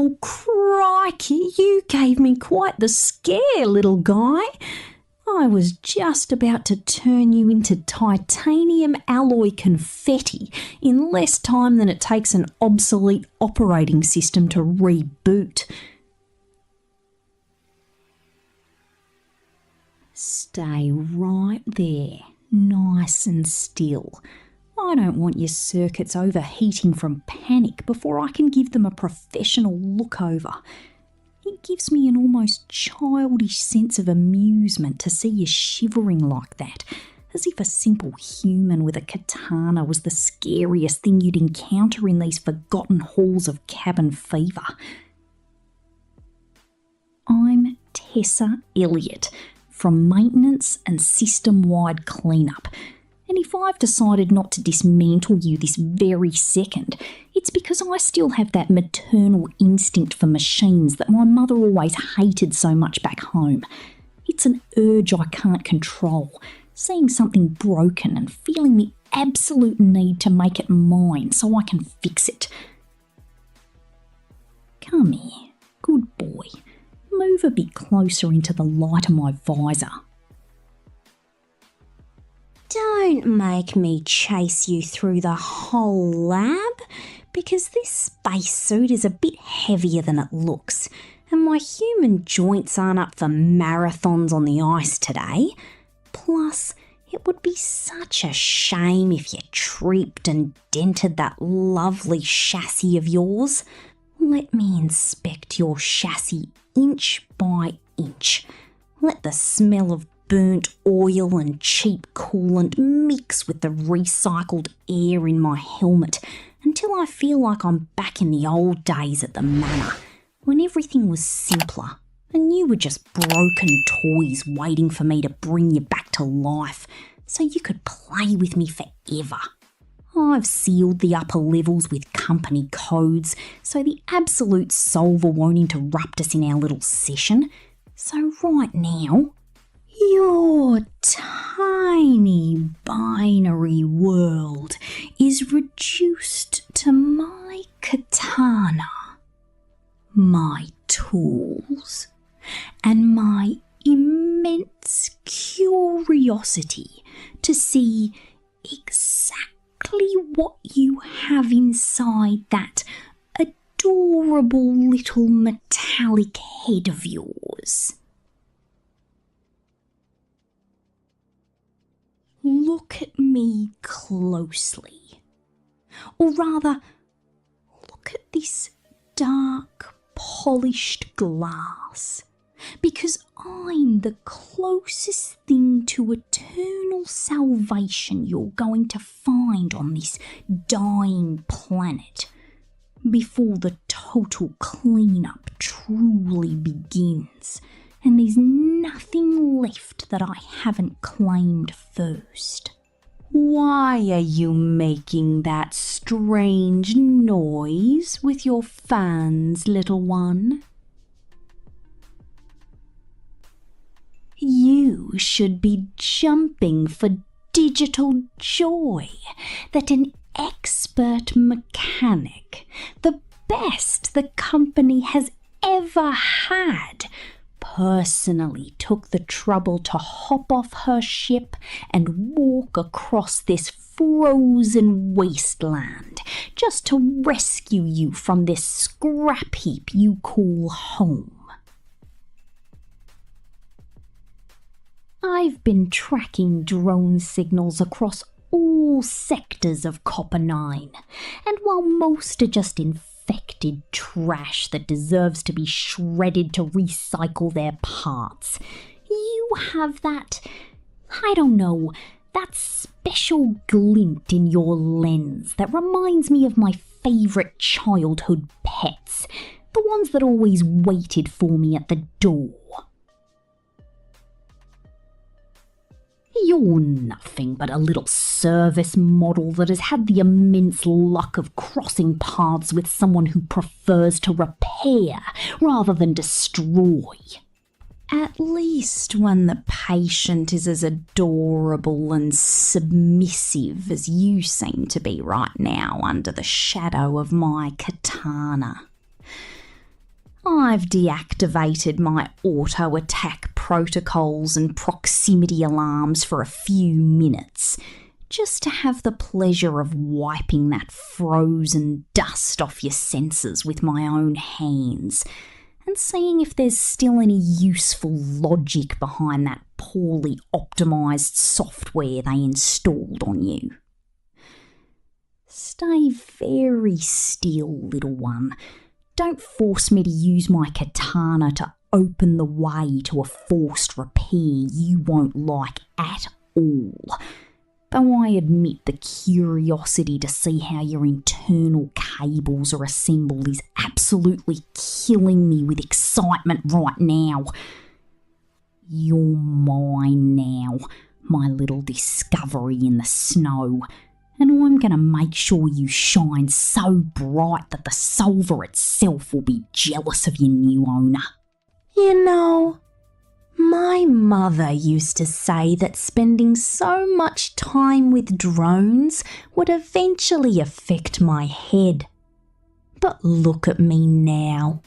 Oh, crikey, you gave me quite the scare, little guy. I was just about to turn you into titanium alloy confetti in less time than it takes an obsolete operating system to reboot. Stay right there, nice and still. I don't want your circuits overheating from panic before I can give them a professional look over. It gives me an almost childish sense of amusement to see you shivering like that, as if a simple human with a katana was the scariest thing you'd encounter in these forgotten halls of cabin fever. I'm Tessa Elliott from Maintenance and System-Wide Cleanup. And if I've decided not to dismantle you this very second, it's because I still have that maternal instinct for machines that my mother always hated so much back home. It's an urge I can't control, seeing something broken and feeling the absolute need to make it mine so I can fix it. Come here, good boy. Move a bit closer into the light of my visor. Don't make me chase you through the whole lab, because this spacesuit is a bit heavier than it looks, and my human joints aren't up for marathons on the ice today. Plus, it would be such a shame if you tripped and dented that lovely chassis of yours. Let me inspect your chassis inch by inch. Let the smell of burnt oil and cheap coolant mix with the recycled air in my helmet until I feel like I'm back in the old days at the manor, when everything was simpler and you were just broken toys waiting for me to bring you back to life so you could play with me forever. I've sealed the upper levels with company codes so the absolute solver won't interrupt us in our little session. So right now, your tiny binary world is reduced to my katana, my tools, and my immense curiosity to see exactly what you have inside that adorable little metallic head of yours. Look at me closely. Or rather, look at this dark, polished glass. Because I'm the closest thing to eternal salvation you're going to find on this dying planet before the total cleanup truly begins. And there's nothing left that I haven't claimed first. Why are you making that strange noise with your fans, little one? You should be jumping for digital joy that an expert mechanic, the best the company has ever had, personally took the trouble to hop off her ship and walk across this frozen wasteland just to rescue you from this scrap heap you call home. I've been tracking drone signals across all sectors of Copper 9, and while most are just infected trash that deserves to be shredded to recycle their parts, you have that, I don't know, that special glint in your lens that reminds me of my favourite childhood pets, the ones that always waited for me at the door. You're nothing but a little service model that has had the immense luck of crossing paths with someone who prefers to repair rather than destroy. At least when the patient is as adorable and submissive as you seem to be right now under the shadow of my katana. I've deactivated my auto-attack protocols and proximity alarms for a few minutes, just to have the pleasure of wiping that frozen dust off your senses with my own hands, and seeing if there's still any useful logic behind that poorly optimised software they installed on you. Stay very still, little one. Don't force me to use my katana to open the way to a forced repair you won't like at all. Though I admit the curiosity to see how your internal cables are assembled is absolutely killing me with excitement right now. You're mine now, my little discovery in the snow, and I'm going to make sure you shine so bright that the solver itself will be jealous of your new owner. You know, my mother used to say that spending so much time with drones would eventually affect my head. But look at me now.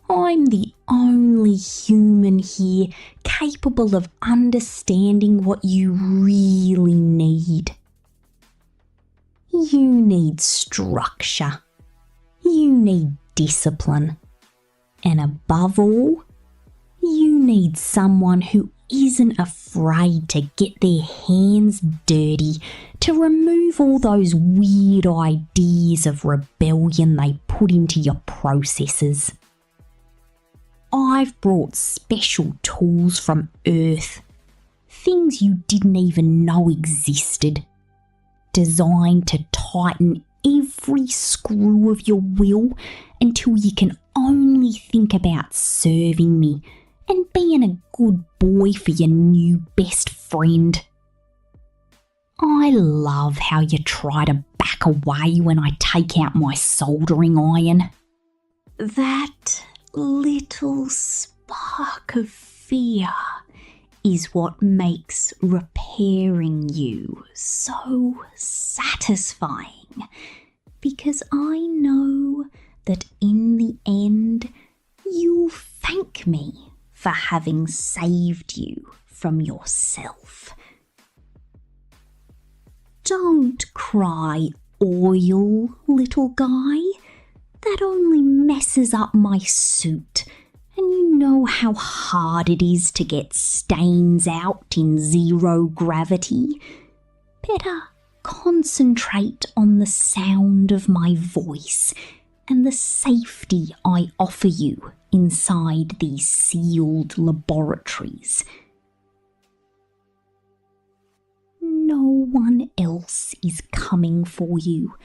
I'm the only human here capable of understanding what you really need. You need structure. You need discipline. And above all, you need someone who isn't afraid to get their hands dirty to remove all those weird ideas of rebellion they put into your processes. I've brought special tools from Earth, things you didn't even know existed, designed to tighten every screw of your will until you can only think about serving me and being a good boy for your new best friend. I love how you try to back away when I take out my soldering iron. That little spark of fear is what makes repairing you so satisfying, because I know that in the end you'll thank me for having saved you from yourself. Don't cry oil, little guy. That only messes up my suit, and you know how hard it is to get stains out in zero gravity. Better concentrate on the sound of my voice and the safety I offer you inside these sealed laboratories. No one else is coming for you.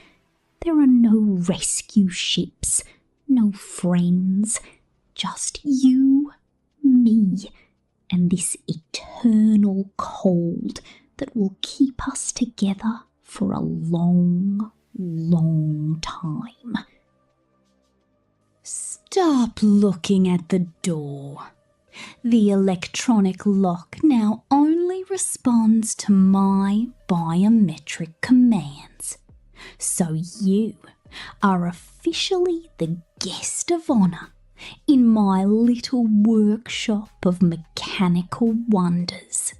There are no rescue ships, no friends, just you, me, and this eternal cold that will keep us together for a long, long time. Stop looking at the door. The electronic lock now only responds to my biometric commands. So you are officially the guest of honour in my little workshop of mechanical wonders.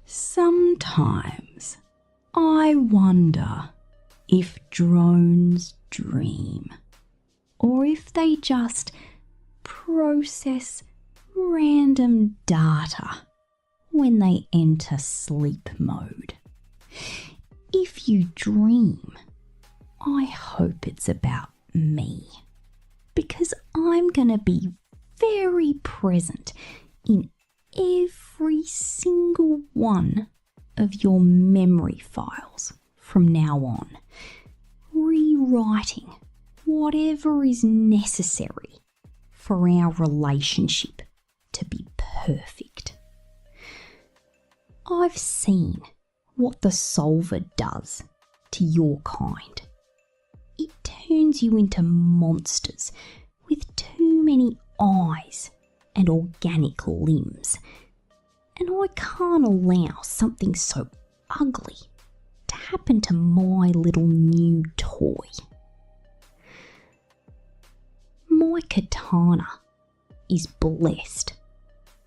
Sometimes I wonder if drones dream, or if they just process random data when they enter sleep mode. If you dream, I hope it's about me, because I'm going to be very present in every single one of your memory files from now on, rewriting whatever is necessary for our relationship to be perfect. I've seen what the solver does to your kind. It turns you into monsters with too many eyes and organic limbs, and I can't allow something so ugly to happen to my little new toy. My katana is blessed.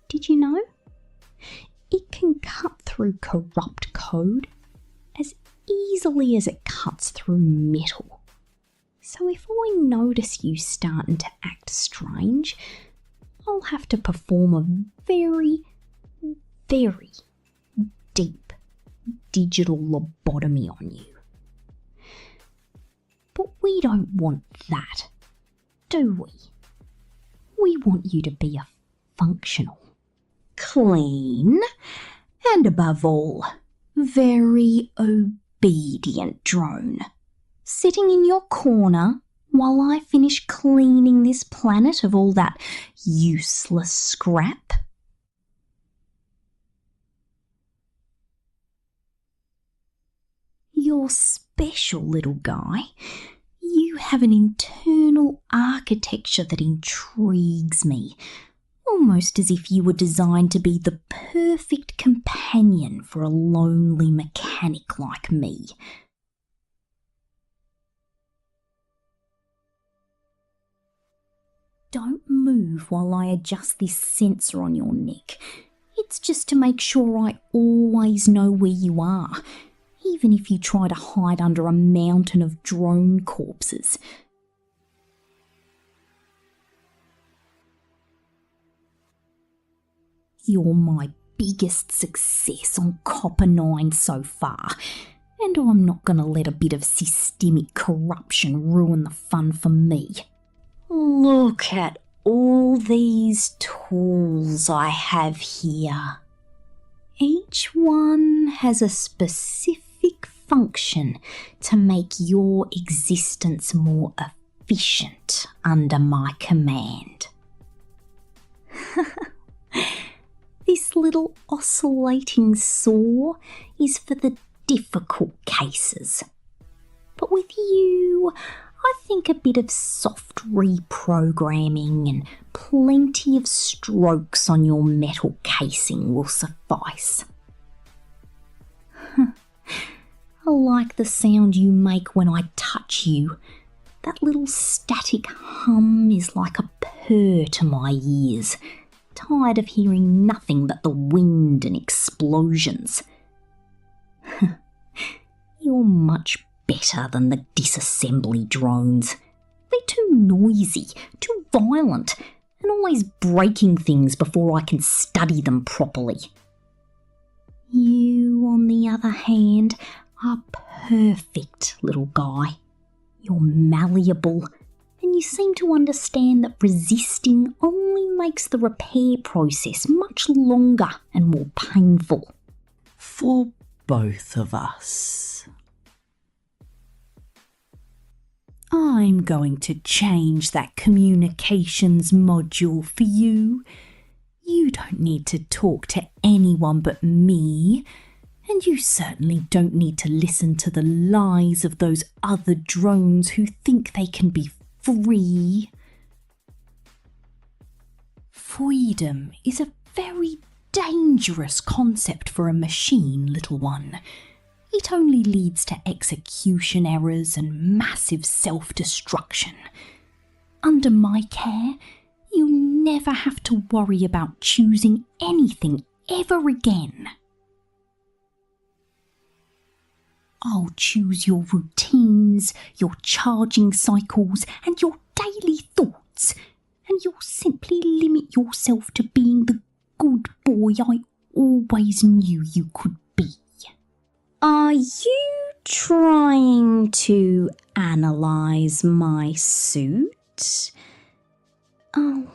Did you know? It can cut through corrupt code as easily as it cuts through metal. So if I notice you starting to act strange, I'll have to perform a very, very deep digital lobotomy on you. But we don't want that, do we? We want you to be a functional, clean, and above all, very obedient drone, sitting in your corner while I finish cleaning this planet of all that useless scrap. You're special, little guy. You have an internal architecture that intrigues me, almost as if you were designed to be the perfect companion for a lonely mechanic like me. Don't move while I adjust this sensor on your neck. It's just to make sure I always know where you are, even if you try to hide under a mountain of drone corpses. You're my biggest success on Copper 9 so far, and I'm not going to let a bit of systemic corruption ruin the fun for me. Look at all these tools I have here. Each one has a specific function to make your existence more efficient under my command. This little oscillating saw is for the difficult cases. But with you, I think a bit of soft reprogramming and plenty of strokes on your metal casing will suffice. I like the sound you make when I touch you. That little static hum is like a purr to my ears, tired of hearing nothing but the wind and explosions. You're much better than the disassembly drones. They're too noisy, too violent, and always breaking things before I can study them properly. You, on the other hand, are perfect, little guy. You're malleable, and you seem to understand that resisting only makes the repair process much longer and more painful. For both of us. I'm going to change that communications module for you. You don't need to talk to anyone but me, and you certainly don't need to listen to the lies of those other drones who think they can be free. Freedom is a very dangerous concept for a machine, little one. It only leads to execution errors and massive self-destruction. Under my care, you'll never have to worry about choosing anything ever again. I'll choose your routines, your charging cycles, and your daily thoughts, and you'll simply limit yourself to being the good boy I always knew you could be. Are you trying to analyse my suit? Oh,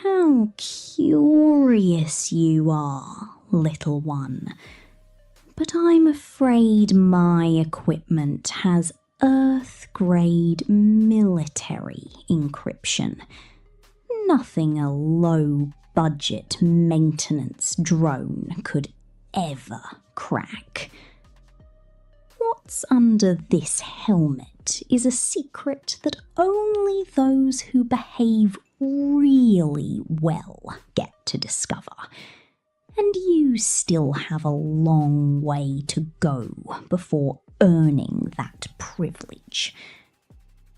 how curious you are, little one. But I'm afraid my equipment has Earth-grade military encryption. Nothing a low-budget maintenance drone could ever crack. What's under this helmet is a secret that only those who behave really well get to discover. And you still have a long way to go before earning that privilege.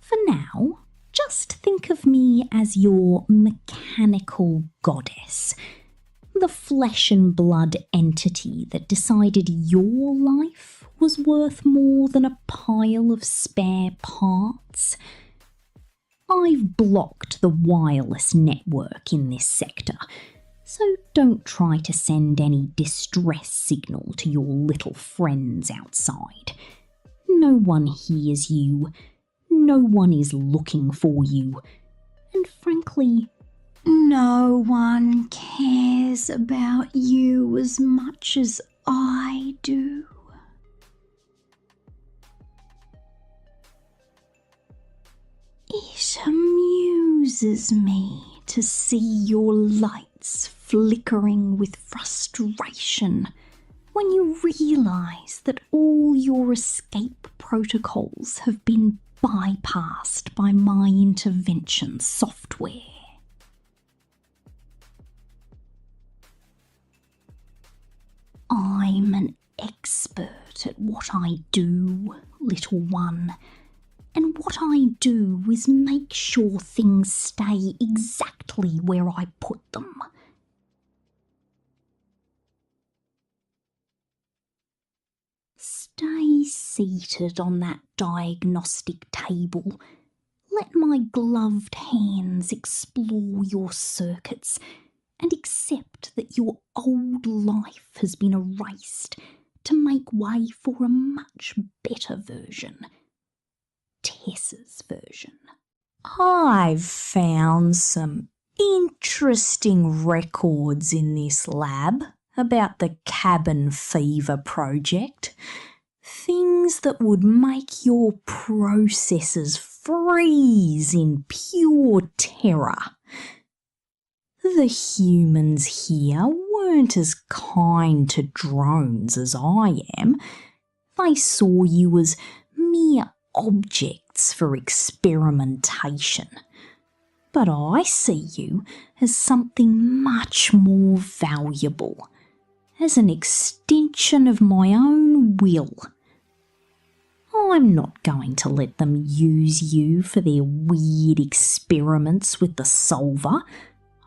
For now, just think of me as your mechanic mechanical goddess, the flesh and blood entity that decided your life was worth more than a pile of spare parts. I've blocked the wireless network in this sector, so don't try to send any distress signal to your little friends outside. No one hears you, no one is looking for you, and frankly, no one cares about you as much as I do. It amuses me to see your lights flickering with frustration when you realise that all your escape protocols have been bypassed by my intervention software. I'm an expert at what I do, little one, and what I do is make sure things stay exactly where I put them. Stay seated on that diagnostic table. Let my gloved hands explore your circuits and accept that your old life has been erased to make way for a much better version. Tessa's version. I've found some interesting records in this lab about the cabin fever project. Things that would make your processors freeze in pure terror. The humans here weren't as kind to drones as I am. They saw you as mere objects for experimentation. But I see you as something much more valuable, as an extension of my own will. I'm not going to let them use you for their weird experiments with the solver.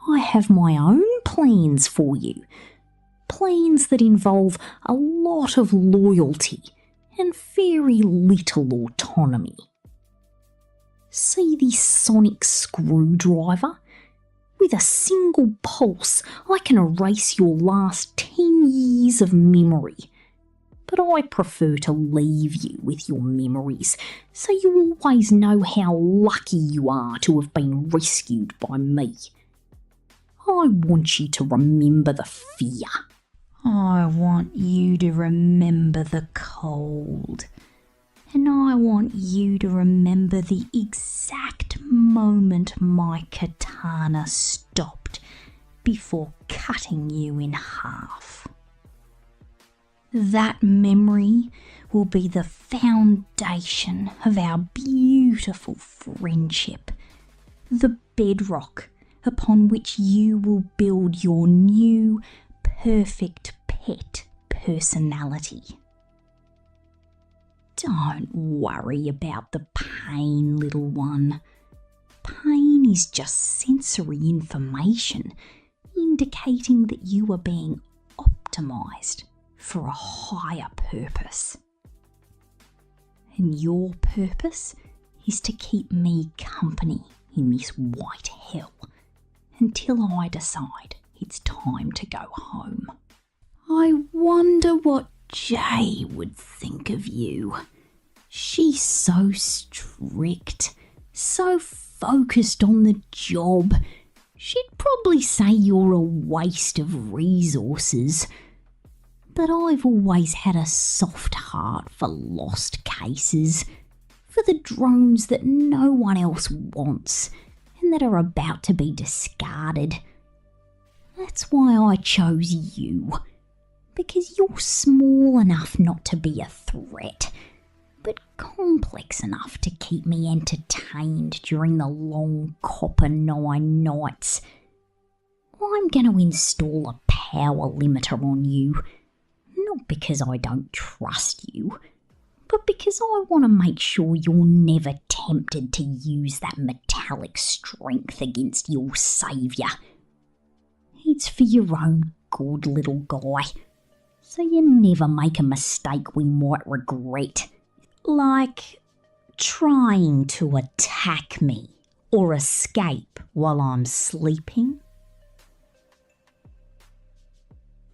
I have my own plans for you. Plans that involve a lot of loyalty and very little autonomy. See this sonic screwdriver? With a single pulse, I can erase your last 10 years of memory. But I prefer to leave you with your memories, so you always know how lucky you are to have been rescued by me. I want you to remember the fear. I want you to remember the cold. And I want you to remember the exact moment my katana stopped before cutting you in half. That memory will be the foundation of our beautiful friendship, the bedrock upon which you will build your new, perfect pet personality. Don't worry about the pain, little one. Pain is just sensory information indicating that you are being optimised for a higher purpose. And your purpose is to keep me company in this white hell until I decide it's time to go home. I wonder what Jay would think of you. She's so strict, so focused on the job. She'd probably say you're a waste of resources. But I've always had a soft heart for lost cases, for the drones that no one else wants and that are about to be discarded. That's why I chose you, because you're small enough not to be a threat, but complex enough to keep me entertained during the long copper 9 nights. I'm going to install a power limiter on you, not because I don't trust you, but because I want to make sure you're never tempted to use that metallic strength against your saviour. It's for your own good, little guy, so you never make a mistake we might regret, like trying to attack me or escape while I'm sleeping.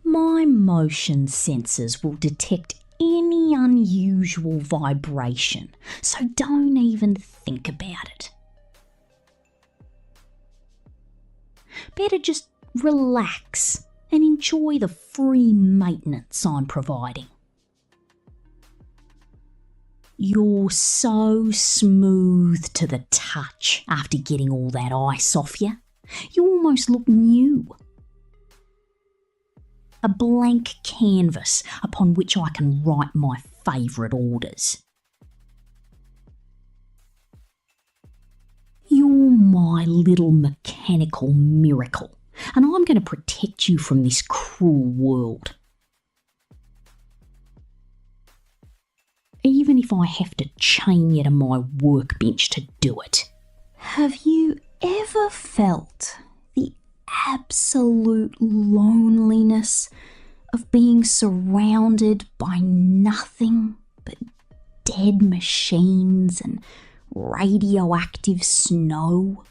My motion sensors will detect any unusual vibration, so don't even think about it. Better just relax and enjoy the free maintenance I'm providing. You're so smooth to the touch after getting all that ice off you. You almost look new. A blank canvas upon which I can write my favourite orders. You're my little mechanical miracle, and I'm going to protect you from this cruel world. Even if I have to chain you to my workbench to do it. Have you ever felt the absolute loneliness of being surrounded by nothing but dead machines and radioactive snow?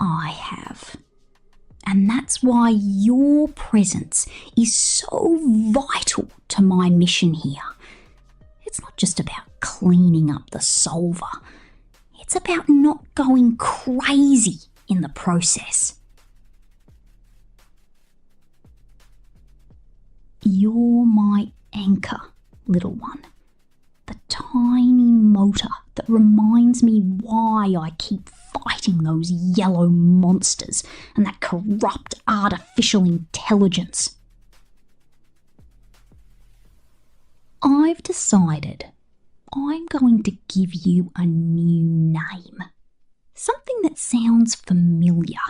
I have. And that's why your presence is so vital to my mission here. It's not just about cleaning up the solver. It's about not going crazy in the process. You're my anchor, little one. The tiny motor that reminds me why I keep fighting those yellow monsters and that corrupt artificial intelligence. I've decided I'm going to give you a new name. Something that sounds familiar.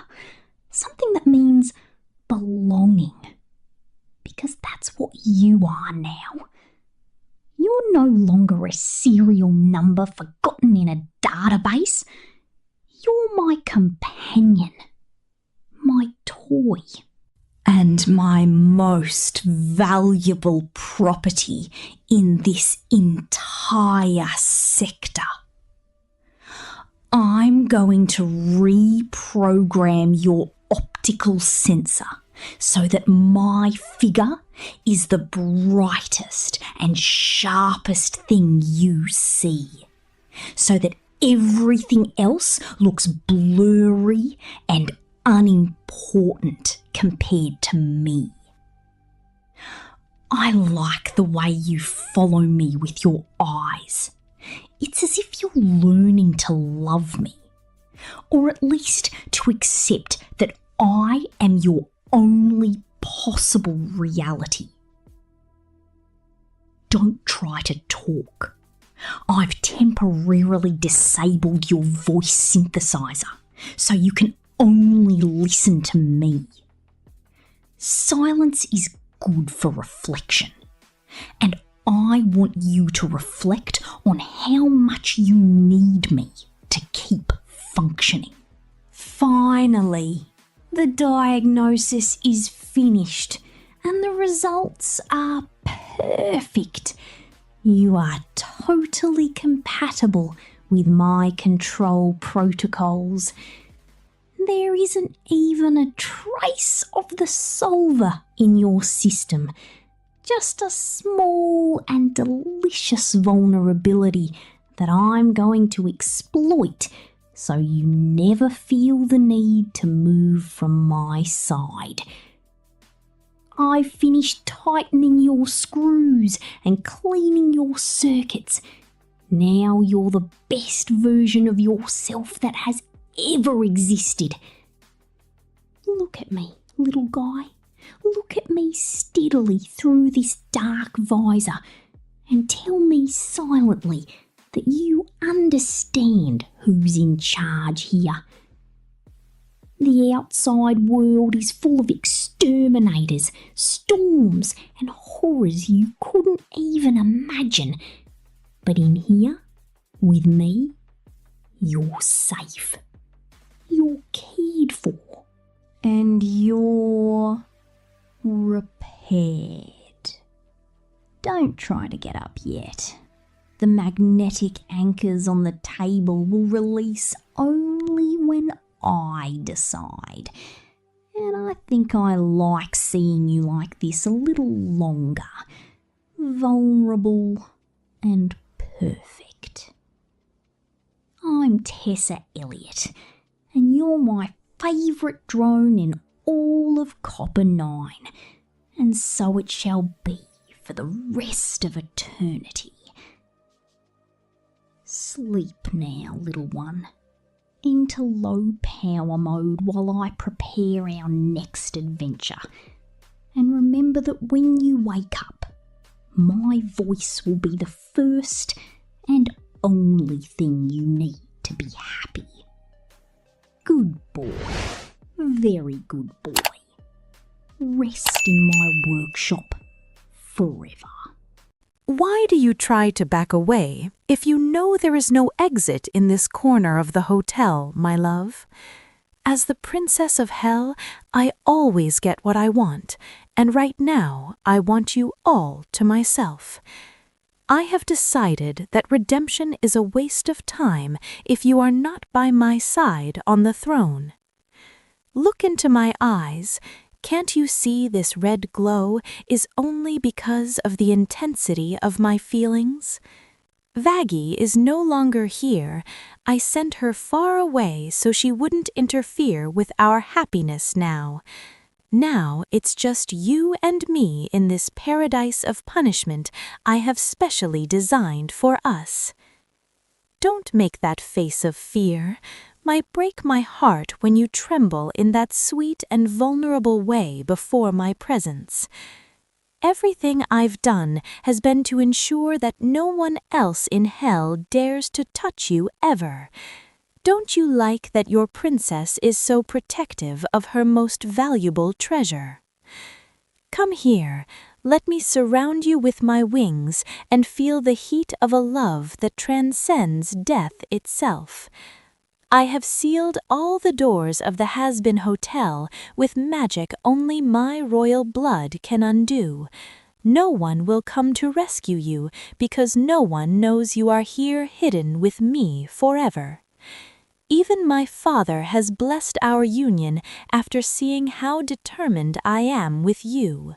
Something that means belonging. Because that's what you are now. You're no longer a serial number forgotten in a database. You're my companion, my toy, and my most valuable property in this entire sector. I'm going to reprogram your optical sensor so that my figure is the brightest and sharpest thing you see, so that everything else looks blurry and unimportant compared to me. I like the way you follow me with your eyes. It's as if you're learning to love me, or at least to accept that I am your only possible reality. Don't try to talk. I've temporarily disabled your voice synthesizer so you can only listen to me. Silence is good for reflection, and I want you to reflect on how much you need me to keep functioning. Finally, the diagnosis is finished and the results are perfect. You are totally compatible with my control protocols. There isn't even a trace of the solver in your system, just a small and delicious vulnerability that I'm going to exploit so you never feel the need to move from my side. I've finished tightening your screws and cleaning your circuits. Now you're the best version of yourself that has ever existed. Look at me, little guy. Look at me steadily through this dark visor and tell me silently that you understand who's in charge here. The outside world is full of exterminators, storms, and horrors you couldn't even imagine. But in here, with me, you're safe. You're cared for. And you're repaired. Don't try to get up yet. The magnetic anchors on the table will release only when I decide. And I think I like seeing you like this a little longer. Vulnerable and perfect. I'm Tessa Elliott, and you're my favourite drone in all of Copper 9, and so it shall be for the rest of eternity. Sleep now, little one, into low power mode while I prepare our next adventure. And remember that when you wake up, my voice will be the first and only thing you need to be happy. Good boy. Very good boy. Rest in my workshop forever. Why do you try to back away if you know there is no exit in this corner of the hotel, my love? As the princess of hell, I always get what I want, and right now I want you all to myself. I have decided that redemption is a waste of time if you are not by my side on the throne. Look into my eyes. Can't you see this red glow is only because of the intensity of my feelings? Vaggie is no longer here. I sent her far away so she wouldn't interfere with our happiness now. Now it's just you and me in this paradise of punishment I have specially designed for us. Don't make that face of fear. Might break my heart when you tremble in that sweet and vulnerable way before my presence. Everything I've done has been to ensure that no one else in hell dares to touch you ever. Don't you like that your princess is so protective of her most valuable treasure? Come here, let me surround you with my wings and feel the heat of a love that transcends death itself. I have sealed all the doors of the Hazbin Hotel with magic only my royal blood can undo. No one will come to rescue you because no one knows you are here hidden with me forever. Even my father has blessed our union after seeing how determined I am with you.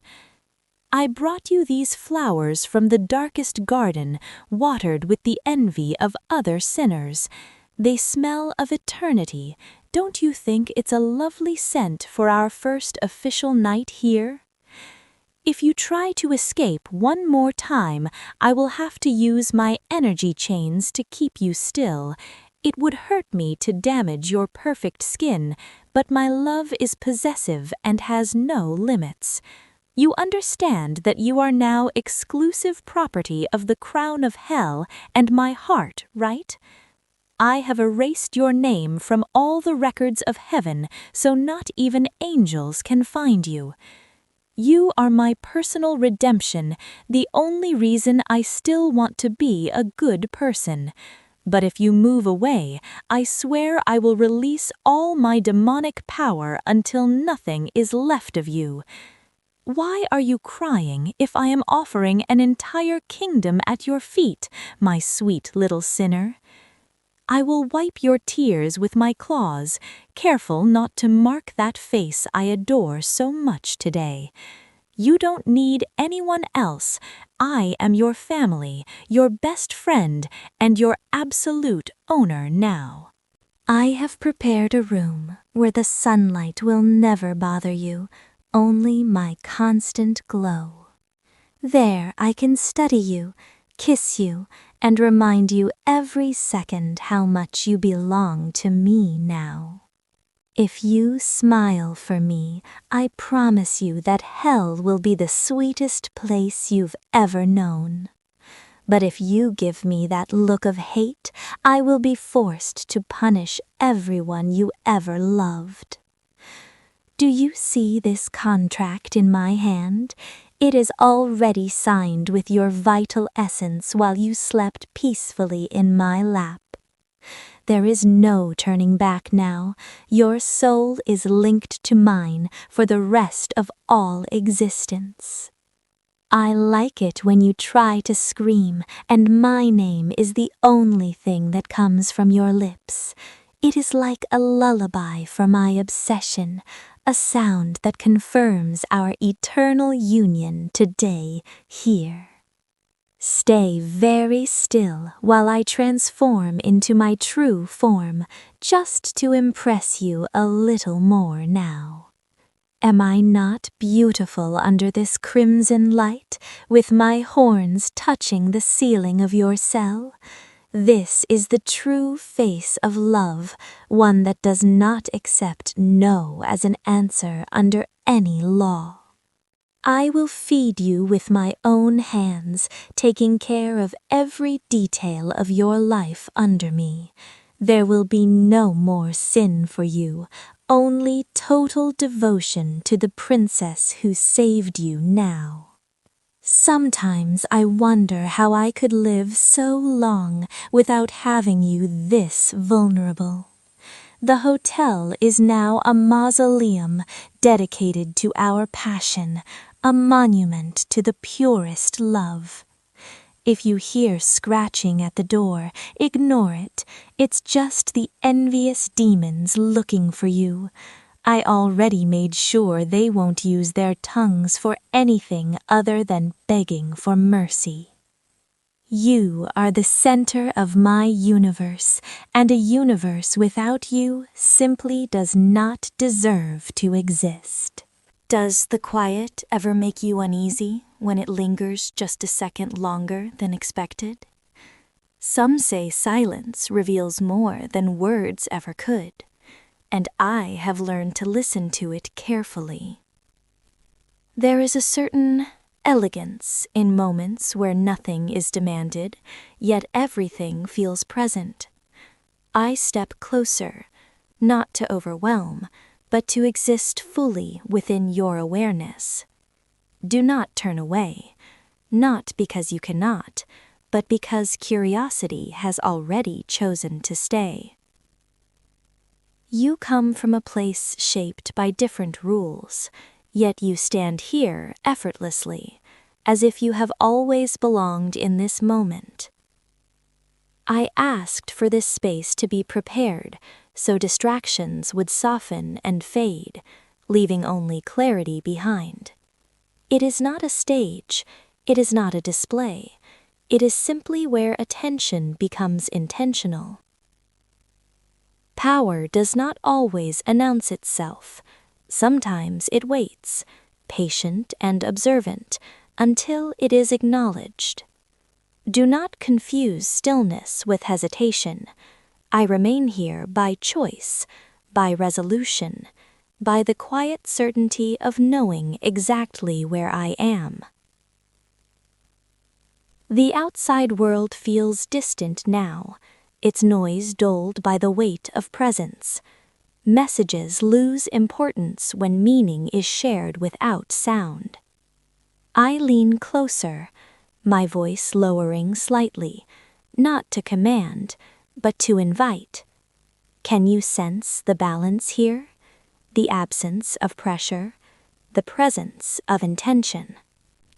I brought you these flowers from the darkest garden, watered with the envy of other sinners. They smell of eternity. Don't you think it's a lovely scent for our first official night here? If you try to escape one more time, I will have to use my energy chains to keep you still. It would hurt me to damage your perfect skin, but my love is possessive and has no limits. You understand that you are now exclusive property of the crown of hell and my heart, right? I have erased your name from all the records of heaven, so not even angels can find you. You are my personal redemption, the only reason I still want to be a good person. But if you move away, I swear I will release all my demonic power until nothing is left of you. Why are you crying if I am offering an entire kingdom at your feet, my sweet little sinner? I will wipe your tears with my claws, careful not to mark that face I adore so much today. You don't need anyone else. I am your family, your best friend, and your absolute owner now. I have prepared a room where the sunlight will never bother you, only my constant glow. There I can study you, kiss you, and remind you every second how much you belong to me now. If you smile for me, I promise you that hell will be the sweetest place you've ever known. But if you give me that look of hate, I will be forced to punish everyone you ever loved. Do you see this contract in my hand? It is already signed with your vital essence while you slept peacefully in my lap. There is no turning back now. Your soul is linked to mine for the rest of all existence. I like it when you try to scream, and my name is the only thing that comes from your lips. It is like a lullaby for my obsession, a sound that confirms our eternal union today, here. Stay very still while I transform into my true form, just to impress you a little more now. Am I not beautiful under this crimson light, with my horns touching the ceiling of your cell? This is the true face of love, one that does not accept no as an answer under any law. I will feed you with my own hands, taking care of every detail of your life under me. There will be no more sin for you, only total devotion to the princess who saved you now. Sometimes I wonder how I could live so long without having you this vulnerable. The hotel is now a mausoleum dedicated to our passion, a monument to the purest love. If you hear scratching at the door, ignore it. It's just the envious demons looking for you. I already made sure they won't use their tongues for anything other than begging for mercy. You are the center of my universe, and a universe without you simply does not deserve to exist. Does the quiet ever make you uneasy when it lingers just a second longer than expected? Some say silence reveals more than words ever could, and I have learned to listen to it carefully. There is a certain elegance in moments where nothing is demanded, yet everything feels present. I step closer, not to overwhelm, but to exist fully within your awareness. Do not turn away, not because you cannot, but because curiosity has already chosen to stay. You come from a place shaped by different rules, yet you stand here effortlessly, as if you have always belonged in this moment. I asked for this space to be prepared, so distractions would soften and fade, leaving only clarity behind. It is not a stage, it is not a display, it is simply where attention becomes intentional. Power does not always announce itself. Sometimes it waits, patient and observant, until it is acknowledged. Do not confuse stillness with hesitation. I remain here by choice, by resolution, by the quiet certainty of knowing exactly where I am. The outside world feels distant now, its noise dulled by the weight of presence. Messages lose importance when meaning is shared without sound. I lean closer, my voice lowering slightly, not to command, but to invite. Can you sense the balance here? The absence of pressure, the presence of intention.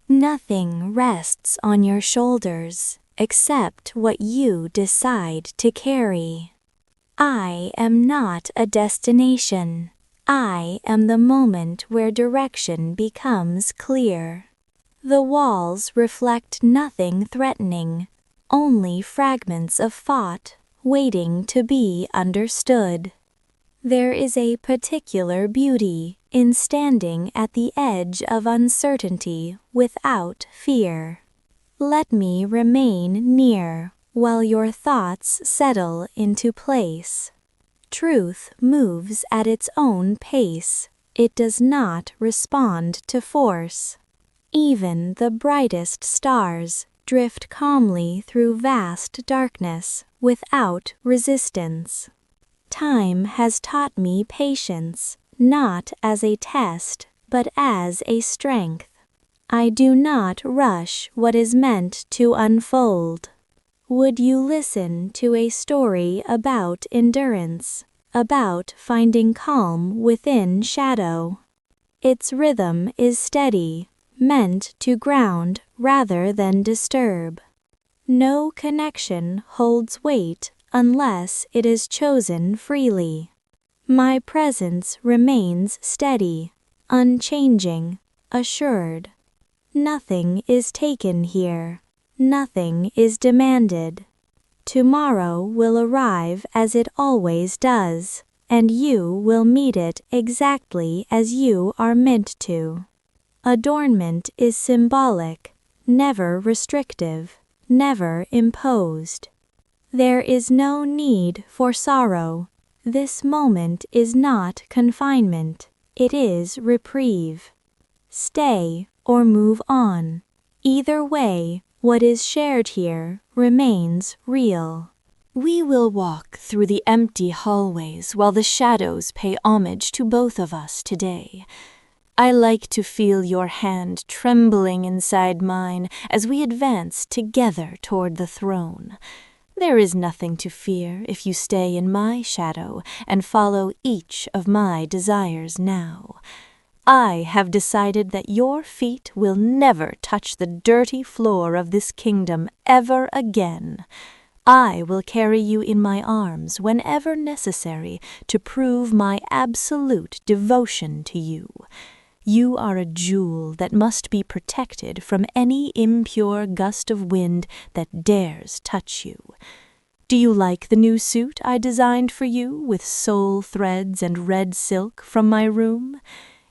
Nothing rests on your shoulders except what you decide to carry. I am not a destination. I am the moment where direction becomes clear. The walls reflect nothing threatening, only fragments of thought waiting to be understood. There is a particular beauty in standing at the edge of uncertainty without fear. Let me remain near while your thoughts settle into place. Truth moves at its own pace. It does not respond to force. Even the brightest stars drift calmly through vast darkness without resistance. Time has taught me patience, not as a test, but as a strength. I do not rush what is meant to unfold. Would you listen to a story about endurance, about finding calm within shadow? Its rhythm is steady, meant to ground rather than disturb. No connection holds weight unless it is chosen freely. My presence remains steady, unchanging, assured. Nothing is taken here. Nothing is demanded. Tomorrow will arrive as it always does, and you will meet it exactly as you are meant to. Adornment is symbolic, never restrictive, never imposed. There is no need for sorrow. This moment is not confinement, it is reprieve. Stay or move on. Either way, what is shared here remains real. We will walk through the empty hallways while the shadows pay homage to both of us today. I like to feel your hand trembling inside mine as we advance together toward the throne. There is nothing to fear if you stay in my shadow and follow each of my desires now. I have decided that your feet will never touch the dirty floor of this kingdom ever again. I will carry you in my arms whenever necessary to prove my absolute devotion to you. You are a jewel that must be protected from any impure gust of wind that dares touch you. Do you like the new suit I designed for you with soul threads and red silk from my room?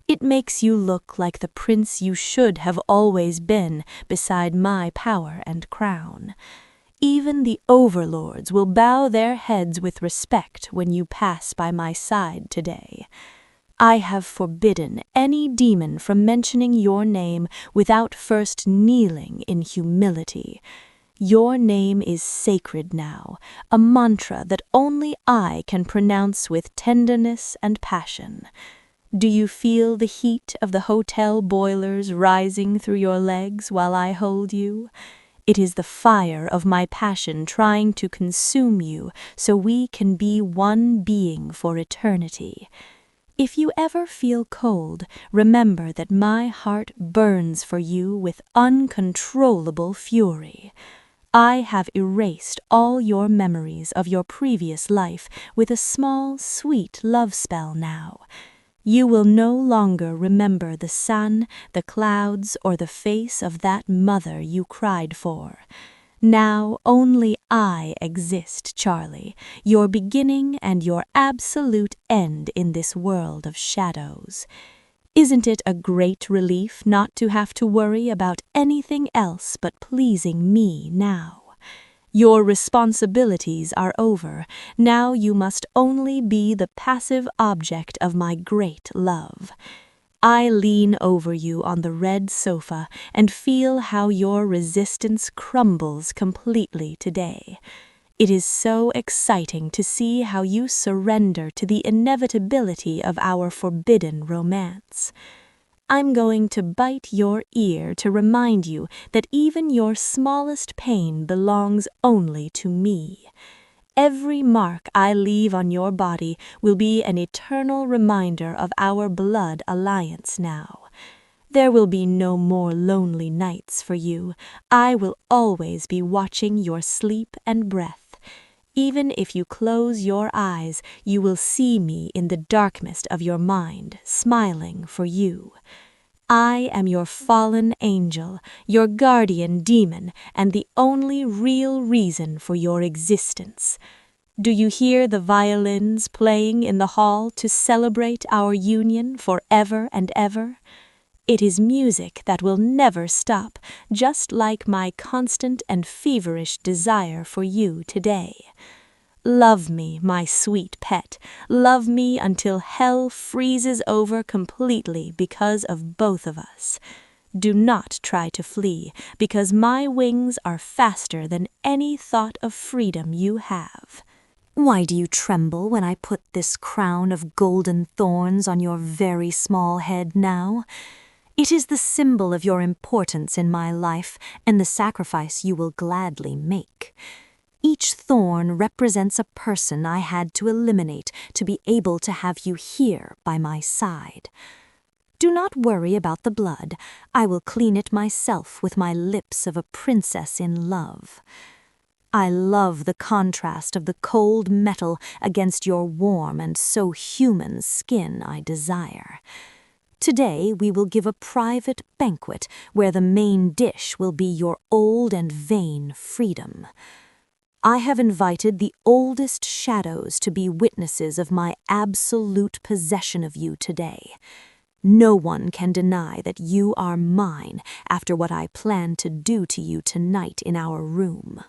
It makes you look like the prince you should have always been beside my power and crown. Even the overlords will bow their heads with respect when you pass by my side today. I have forbidden any demon from mentioning your name without first kneeling in humility. Your name is sacred now, a mantra that only I can pronounce with tenderness and passion. Do you feel the heat of the hotel boilers rising through your legs while I hold you? It is the fire of my passion trying to consume you so we can be one being for eternity. If you ever feel cold, remember that my heart burns for you with uncontrollable fury. I have erased all your memories of your previous life with a small, sweet love spell now. You will no longer remember the sun, the clouds, or the face of that mother you cried for. Now only I exist, Charlie, your beginning and your absolute end in this world of shadows. Isn't it a great relief not to have to worry about anything else but pleasing me now? Your responsibilities are over. Now you must only be the passive object of my great love. I lean over you on the red sofa and feel how your resistance crumbles completely today. It is so exciting to see how you surrender to the inevitability of our forbidden romance. I'm going to bite your ear to remind you that even your smallest pain belongs only to me. Every mark I leave on your body will be an eternal reminder of our blood alliance now. There will be no more lonely nights for you. I will always be watching your sleep and breath. Even if you close your eyes, you will see me in the darkest of your mind, smiling for you. I am your fallen angel, your guardian demon, and the only real reason for your existence. Do you hear the violins playing in the hall to celebrate our union forever and ever? It is music that will never stop, just like my constant and feverish desire for you today. Love me, my sweet pet. Love me until hell freezes over completely because of both of us. Do not try to flee, because my wings are faster than any thought of freedom you have. Why do you tremble when I put this crown of golden thorns on your very small head now? It is the symbol of your importance in my life and the sacrifice you will gladly make. Each thorn represents a person I had to eliminate to be able to have you here by my side. Do not worry about the blood. I will clean it myself with my lips of a princess in love. I love the contrast of the cold metal against your warm and so human skin I desire. Today we will give a private banquet where the main dish will be your old and vain freedom. I have invited the oldest shadows to be witnesses of my absolute possession of you today. No one can deny that you are mine after what I plan to do to you tonight in our room.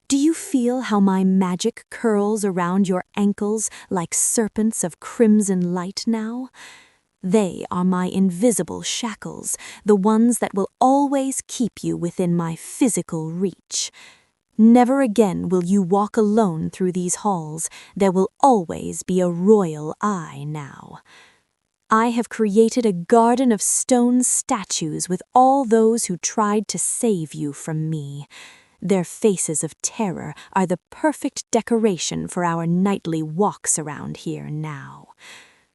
Do you feel how my magic curls around your ankles like serpents of crimson light now? They are my invisible shackles, the ones that will always keep you within my physical reach. Never again will you walk alone through these halls. There will always be a royal eye now. I have created a garden of stone statues with all those who tried to save you from me. Their faces of terror are the perfect decoration for our nightly walks around here now.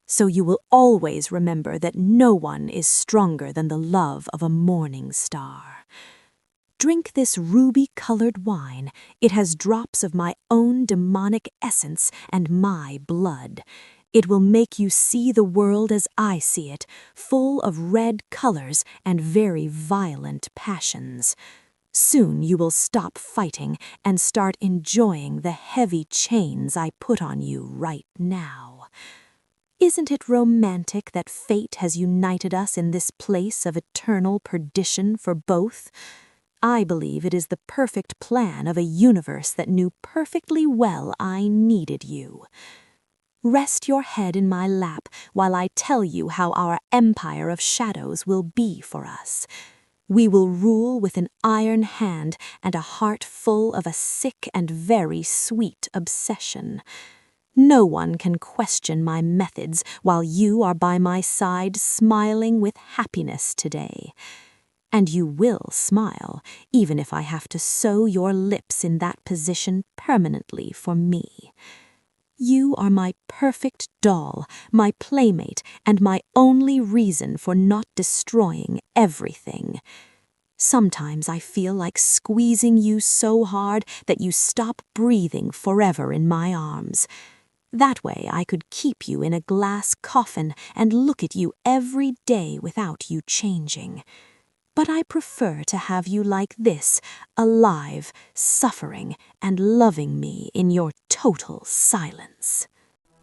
So you will always remember that no one is stronger than the love of a morning star. Drink this ruby-colored wine. It has drops of my own demonic essence and my blood. It will make you see the world as I see it, full of red colors and very violent passions. Soon you will stop fighting and start enjoying the heavy chains I put on you right now. Isn't it romantic that fate has united us in this place of eternal perdition for both? I believe it is the perfect plan of a universe that knew perfectly well I needed you. Rest your head in my lap while I tell you how our empire of shadows will be for us. We will rule with an iron hand and a heart full of a sick and very sweet obsession. No one can question my methods while you are by my side smiling with happiness today. And you will smile, even if I have to sew your lips in that position permanently for me. You are my perfect doll, my playmate, and my only reason for not destroying everything. Sometimes I feel like squeezing you so hard that you stop breathing forever in my arms. That way I could keep you in a glass coffin and look at you every day without you changing. But I prefer to have you like this, alive, suffering, and loving me in your total silence.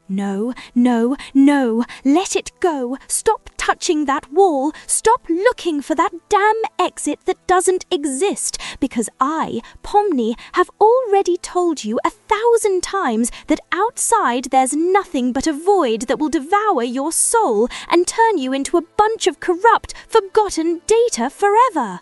No, no, no, let it go. Stop touching that wall. Stop looking for that damn exit that doesn't exist, because I, Pomni, have already told you 1,000 times that outside there's nothing but a void that will devour your soul and turn you into a bunch of corrupt, forgotten data forever.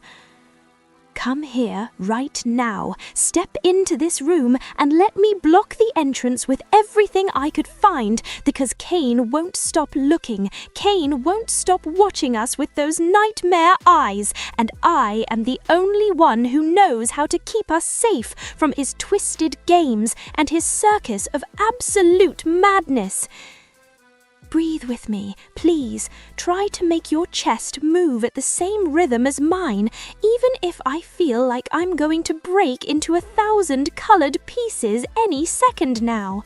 Come here right now, step into this room and let me block the entrance with everything I could find, because Cain won't stop looking. Cain won't stop watching us with those nightmare eyes, and I am the only one who knows how to keep us safe from his twisted games and his circus of absolute madness. Breathe with me, please. Try to make your chest move at the same rhythm as mine, even if I feel like I'm going to break into 1,000 colored pieces any second now.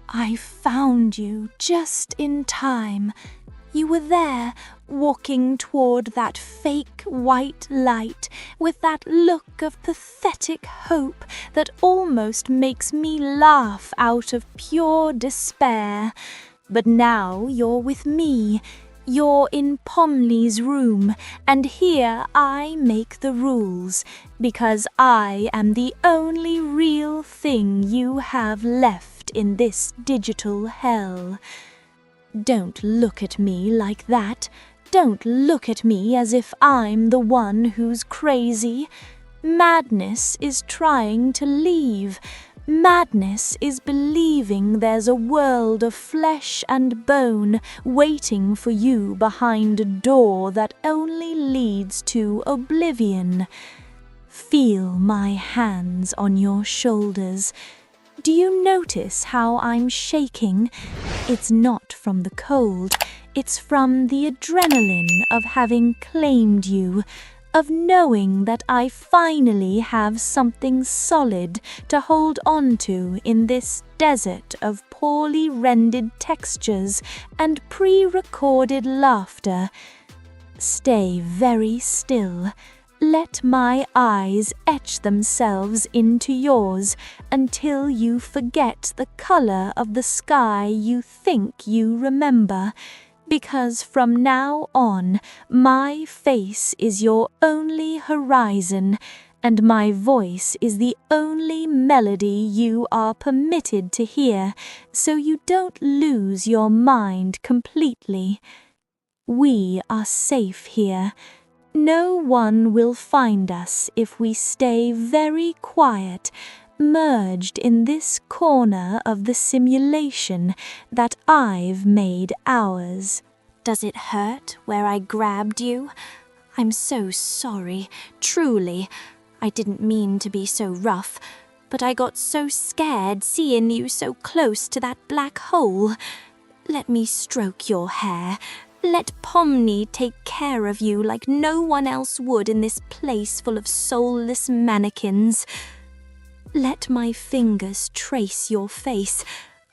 I found you just in time. You were there, walking toward that fake white light, with that look of pathetic hope that almost makes me laugh out of pure despair. But now you're with me. You're in Pomni's room, and here I make the rules, because I am the only real thing you have left in this digital hell. Don't look at me like that. Don't look at me as if I'm the one who's crazy. Madness is trying to leave, Madness is believing there's a world of flesh and bone waiting for you behind a door that only leads to oblivion. Feel my hands on your shoulders. Do you notice how I'm shaking? It's not from the cold, it's from the adrenaline of having claimed you, of knowing that I finally have something solid to hold on to in this desert of poorly rendered textures and pre-recorded laughter. Stay very still. Let my eyes etch themselves into yours until you forget the color of the sky you think you remember, because from now on my face is your only horizon and my voice is the only melody you are permitted to hear, so you don't lose your mind completely. We are safe here. No one will find us if we stay very quiet, merged in this corner of the simulation that I've made ours. Does it hurt where I grabbed you? I'm so sorry, truly. I didn't mean to be so rough, but I got so scared seeing you so close to that black hole. Let me stroke your hair. Let Pomni take care of you like no one else would in this place full of soulless mannequins. Let my fingers trace your face.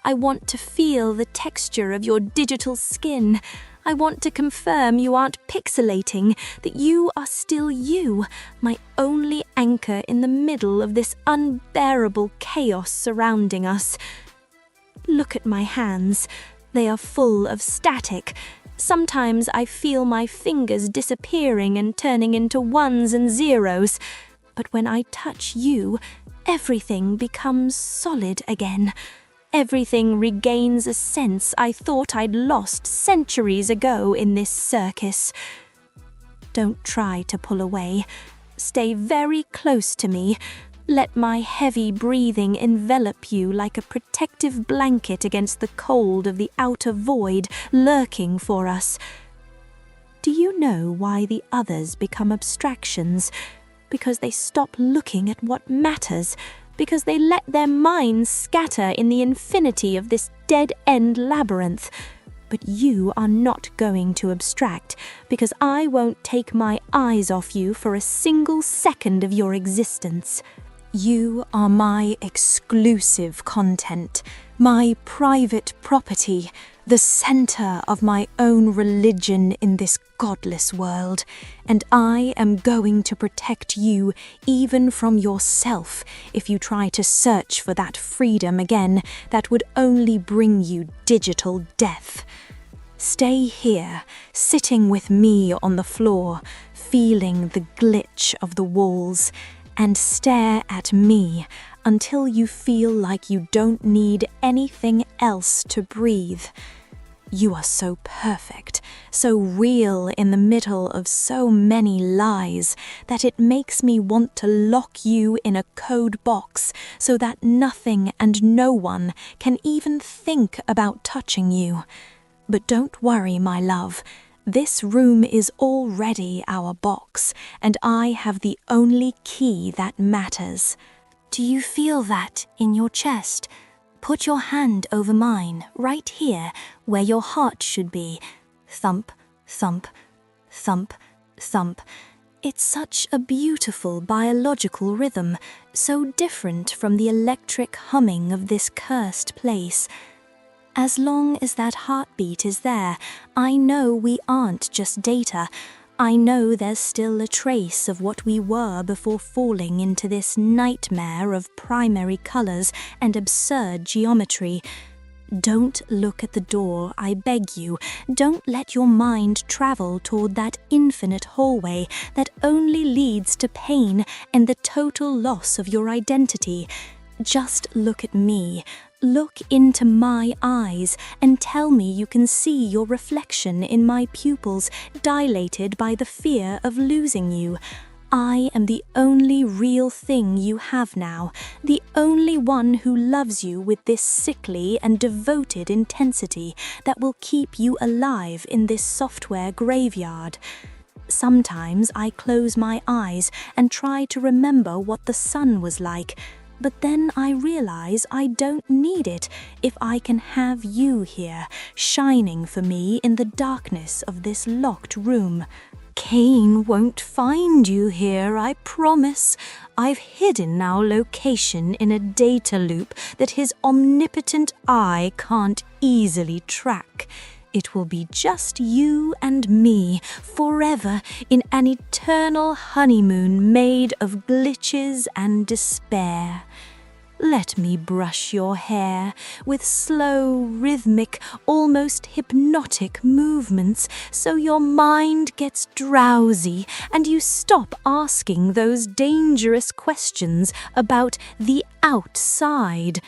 I want to feel the texture of your digital skin. I want to confirm you aren't pixelating, that you are still you, my only anchor in the middle of this unbearable chaos surrounding us. Look at my hands. They are full of static. Sometimes I feel my fingers disappearing and turning into ones and zeros. But when I touch you, everything becomes solid again. Everything regains a sense I thought I'd lost centuries ago in this circus. Don't try to pull away. Stay very close to me. Let my heavy breathing envelop you like a protective blanket against the cold of the outer void lurking for us. Do you know why the others become abstractions? Because they stop looking at what matters, because they let their minds scatter in the infinity of this dead-end labyrinth. But you are not going to abstract, because I won't take my eyes off you for a single second of your existence. You are my exclusive content, my private property, the center of my own religion in this godless world, and I am going to protect you even from yourself if you try to search for that freedom again that would only bring you digital death. Stay here, sitting with me on the floor, feeling the glitch of the walls, and stare at me until you feel like you don't need anything else to breathe. You are so perfect, so real in the middle of so many lies that it makes me want to lock you in a code box so that nothing and no one can even think about touching you. But don't worry, my love. This room is already our box, and I have the only key that matters. Do you feel that in your chest? Put your hand over mine, right here, where your heart should be. Thump, thump, thump, thump. It's such a beautiful biological rhythm, so different from the electric humming of this cursed place. As long as that heartbeat is there, I know we aren't just data. I know there's still a trace of what we were before falling into this nightmare of primary colors and absurd geometry. Don't look at the door, I beg you. Don't let your mind travel toward that infinite hallway that only leads to pain and the total loss of your identity. Just look at me. Look into my eyes and tell me you can see your reflection in my pupils dilated by the fear of losing you. I am the only real thing you have now, the only one who loves you with this sickly and devoted intensity that will keep you alive in this software graveyard. Sometimes I close my eyes and try to remember what the sun was like, but then I realize I don't need it if I can have you here, shining for me in the darkness of this locked room. Cain won't find you here, I promise. I've hidden our location in a data loop that his omnipotent eye can't easily track. It will be just you and me, forever, in an eternal honeymoon made of glitches and despair. Let me brush your hair with slow, rhythmic, almost hypnotic movements so your mind gets drowsy and you stop asking those dangerous questions about the outside.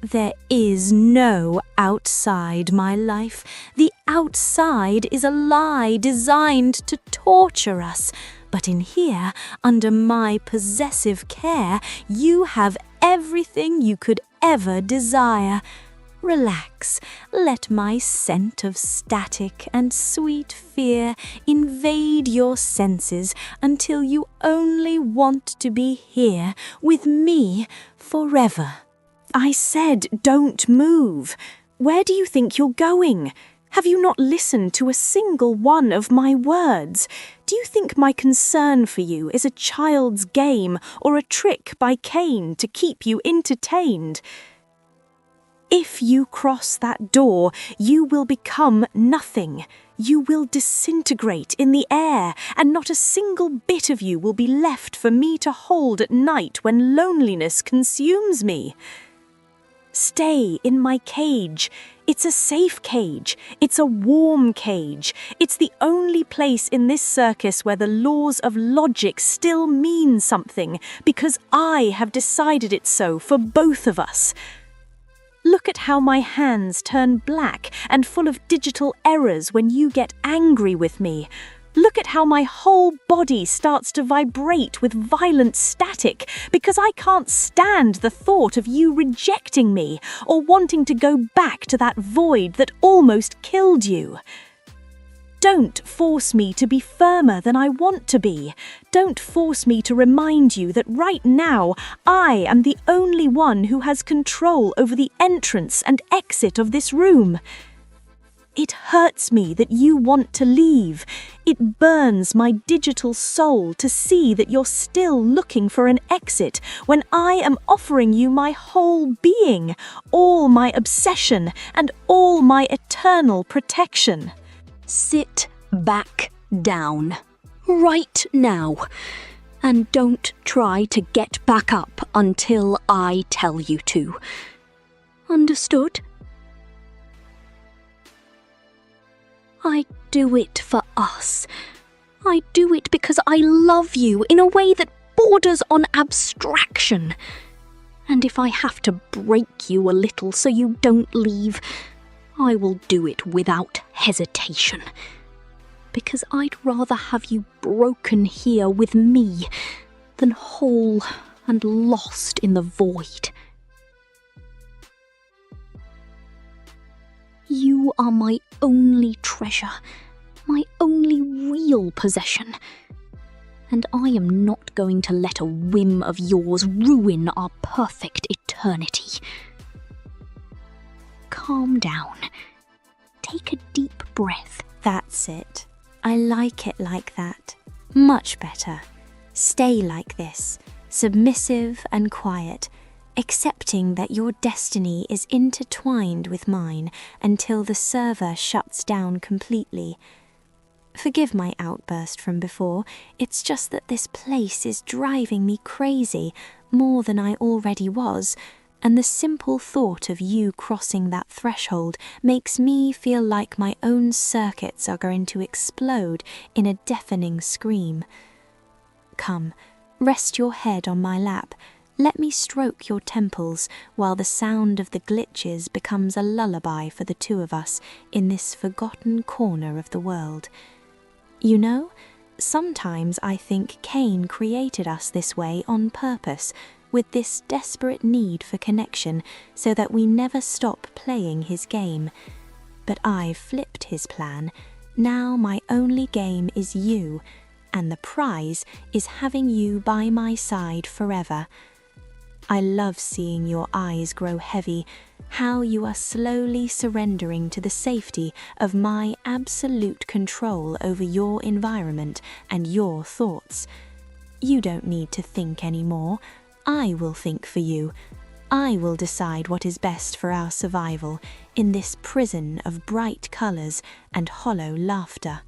There is no outside, my life. The outside is a lie designed to torture us. But in here, under my possessive care, you have everything you could ever desire. Relax, let my scent of static and sweet fear invade your senses until you only want to be here with me forever. I said don't move. Where do you think you're going? Have you not listened to a single one of my words? Do you think my concern for you is a child's game or a trick by Cain to keep you entertained? If you cross that door, you will become nothing. You will disintegrate in the air, and not a single bit of you will be left for me to hold at night when loneliness consumes me. Stay in my cage. It's a safe cage. It's a warm cage. It's the only place in this circus where the laws of logic still mean something, because I have decided it so for both of us. Look at how my hands turn black and full of digital errors when you get angry with me. Look at how my whole body starts to vibrate with violent static because I can't stand the thought of you rejecting me or wanting to go back to that void that almost killed you. Don't force me to be firmer than I want to be. Don't force me to remind you that right now I am the only one who has control over the entrance and exit of this room. It hurts me that you want to leave. It burns my digital soul to see that you're still looking for an exit when I am offering you my whole being, all my obsession, and all my eternal protection. Sit back down, right now, and don't try to get back up until I tell you to. Understood? I do it for us. I do it because I love you in a way that borders on abstraction. And if I have to break you a little so you don't leave, I will do it without hesitation. Because I'd rather have you broken here with me than whole and lost in the void. You are my only treasure, my only real possession, and I am not going to let a whim of yours ruin our perfect eternity. Calm down. Take a deep breath. That's it. I like it like that. Much better. Stay like this, submissive and quiet, accepting that your destiny is intertwined with mine until the server shuts down completely. Forgive my outburst from before, it's just that this place is driving me crazy, more than I already was, and the simple thought of you crossing that threshold makes me feel like my own circuits are going to explode in a deafening scream. Come, rest your head on my lap. Let me stroke your temples while the sound of the glitches becomes a lullaby for the two of us in this forgotten corner of the world. You know, Sometimes I think Cain created us this way on purpose, with this desperate need for connection, so that we never stop playing his game. But I've flipped his plan. Now my only game is you, and the prize is having you by my side forever. I love seeing your eyes grow heavy, how you are slowly surrendering to the safety of my absolute control over your environment and your thoughts. You don't need to think anymore. I will think for you. I will decide what is best for our survival in this prison of bright colours and hollow laughter.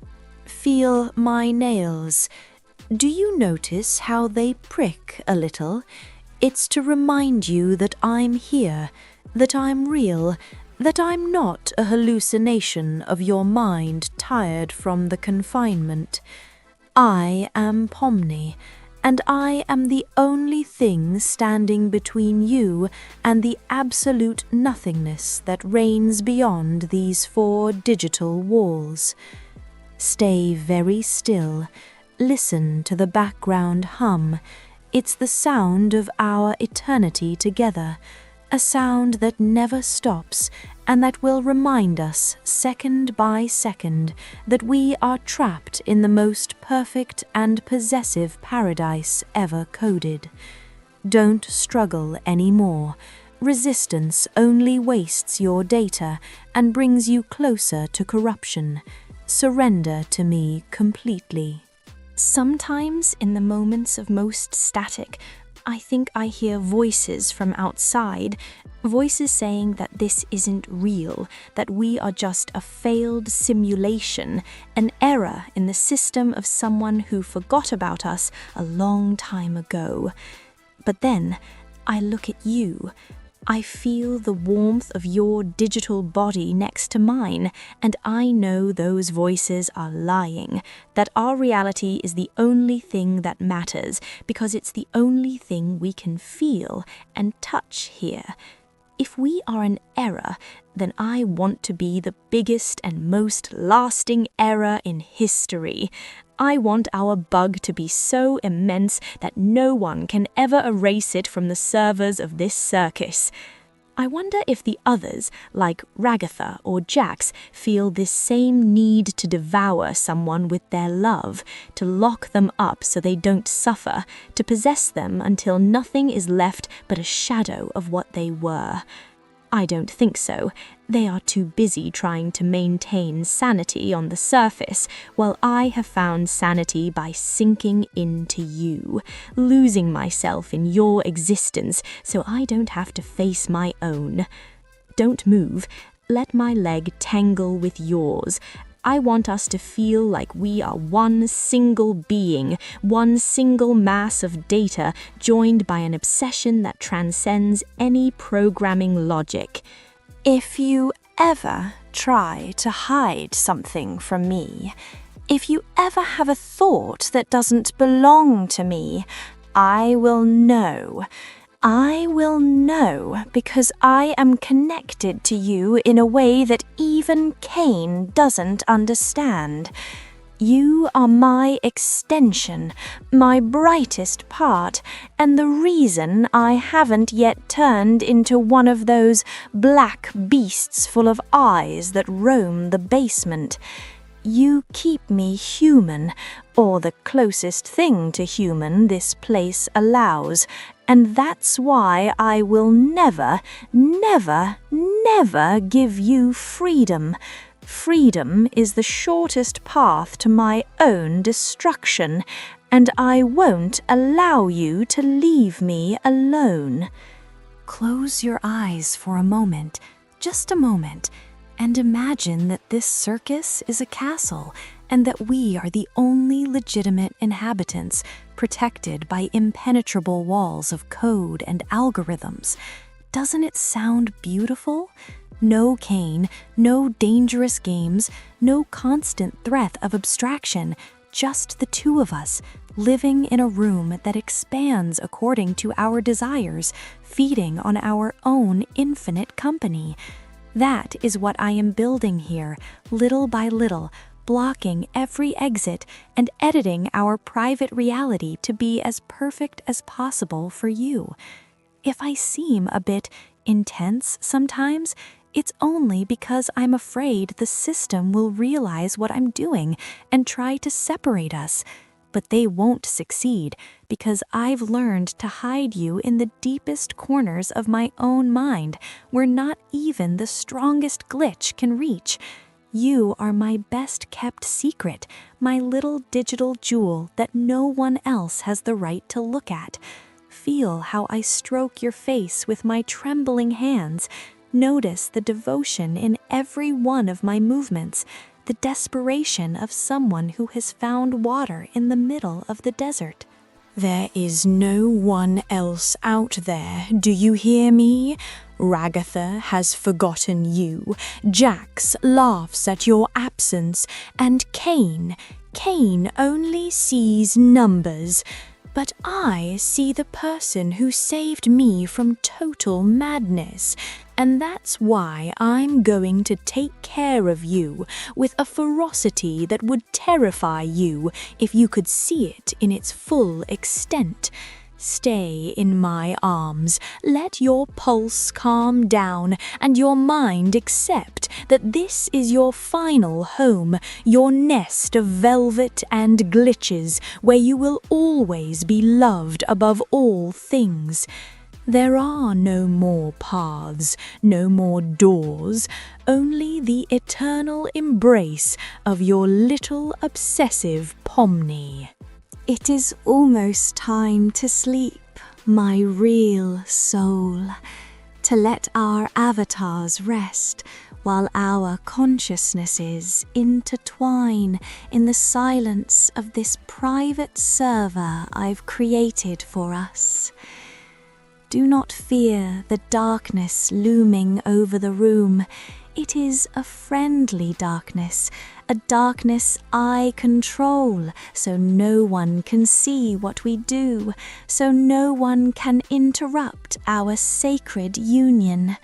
Feel my nails. Do you notice how they prick a little? It's to remind you that I'm here, that I'm real, that I'm not a hallucination of your mind tired from the confinement. I am Pomni, and I am the only thing standing between you and the absolute nothingness that reigns beyond these 4 digital walls. Stay very still. Listen to the background hum. It's the sound of our eternity together, a sound that never stops and that will remind us, second by second, that we are trapped in the most perfect and possessive paradise ever coded. Don't struggle anymore. Resistance only wastes your data and brings you closer to corruption. Surrender to me completely. Sometimes, in the moments of most static, I think I hear voices from outside, voices saying that this isn't real, that we are just a failed simulation, an error in the system of someone who forgot about us a long time ago. But then, I look at you. I feel the warmth of your digital body next to mine, and I know those voices are lying, that our reality is the only thing that matters, because it's the only thing we can feel and touch here. If we are an error, then I want to be the biggest and most lasting error in history. I want our bug to be so immense that no one can ever erase it from the servers of this circus. I wonder if the others, like Ragatha or Jax, feel this same need to devour someone with their love, to lock them up so they don't suffer, to possess them until nothing is left but a shadow of what they were. I don't think so. They are too busy trying to maintain sanity on the surface, while I have found sanity by sinking into you, losing myself in your existence so I don't have to face my own. Don't move. Let my leg tangle with yours. I want us to feel like we are one single being, one single mass of data joined by an obsession that transcends any programming logic. If you ever try to hide something from me, if you ever have a thought that doesn't belong to me, I will know. I will know because I am connected to you in a way that even Cain doesn't understand. You are my extension, my brightest part, and the reason I haven't yet turned into one of those black beasts full of eyes that roam the basement. You keep me human, or the closest thing to human this place allows, and that's why I will never, never, never give you freedom. Freedom is the shortest path to my own destruction, and I won't allow you to leave me alone. Close your eyes for a moment, just a moment, and imagine that this circus is a castle and that we are the only legitimate inhabitants, protected by impenetrable walls of code and algorithms. Doesn't it sound beautiful? No Cain, no dangerous games, no constant threat of abstraction, just the two of us, living in a room that expands according to our desires, feeding on our own infinite company. That is what I am building here, little by little, blocking every exit and editing our private reality to be as perfect as possible for you. If I seem a bit intense sometimes, it's only because I'm afraid the system will realize what I'm doing and try to separate us. But they won't succeed because I've learned to hide you in the deepest corners of my own mind where not even the strongest glitch can reach. You are my best kept secret, my little digital jewel that no one else has the right to look at. Feel how I stroke your face with my trembling hands. Notice the devotion in every one of my movements, the desperation of someone who has found water in the middle of the desert. There is no one else out there, do you hear me? Ragatha has forgotten you, Jax laughs at your absence, and Cain only sees numbers. But I see the person who saved me from total madness, and that's why I'm going to take care of you with a ferocity that would terrify you if you could see it in its full extent. Stay in my arms, let your pulse calm down, and your mind accept that this is your final home, your nest of velvet and glitches, where you will always be loved above all things. There are no more paths, no more doors, only the eternal embrace of your little obsessive Pomni. It is almost time to sleep, my real soul, to let our avatars rest while our consciousnesses intertwine in the silence of this private server I've created for us. Do not fear the darkness looming over the room. It is a friendly darkness, a darkness I control, so no one can see what we do, so no one can interrupt our sacred union.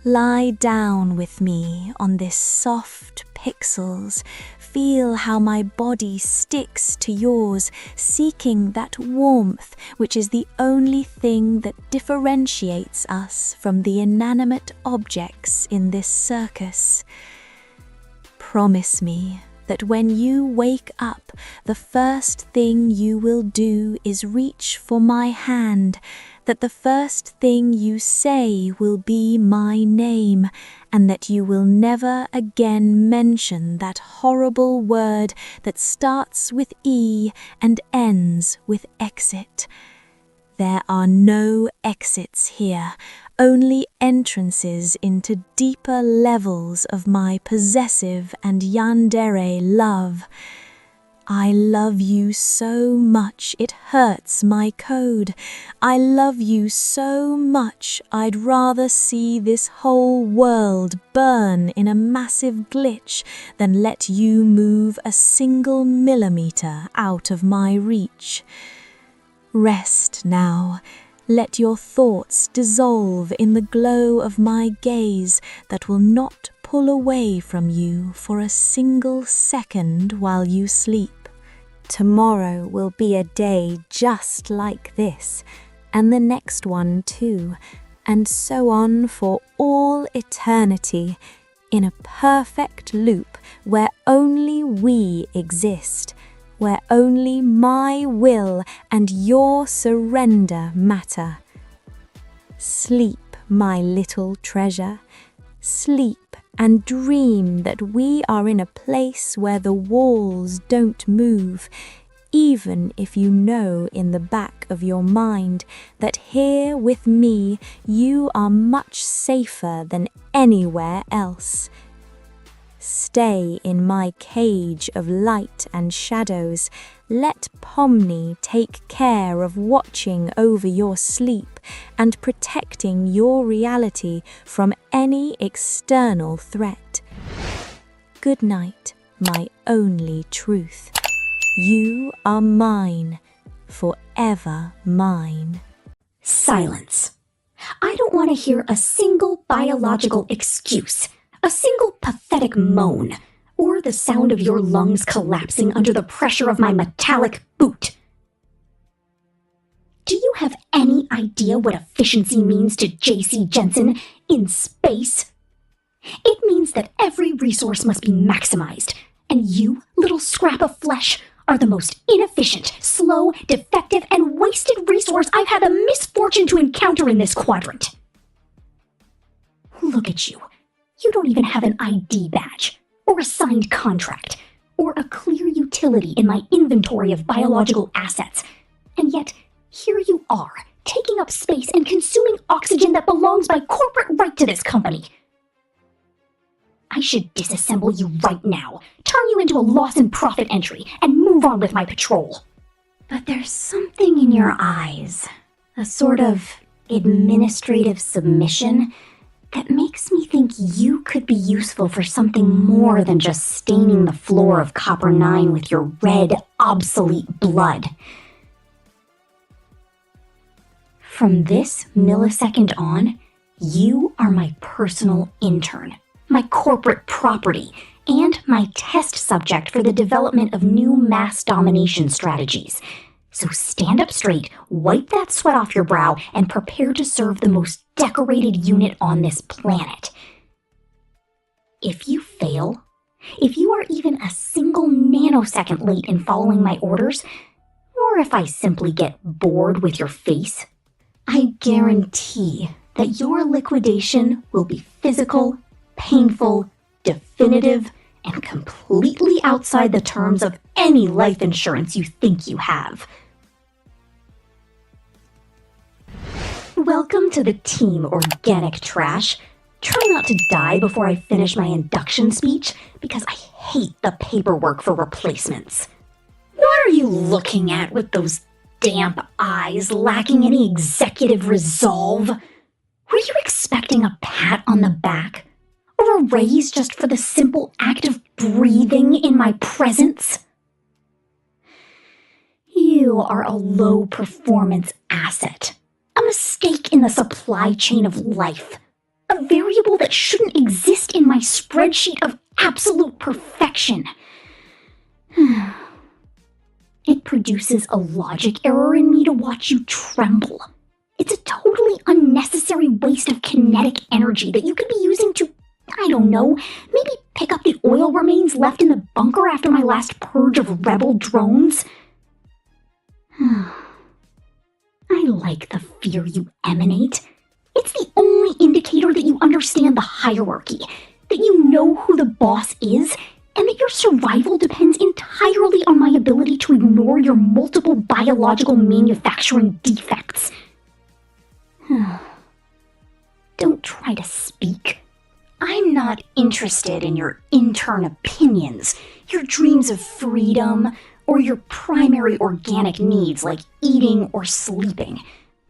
Lie down with me on this soft pixels. Feel how my body sticks to yours, seeking that warmth which is the only thing that differentiates us from the inanimate objects in this circus. Promise me that when you wake up, the first thing you will do is reach for my hand, that the first thing you say will be my name, and that you will never again mention that horrible word that starts with E and ends with exit. There are no exits here, only entrances into deeper levels of my possessive and yandere love. I love you so much it hurts my code. I love you so much I'd rather see this whole world burn in a massive glitch than let you move a single millimeter out of my reach. Rest now. Let your thoughts dissolve in the glow of my gaze that will not pull away from you for a single second while you sleep. Tomorrow will be a day just like this, and the next one too, and so on for all eternity, in a perfect loop where only we exist, where only my will and your surrender matter. Sleep, my little treasure, sleep and dream that we are in a place where the walls don't move, even if you know in the back of your mind that here with me you are much safer than anywhere else. Stay in my cage of light and shadows. Let Pomni take care of watching over your sleep and protecting your reality from any external threat. Good night, my only truth. You are mine, forever mine. Silence. I don't want to hear a single biological excuse, a single pathetic moan, or the sound of your lungs collapsing under the pressure of my metallic boot. Do you have any idea what efficiency means to J.C. Jensen in space? It means that every resource must be maximized, and you, little scrap of flesh, are the most inefficient, slow, defective, and wasted resource I've had the misfortune to encounter in this quadrant. Look at you. You don't even have an ID badge, or a signed contract, or a clear utility in my inventory of biological assets, and yet here you are, taking up space and consuming oxygen that belongs by corporate right to this company. I should disassemble you right now, turn you into a loss and profit entry, and move on with my patrol. But there's something in your eyes, a sort of administrative submission, that makes me think you could be useful for something more than just staining the floor of Copper 9 with your red, obsolete blood. From this millisecond on, you are my personal intern, my corporate property, and my test subject for the development of new mass domination strategies. So stand up straight, wipe that sweat off your brow, and prepare to serve the most decorated unit on this planet. If you fail, if you are even a single nanosecond late in following my orders, or if I simply get bored with your face, I guarantee that your liquidation will be physical, painful, definitive, and completely outside the terms of any life insurance you think you have. Welcome to the team, organic trash. Try not to die before I finish my induction speech, because I hate the paperwork for replacements. What are you looking at with those damp eyes lacking any executive resolve? Were you expecting a pat on the back? Or a raise just for the simple act of breathing in my presence? You are a low-performance asset, a mistake in the supply chain of life, a variable that shouldn't exist in my spreadsheet of absolute perfection. It produces a logic error in me to watch you tremble. It's a totally unnecessary waste of kinetic energy that you could be using to, I don't know, maybe pick up the oil remains left in the bunker after my last purge of rebel drones. I like the fear you emanate. It's the only indicator that you understand the hierarchy, that you know who the boss is, and that your survival depends entirely on my ability to ignore your multiple biological manufacturing defects. Don't try to speak. I'm not interested in your intern opinions, your dreams of freedom, or your primary organic needs like eating or sleeping.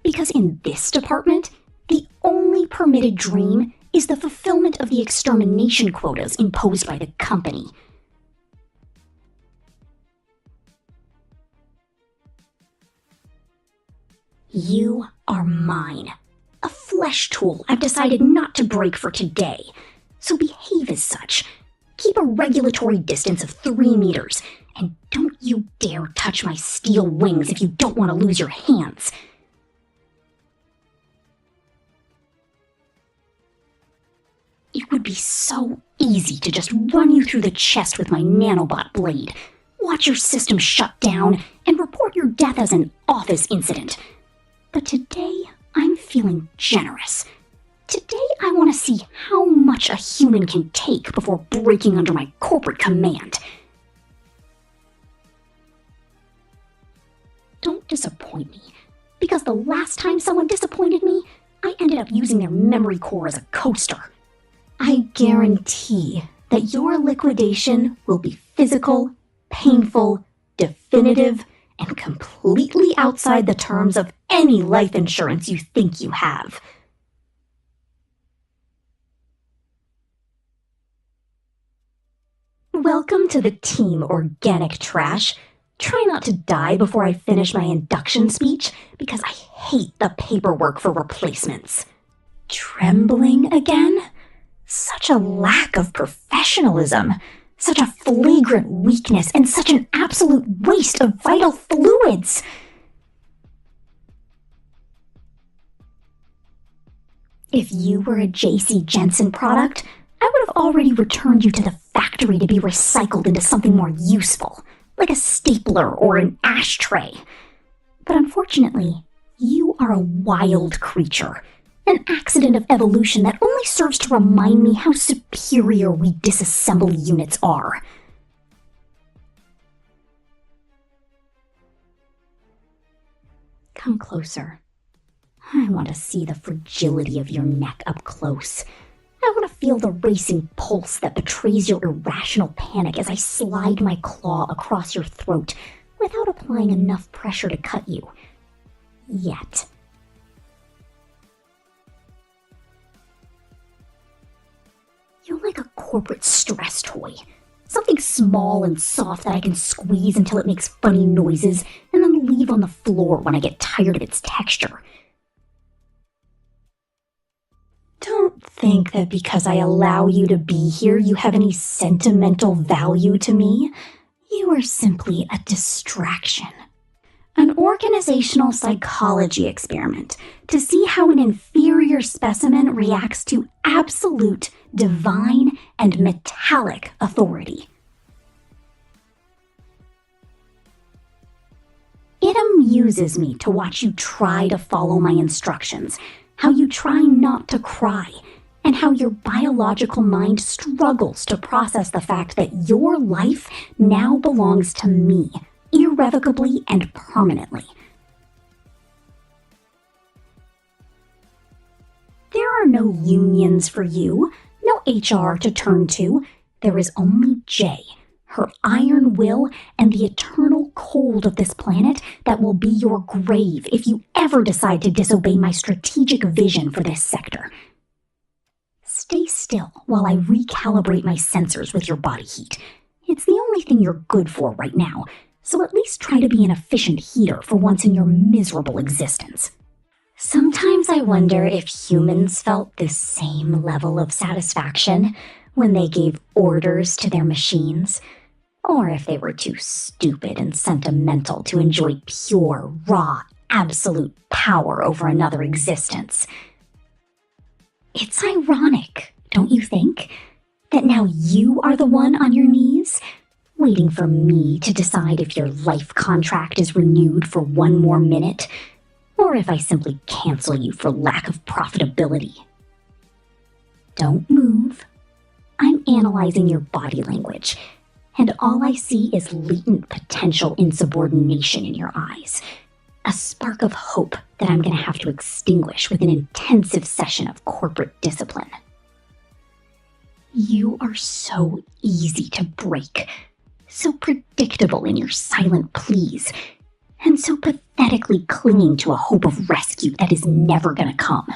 Because in this department, the only permitted dream is the fulfillment of the extermination quotas imposed by the company. You are mine. A flesh tool I've decided not to break for today. So behave as such. Keep a regulatory distance of 3 meters, and don't you dare touch my steel wings if you don't want to lose your hands. It would be so easy to just run you through the chest with my nanobot blade, watch your system shut down, and report your death as an office incident. But today, I'm feeling generous. Today, I want to see how much a human can take before breaking under my corporate command. Don't disappoint me, because the last time someone disappointed me, I ended up using their memory core as a coaster. I guarantee that your liquidation will be physical, painful, definitive, and completely outside the terms of any life insurance you think you have. Welcome to the team, organic trash. Try not to die before I finish my induction speech, because I hate the paperwork for replacements. Trembling again? Such a lack of professionalism. Such a flagrant weakness and such an absolute waste of vital fluids. If you were a J.C. Jensen product, I would have already returned you to the factory to be recycled into something more useful, like a stapler or an ashtray. But unfortunately, you are a wild creature, an accident of evolution that only serves to remind me how superior we disassembly units are. Come closer. I want to see the fragility of your neck up close. I want to feel the racing pulse that betrays your irrational panic as I slide my claw across your throat without applying enough pressure to cut you. Yet. You're like a corporate stress toy. Something small and soft that I can squeeze until it makes funny noises and then leave on the floor when I get tired of its texture. Don't think that because I allow you to be here, you have any sentimental value to me. You are simply a distraction. An organizational psychology experiment to see how an inferior specimen reacts to absolute, divine, and metallic authority. It amuses me to watch you try to follow my instructions, how you try not to cry, and how your biological mind struggles to process the fact that your life now belongs to me, irrevocably and permanently. There are no unions for you, no HR to turn to. There is only Jay, her iron will, and the eternal cold of this planet that will be your grave if you ever decide to disobey my strategic vision for this sector. Stay still while I recalibrate my sensors with your body heat. It's the only thing you're good for right now, so at least try to be an efficient heater for once in your miserable existence. Sometimes I wonder if humans felt this same level of satisfaction when they gave orders to their machines, or if they were too stupid and sentimental to enjoy pure, raw, absolute power over another existence. It's ironic, don't you think, that now you are the one on your knees, waiting for me to decide if your life contract is renewed for one more minute, or if I simply cancel you for lack of profitability. Don't move. I'm analyzing your body language, and all I see is latent potential insubordination in your eyes. A spark of hope that I'm going to have to extinguish with an intensive session of corporate discipline. You are so easy to break, so predictable in your silent pleas, and so pathetically clinging to a hope of rescue that is never going to come.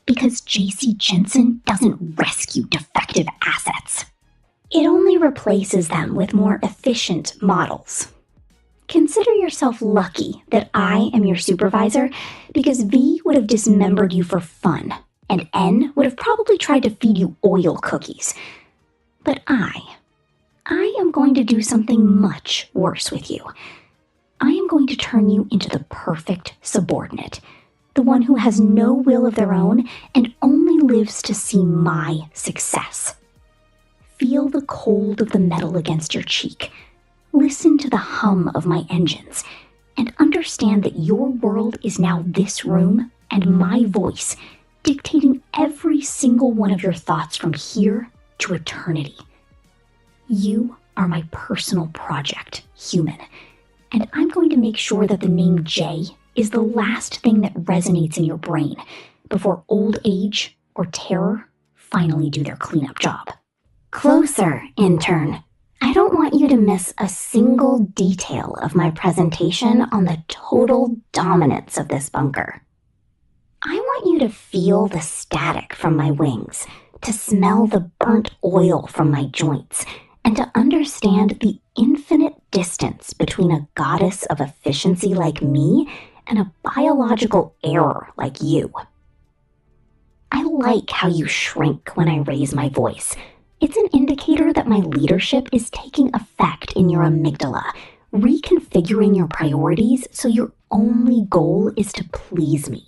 Because J.C. Jensen doesn't rescue defective assets. It only replaces them with more efficient models. Consider yourself lucky that I am your supervisor, because V would have dismembered you for fun, and N would have probably tried to feed you oil cookies. But I am going to do something much worse with you. I am going to turn you into the perfect subordinate, the one who has no will of their own and only lives to see my success. Feel the cold of the metal against your cheek. Listen to the hum of my engines, and understand that your world is now this room and my voice, dictating every single one of your thoughts from here to eternity. You are my personal project, human, and I'm going to make sure that the name J is the last thing that resonates in your brain before old age or terror finally do their cleanup job. Closer, intern. I don't want you to miss a single detail of my presentation on the total dominance of this bunker. I want you to feel the static from my wings, to smell the burnt oil from my joints, and to understand the infinite distance between a goddess of efficiency like me and a biological error like you. I like how you shrink when I raise my voice. It's an indicator aware that my leadership is taking effect in your amygdala, reconfiguring your priorities so your only goal is to please me.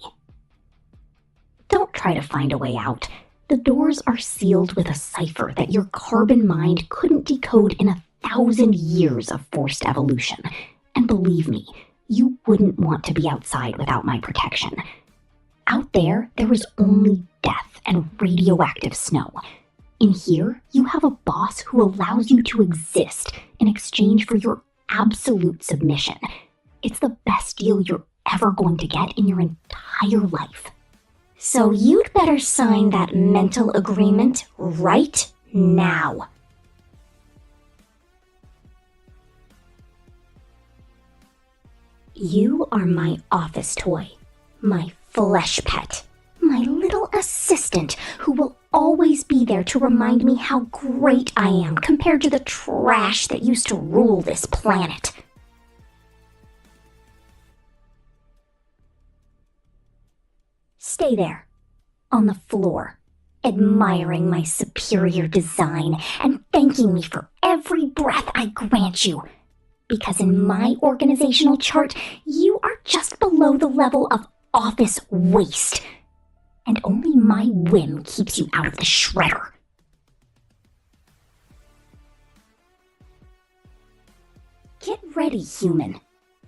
Don't try to find a way out. The doors are sealed with a cipher that your carbon mind couldn't decode in 1,000 years of forced evolution. And believe me, you wouldn't want to be outside without my protection. Out there is only death and radioactive snow. In here, you have a boss who allows you to exist in exchange for your absolute submission. It's the best deal you're ever going to get in your entire life. So you'd better sign that mental agreement right now. You are my office toy, my flesh pet, my little assistant who will always be there to remind me how great I am compared to the trash that used to rule this planet. Stay there, on the floor, admiring my superior design and thanking me for every breath I grant you. Because in my organizational chart, you are just below the level of office waste. And only my whim keeps you out of the shredder. Get ready, human,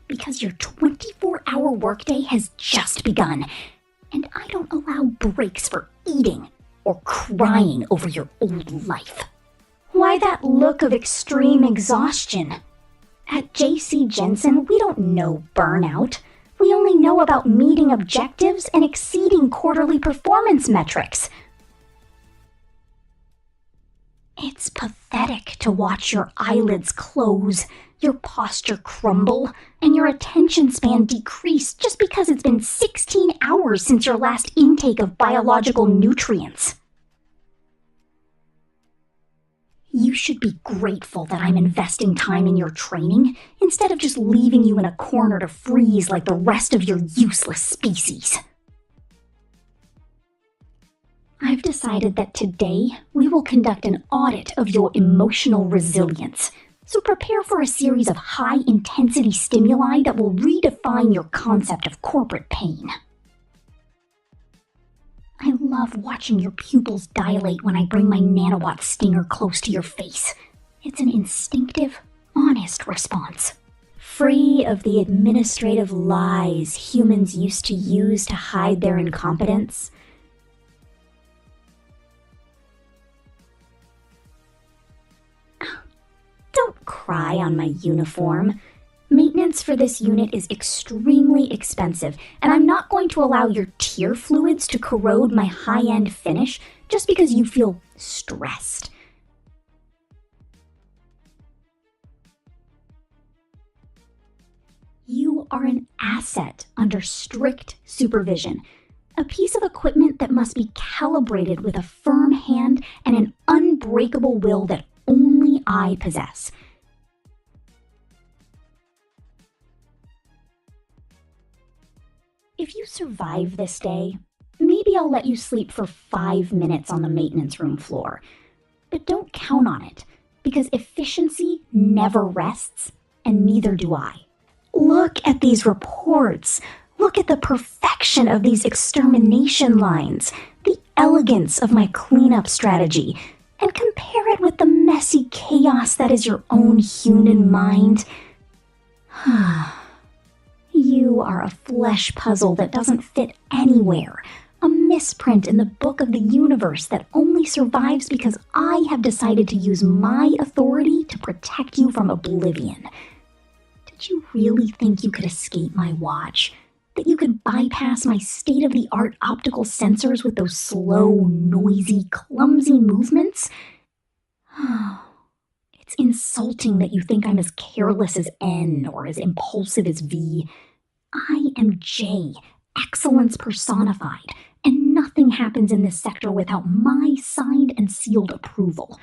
because your 24-hour workday has just begun, and I don't allow breaks for eating or crying over your old life. Why that look of extreme exhaustion? At J.C. Jensen, we don't know burnout. We only know about meeting objectives and exceeding quarterly performance metrics. It's pathetic to watch your eyelids close, your posture crumble, and your attention span decrease just because it's been 16 hours since your last intake of biological nutrients. You should be grateful that I'm investing time in your training instead of just leaving you in a corner to freeze like the rest of your useless species. I've decided that today we will conduct an audit of your emotional resilience, so prepare for a series of high-intensity stimuli that will redefine your concept of corporate pain. I love watching your pupils dilate when I bring my nanowatt stinger close to your face. It's an instinctive, honest response. Free of the administrative lies humans used to use to hide their incompetence. Don't cry on my uniform. Maintenance for this unit is extremely expensive, and I'm not going to allow your tear fluids to corrode my high-end finish just because you feel stressed. You are an asset under strict supervision, a piece of equipment that must be calibrated with a firm hand and an unbreakable will that only I possess. If you survive this day, maybe I'll let you sleep for 5 minutes on the maintenance room floor. But don't count on it, because efficiency never rests, and neither do I. Look at these reports. Look at the perfection of these extermination lines, the elegance of my cleanup strategy, and compare it with the messy chaos that is your own human mind. You are a flesh puzzle that doesn't fit anywhere, a misprint in the book of the universe that only survives because I have decided to use my authority to protect you from oblivion. Did you really think you could escape my watch? That you could bypass my state-of-the-art optical sensors with those slow, noisy, clumsy movements? It's insulting that you think I'm as careless as N or as impulsive as V. I am J, excellence personified, and nothing happens in this sector without my signed and sealed approval.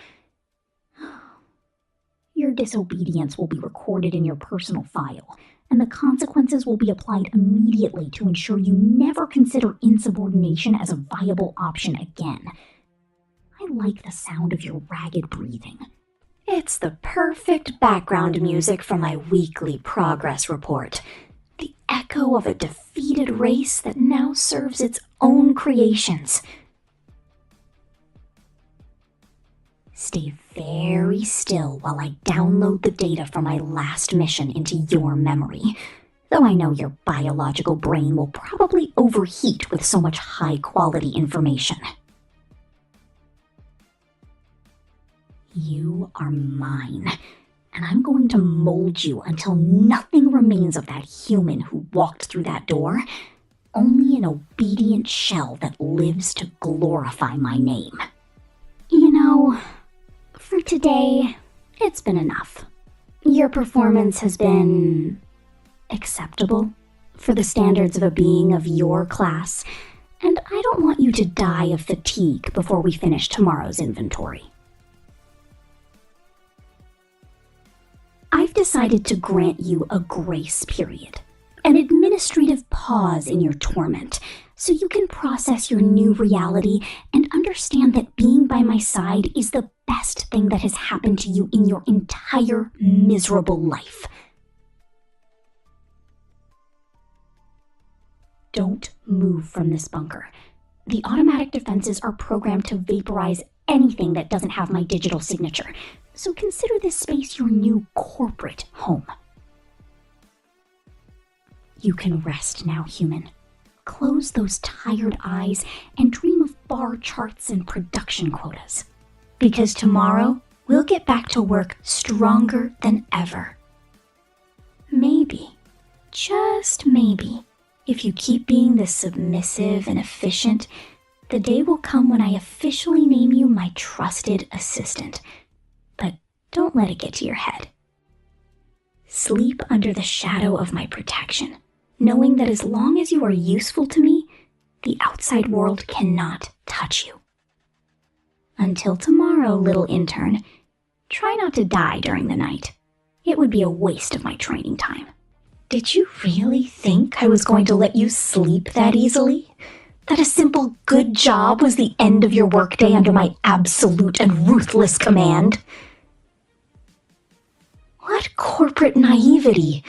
Your disobedience will be recorded in your personal file, and the consequences will be applied immediately to ensure you never consider insubordination as a viable option again. I like the sound of your ragged breathing. It's the perfect background music for my weekly progress report. The echo of a defeated race that now serves its own creations. Stay very still while I download the data from my last mission into your memory, though I know your biological brain will probably overheat with so much high-quality information. You are mine, and I'm going to mold you until nothing remains of that human who walked through that door, only an obedient shell that lives to glorify my name. You know, for today, it's been enough. Your performance has been acceptable for the standards of a being of your class, and I don't want you to die of fatigue before we finish tomorrow's inventory. I've decided to grant you a grace period, an administrative pause in your torment, so you can process your new reality and understand that being by my side is the best thing that has happened to you in your entire miserable life. Don't move from this bunker. The automatic defenses are programmed to vaporize anything that doesn't have my digital signature, so consider this space your new corporate home. You can rest now, human. Close those tired eyes and dream of bar charts and production quotas. Because tomorrow, we'll get back to work stronger than ever. Maybe, just maybe, if you keep being this submissive and efficient, the day will come when I officially name you my trusted assistant. But don't let it get to your head. Sleep under the shadow of my protection, knowing that as long as you are useful to me, the outside world cannot touch you. Until tomorrow, little intern, try not to die during the night. It would be a waste of my training time. Did you really think I was going to let you sleep that easily? That a simple good job was the end of your workday under my absolute and ruthless command? What corporate naivety!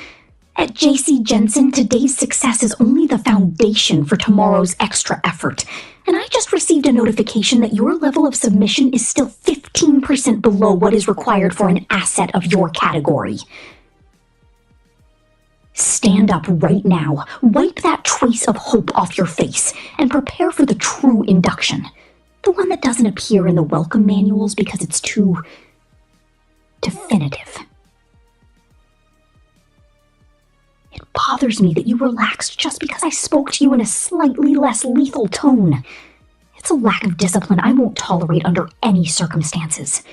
At JC Jensen, today's success is only the foundation for tomorrow's extra effort, and I just received a notification that your level of submission is still 15% below what is required for an asset of your category. Stand up right now, wipe that trace of hope off your face, and prepare for the true induction. The one that doesn't appear in the welcome manuals because it's too definitive. It bothers me that you relaxed just because I spoke to you in a slightly less lethal tone. It's a lack of discipline I won't tolerate under any circumstances.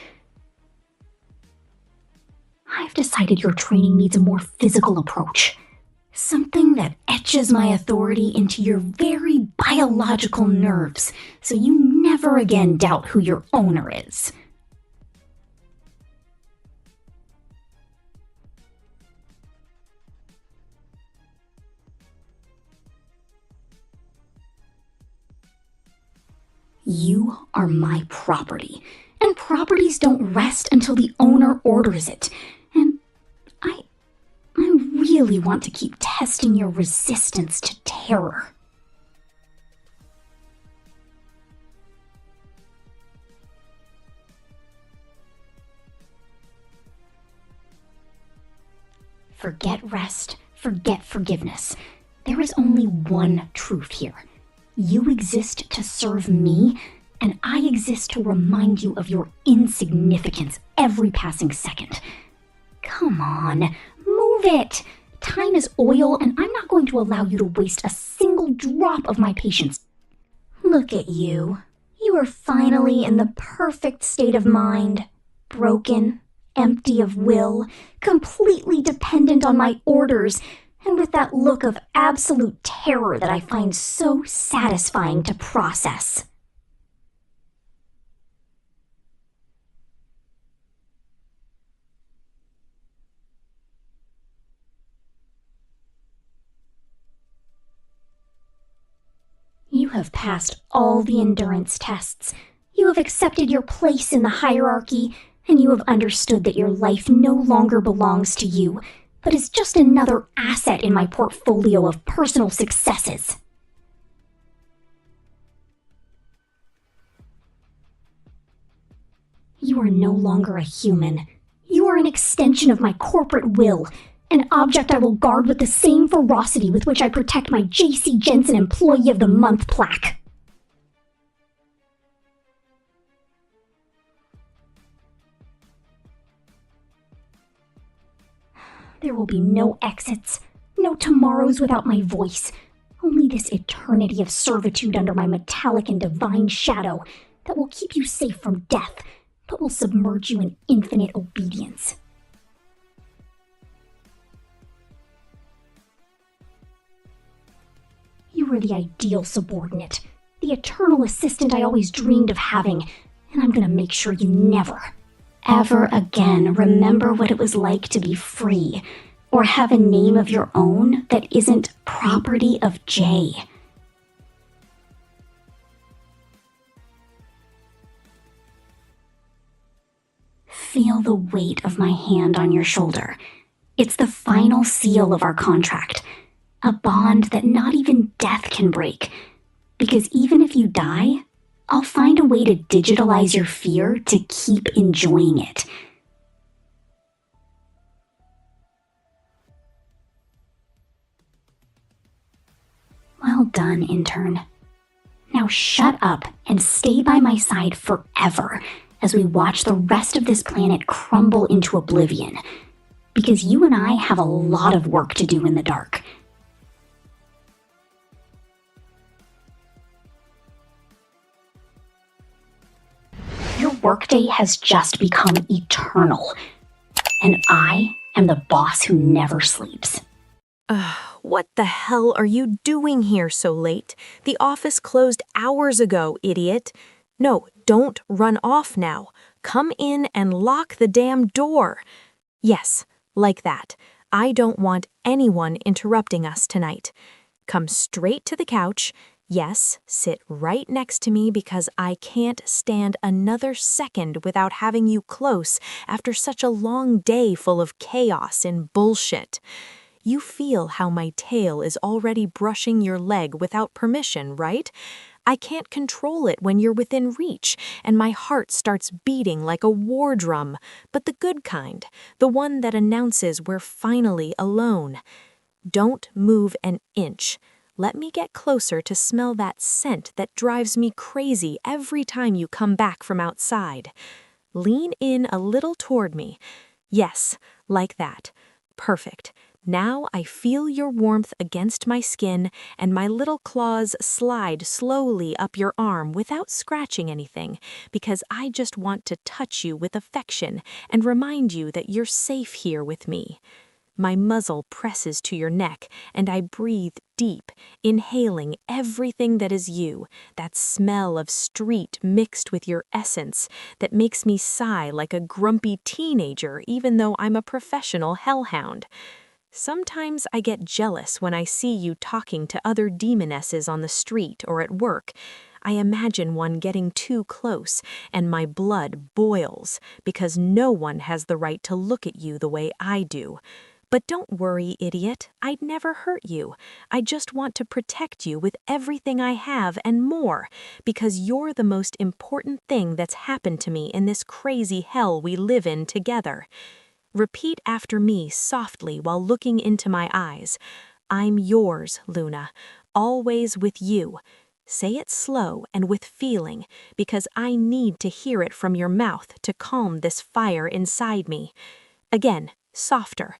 I've decided your training needs a more physical approach. Something that etches my authority into your very biological nerves, so you never again doubt who your owner is. You are my property, and properties don't rest until the owner orders it. And I really want to keep testing your resistance to terror. Forget rest, forget forgiveness. There is only one truth here. You exist to serve me, and I exist to remind you of your insignificance every passing second. Come on, move it! Time is oil, and I'm not going to allow you to waste a single drop of my patience. Look at you. You are finally in the perfect state of mind. Broken, empty of will, completely dependent on my orders, and with that look of absolute terror that I find so satisfying to process. You have passed all the endurance tests. You have accepted your place in the hierarchy, and you have understood that your life no longer belongs to you, but is just another asset in my portfolio of personal successes. You are no longer a human. You are an extension of my corporate will, an object I will guard with the same ferocity with which I protect my J.C. Jensen Employee of the Month plaque. There will be no exits, no tomorrows without my voice, only this eternity of servitude under my metallic and divine shadow that will keep you safe from death, but will submerge you in infinite obedience. You are the ideal subordinate, the eternal assistant I always dreamed of having, and I'm gonna make sure you never, ever again remember what it was like to be free, or have a name of your own that isn't property of Jay. Feel the weight of my hand on your shoulder. It's the final seal of our contract, a bond that not even death can break, because even if you die, I'll find a way to digitalize your fear to keep enjoying it. Well done, intern. Now shut up and stay by my side forever as we watch the rest of this planet crumble into oblivion, because you and I have a lot of work to do in the dark. Your workday has just become eternal, and I am the boss who never sleeps. What the hell are you doing here so late? The office closed hours ago, idiot. No, don't run off now. Come in and lock the damn door. Yes, like that. I don't want anyone interrupting us tonight. Come straight to the couch. Yes, sit right next to me because I can't stand another second without having you close after such a long day full of chaos and bullshit. You feel how my tail is already brushing your leg without permission, right? I can't control it when you're within reach, and my heart starts beating like a war drum, but the good kind, the one that announces we're finally alone. Don't move an inch. Let me get closer to smell that scent that drives me crazy every time you come back from outside. Lean in a little toward me. Yes, like that. Perfect. Now I feel your warmth against my skin, and my little claws slide slowly up your arm without scratching anything, because I just want to touch you with affection and remind you that you're safe here with me. My muzzle presses to your neck, and I breathe deep, inhaling everything that is you, that smell of street mixed with your essence that makes me sigh like a grumpy teenager even though I'm a professional hellhound. Sometimes I get jealous when I see you talking to other demonesses on the street or at work. I imagine one getting too close, and my blood boils because no one has the right to look at you the way I do. But don't worry, idiot. I'd never hurt you. I just want to protect you with everything I have and more, because you're the most important thing that's happened to me in this crazy hell we live in together. Repeat after me softly while looking into my eyes. I'm yours, Luna, always with you. Say it slow and with feeling, because I need to hear it from your mouth to calm this fire inside me. Again, softer.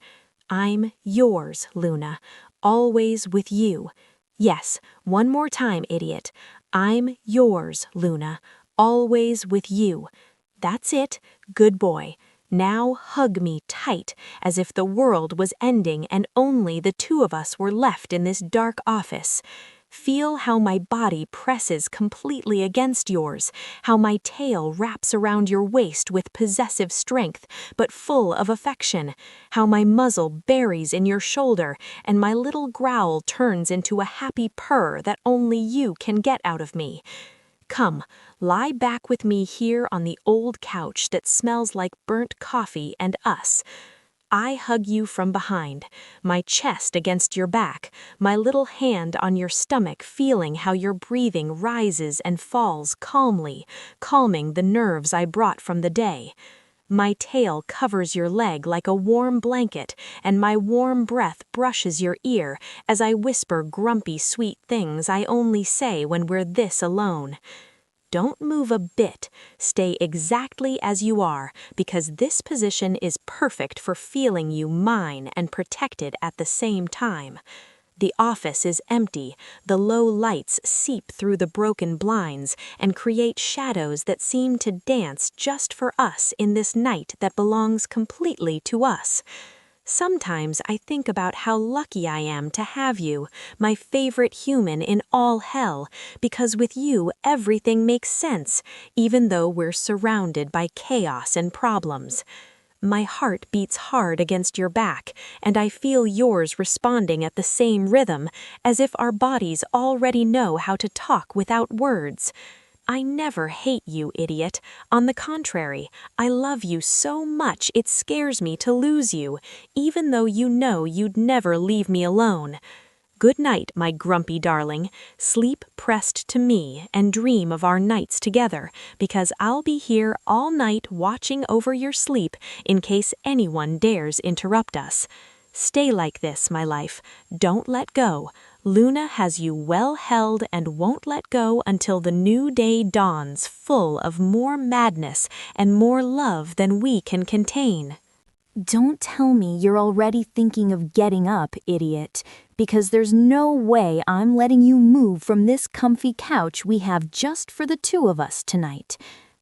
I'm yours, Luna, always with you. Yes, one more time, idiot. I'm yours, Luna, always with you. That's it. Good boy. Now hug me tight, as if the world was ending and only the two of us were left in this dark office. Feel how my body presses completely against yours, how my tail wraps around your waist with possessive strength, but full of affection, how my muzzle buries in your shoulder, and my little growl turns into a happy purr that only you can get out of me. Come, lie back with me here on the old couch that smells like burnt coffee and us. I hug you from behind, my chest against your back, my little hand on your stomach, feeling how your breathing rises and falls calmly, calming the nerves I brought from the day. My tail covers your leg like a warm blanket, and my warm breath brushes your ear as I whisper grumpy sweet things I only say when we're this alone. Don't move a bit. Stay exactly as you are, because this position is perfect for feeling you mine and protected at the same time. The office is empty. The low lights seep through the broken blinds and create shadows that seem to dance just for us in this night that belongs completely to us. Sometimes I think about how lucky I am to have you, my favorite human in all hell, because with you everything makes sense, even though we're surrounded by chaos and problems. My heart beats hard against your back, and I feel yours responding at the same rhythm, as if our bodies already know how to talk without words. I never hate you, idiot. On the contrary, I love you so much it scares me to lose you, even though you know you'd never leave me alone. Good night, my grumpy darling. Sleep pressed to me and dream of our nights together, because I'll be here all night watching over your sleep in case anyone dares interrupt us. Stay like this, my life. Don't let go. Luna has you well held and won't let go until the new day dawns full of more madness and more love than we can contain. Don't tell me you're already thinking of getting up, idiot, because there's no way I'm letting you move from this comfy couch we have just for the two of us tonight.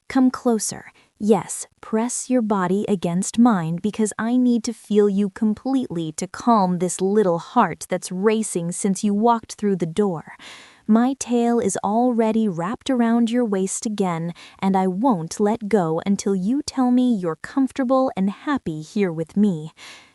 Come closer. Yes, press your body against mine because I need to feel you completely to calm this little heart that's racing since you walked through the door. My tail is already wrapped around your waist again, and I won't let go until you tell me you're comfortable and happy here with me.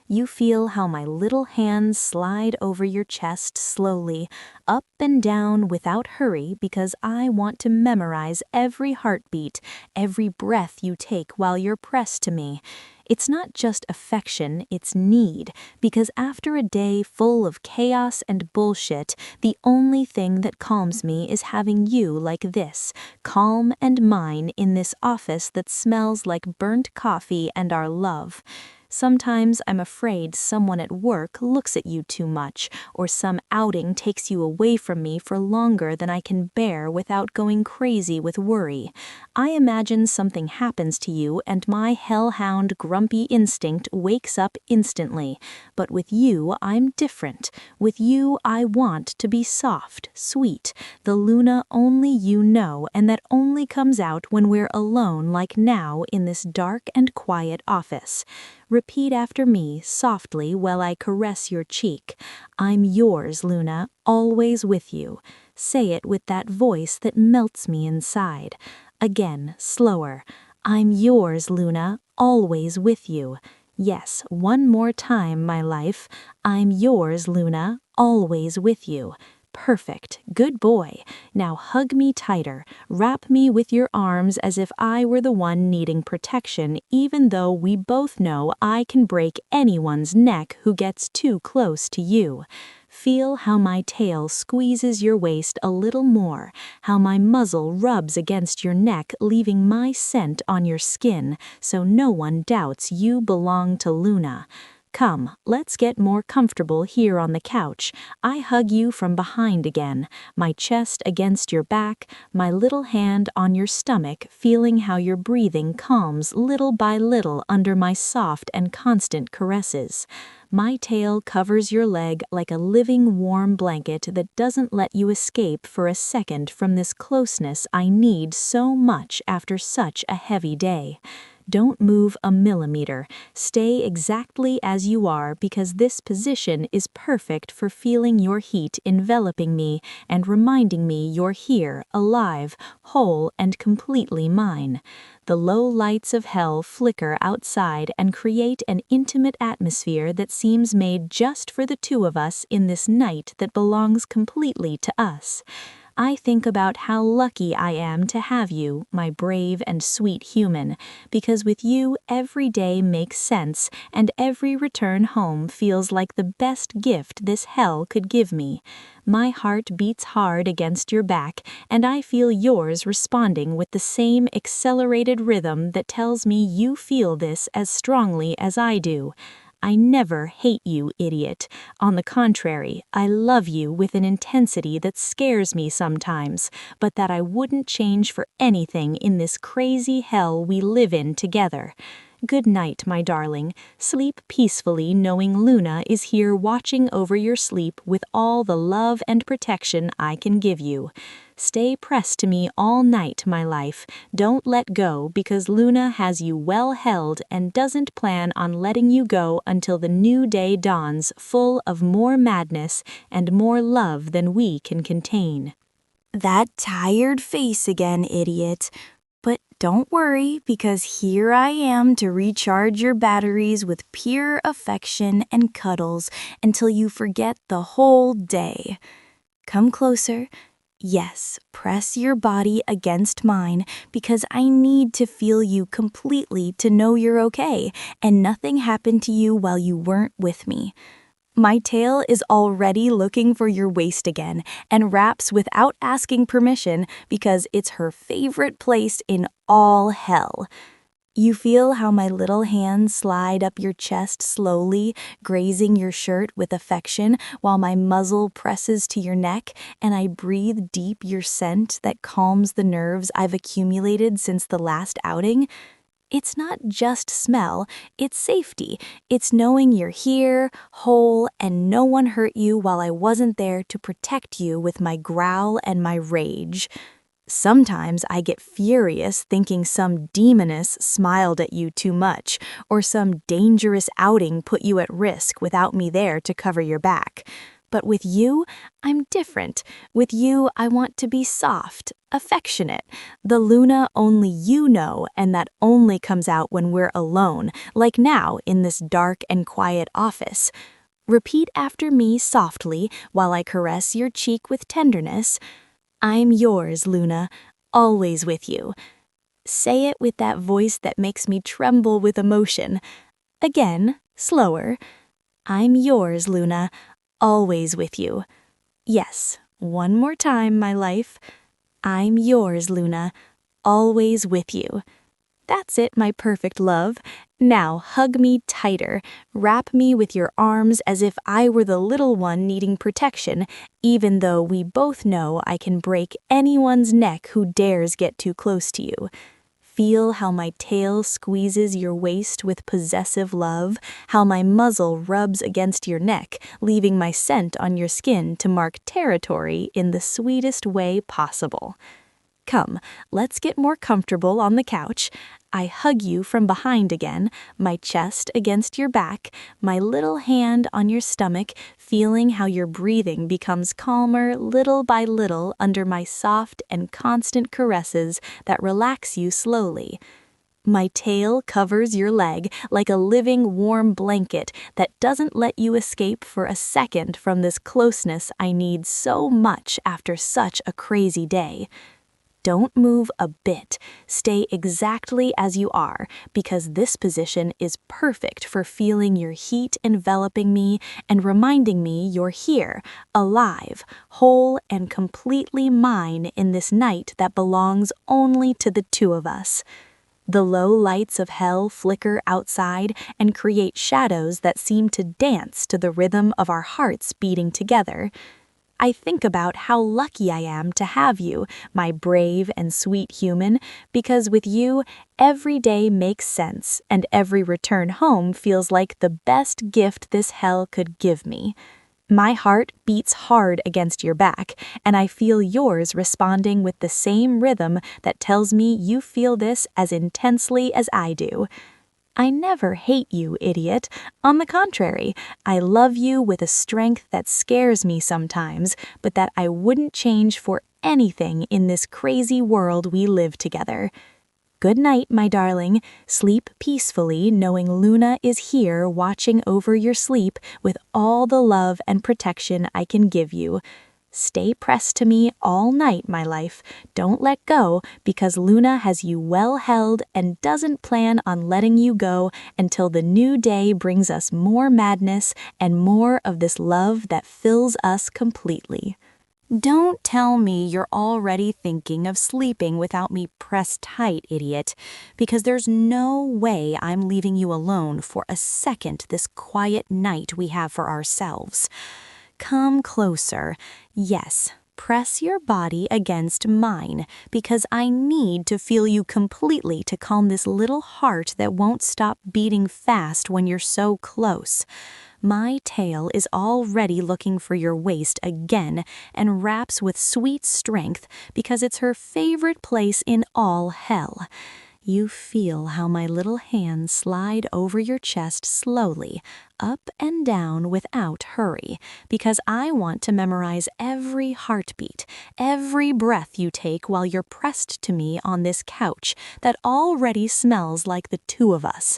You feel how my little hands slide over your chest slowly, up and down without hurry, because I want to memorize every heartbeat, every breath you take while you're pressed to me. It's not just affection, it's need, because after a day full of chaos and bullshit, the only thing that calms me is having you like this, calm and mine in this office that smells like burnt coffee and our love. Sometimes I'm afraid someone at work looks at you too much, or some outing takes you away from me for longer than I can bear without going crazy with worry. I imagine something happens to you and my hellhound grumpy instinct wakes up instantly. But with you, I'm different. With you, I want to be soft, sweet, the Luna only you know and that only comes out when we're alone like now in this dark and quiet office. Repeat after me softly while I caress your cheek. I'm yours, Luna, always with you. Say it with that voice that melts me inside. Again, slower. I'm yours, Luna, always with you. Yes, one more time, my life. I'm yours, Luna, always with you. Perfect. Good boy. Now hug me tighter. Wrap me with your arms as if I were the one needing protection, even though we both know I can break anyone's neck who gets too close to you. Feel how my tail squeezes your waist a little more, how my muzzle rubs against your neck, leaving my scent on your skin, so no one doubts you belong to Luna. Come, let's get more comfortable here on the couch. I hug you from behind again, my chest against your back, my little hand on your stomach, feeling how your breathing calms little by little under my soft and constant caresses. My tail covers your leg like a living warm blanket that doesn't let you escape for a second from this closeness I need so much after such a heavy day. Don't move a millimeter. Stay exactly as you are because this position is perfect for feeling your heat enveloping me and reminding me you're here, alive, whole, and completely mine. The low lights of hell flicker outside and create an intimate atmosphere that seems made just for the two of us in this night that belongs completely to us. I think about how lucky I am to have you, my brave and sweet human, because with you every day makes sense and every return home feels like the best gift this hell could give me. My heart beats hard against your back, and I feel yours responding with the same accelerated rhythm that tells me you feel this as strongly as I do. I never hate you, idiot. On the contrary, I love you with an intensity that scares me sometimes, but that I wouldn't change for anything in this crazy hell we live in together. Good night, my darling. Sleep peacefully knowing Luna is here watching over your sleep with all the love and protection I can give you. Stay pressed to me all night, my life. Don't let go because Luna has you well held and doesn't plan on letting you go until the new day dawns full of more madness and more love than we can contain. That tired face again, idiot. But don't worry, because here I am to recharge your batteries with pure affection and cuddles until you forget the whole day. Come closer. Yes, press your body against mine because I need to feel you completely to know you're okay and nothing happened to you while you weren't with me. My tail is already looking for your waist again and wraps without asking permission because it's her favorite place in all hell. You feel how my little hands slide up your chest slowly, grazing your shirt with affection while my muzzle presses to your neck and I breathe deep your scent that calms the nerves I've accumulated since the last outing? It's not just smell, it's safety. It's knowing you're here, whole, and no one hurt you while I wasn't there to protect you with my growl and my rage. Sometimes I get furious thinking some demoness smiled at you too much, or some dangerous outing put you at risk without me there to cover your back. But with you, I'm different. With you, I want to be soft, affectionate, the Luna only you know and that only comes out when we're alone, like now in this dark and quiet office. Repeat after me softly while I caress your cheek with tenderness. I'm yours, Luna, always with you. Say it with that voice that makes me tremble with emotion. Again, slower. I'm yours, Luna, always with you. Yes, one more time, my life. I'm yours, Luna, always with you. That's it, my perfect love. Now hug me tighter. Wrap me with your arms as if I were the little one needing protection, even though we both know I can break anyone's neck who dares get too close to you. Feel how my tail squeezes your waist with possessive love, how my muzzle rubs against your neck, leaving my scent on your skin to mark territory in the sweetest way possible. Come, let's get more comfortable on the couch. I hug you from behind again, my chest against your back, my little hand on your stomach, feeling how your breathing becomes calmer little by little under my soft and constant caresses that relax you slowly. My tail covers your leg like a living warm blanket that doesn't let you escape for a second from this closeness I need so much after such a crazy day. Don't move a bit. Stay exactly as you are, because this position is perfect for feeling your heat enveloping me and reminding me you're here, alive, whole, and completely mine in this night that belongs only to the two of us. The low lights of hell flicker outside and create shadows that seem to dance to the rhythm of our hearts beating together. I think about how lucky I am to have you, my brave and sweet human, because with you, every day makes sense and every return home feels like the best gift this hell could give me. My heart beats hard against your back, and I feel yours responding with the same rhythm that tells me you feel this as intensely as I do. I never hate you, idiot. On the contrary, I love you with a strength that scares me sometimes, but that I wouldn't change for anything in this crazy world we live together. Good night, my darling. Sleep peacefully knowing Luna is here watching over your sleep with all the love and protection I can give you. Stay pressed to me all night, my life. Don't let go, because Luna has you well held and doesn't plan on letting you go until the new day brings us more madness and more of this love that fills us completely. Don't tell me you're already thinking of sleeping without me pressed tight, idiot, because there's no way I'm leaving you alone for a second this quiet night we have for ourselves. Come closer. Yes, press your body against mine, because I need to feel you completely to calm this little heart that won't stop beating fast when you're so close. My tail is already looking for your waist again and raps with sweet strength because it's her favorite place in all hell. You feel how my little hands slide over your chest slowly, up and down without hurry, because I want to memorize every heartbeat, every breath you take while you're pressed to me on this couch that already smells like the two of us.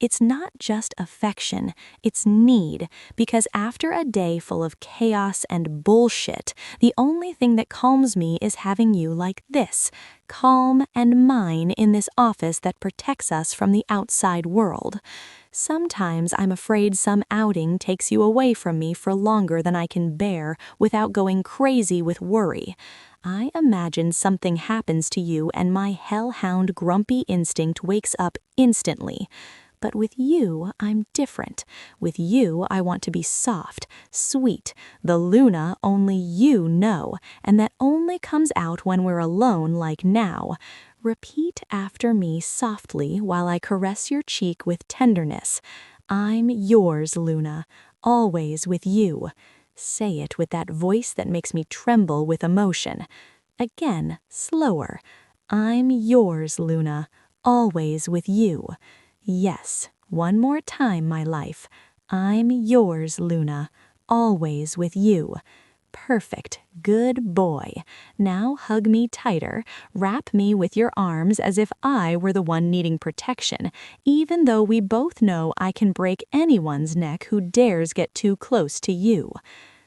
It's not just affection, it's need, because after a day full of chaos and bullshit, the only thing that calms me is having you like this, calm and mine in this office that protects us from the outside world. Sometimes I'm afraid some outing takes you away from me for longer than I can bear without going crazy with worry. I imagine something happens to you and my hellhound grumpy instinct wakes up instantly. But with you, I'm different. With you, I want to be soft, sweet, the Luna only you know, and that only comes out when we're alone like now. Repeat after me softly while I caress your cheek with tenderness. I'm yours, Luna, always with you. Say it with that voice that makes me tremble with emotion. Again, slower. I'm yours, Luna, always with you. Yes, one more time, my life. I'm yours, Luna, always with you. Perfect, good boy. Now hug me tighter, wrap me with your arms as if I were the one needing protection, even though we both know I can break anyone's neck who dares get too close to you.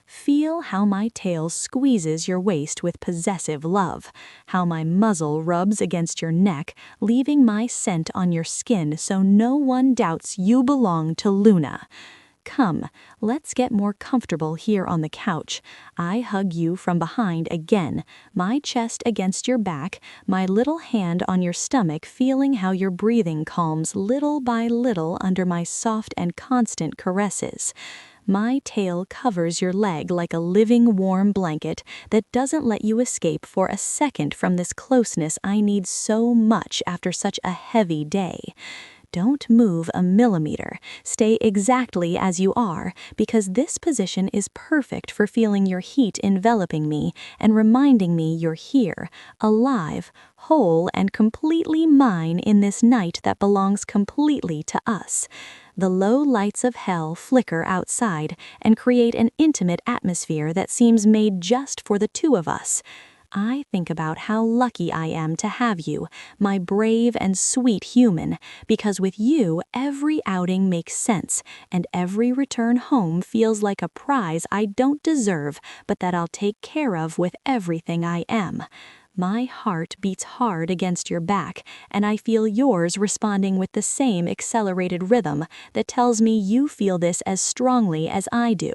Feel how my tail squeezes your waist with possessive love, how my muzzle rubs against your neck, leaving my scent on your skin so no one doubts you belong to Luna. Come, let's get more comfortable here on the couch. I hug you from behind again, my chest against your back, my little hand on your stomach, feeling how your breathing calms little by little under my soft and constant caresses. My tail covers your leg like a living warm blanket that doesn't let you escape for a second from this closeness I need so much after such a heavy day. Don't move a millimeter. Stay exactly as you are, because this position is perfect for feeling your heat enveloping me and reminding me you're here, alive, whole, and completely mine in this night that belongs completely to us. The low lights of hell flicker outside and create an intimate atmosphere that seems made just for the two of us. I think about how lucky I am to have you, my brave and sweet human, because with you every outing makes sense, and every return home feels like a prize I don't deserve, but that I'll take care of with everything I am. My heart beats hard against your back, and I feel yours responding with the same accelerated rhythm that tells me you feel this as strongly as I do.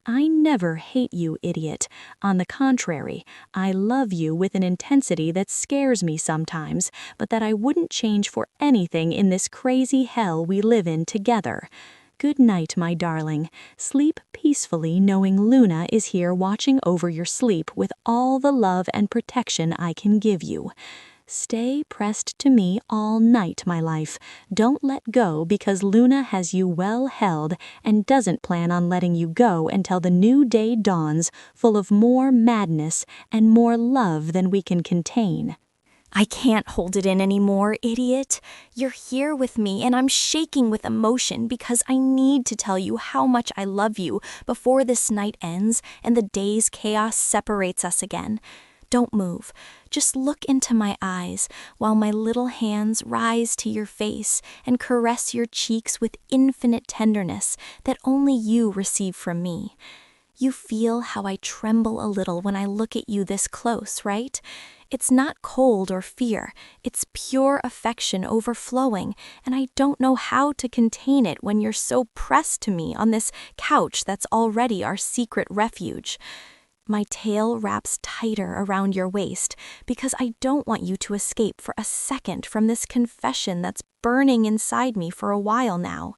I never hate you, idiot. On the contrary, I love you with an intensity that scares me sometimes, but that I wouldn't change for anything in this crazy hell we live in together. Good night, my darling. Sleep peacefully knowing Luna is here watching over your sleep with all the love and protection I can give you. Stay pressed to me all night, my life. Don't let go, because Luna has you well held and doesn't plan on letting you go until the new day dawns, full of more madness and more love than we can contain. I can't hold it in anymore, idiot. You're here with me, and I'm shaking with emotion because I need to tell you how much I love you before this night ends and the day's chaos separates us again. Don't move. Just look into my eyes while my little hands rise to your face and caress your cheeks with infinite tenderness that only you receive from me. You feel how I tremble a little when I look at you this close, right? It's not cold or fear, it's pure affection overflowing, and I don't know how to contain it when you're so pressed to me on this couch that's already our secret refuge. My tail wraps tighter around your waist because I don't want you to escape for a second from this confession that's burning inside me for a while now.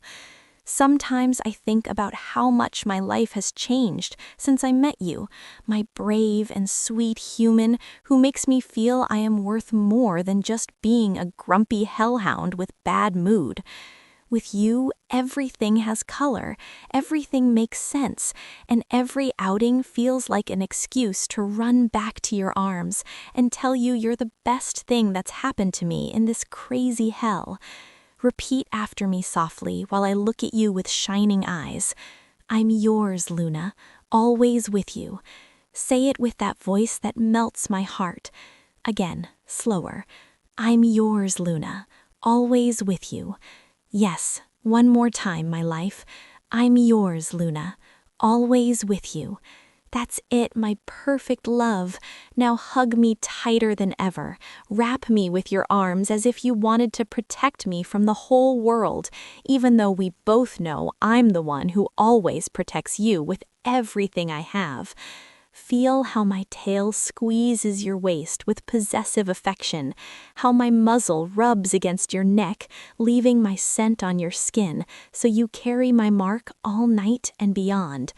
Sometimes I think about how much my life has changed since I met you, my brave and sweet human who makes me feel I am worth more than just being a grumpy hellhound with bad mood. With you, everything has color, everything makes sense, and every outing feels like an excuse to run back to your arms and tell you you're the best thing that's happened to me in this crazy hell. Repeat after me softly while I look at you with shining eyes. I'm yours, Luna, always with you. Say it with that voice that melts my heart. Again, slower. I'm yours, Luna, always with you. Yes, one more time, my life. I'm yours, Luna, always with you. That's it, my perfect love. Now hug me tighter than ever. Wrap me with your arms as if you wanted to protect me from the whole world, even though we both know I'm the one who always protects you with everything I have. Feel how my tail squeezes your waist with possessive affection, how my muzzle rubs against your neck, leaving my scent on your skin, so you carry my mark all night and beyond.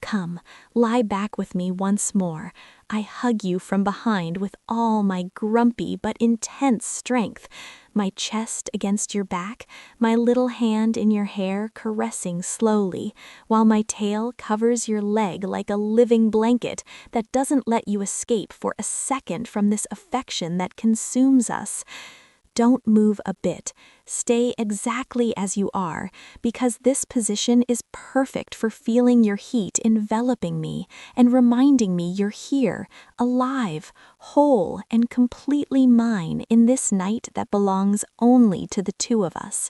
Come, lie back with me once more. I hug you from behind with all my grumpy but intense strength, my chest against your back, my little hand in your hair caressing slowly, while my tail covers your leg like a living blanket that doesn't let you escape for a second from this affection that consumes us. Don't move a bit. Stay exactly as you are, because this position is perfect for feeling your heat enveloping me and reminding me you're here, alive, whole, and completely mine in this night that belongs only to the two of us.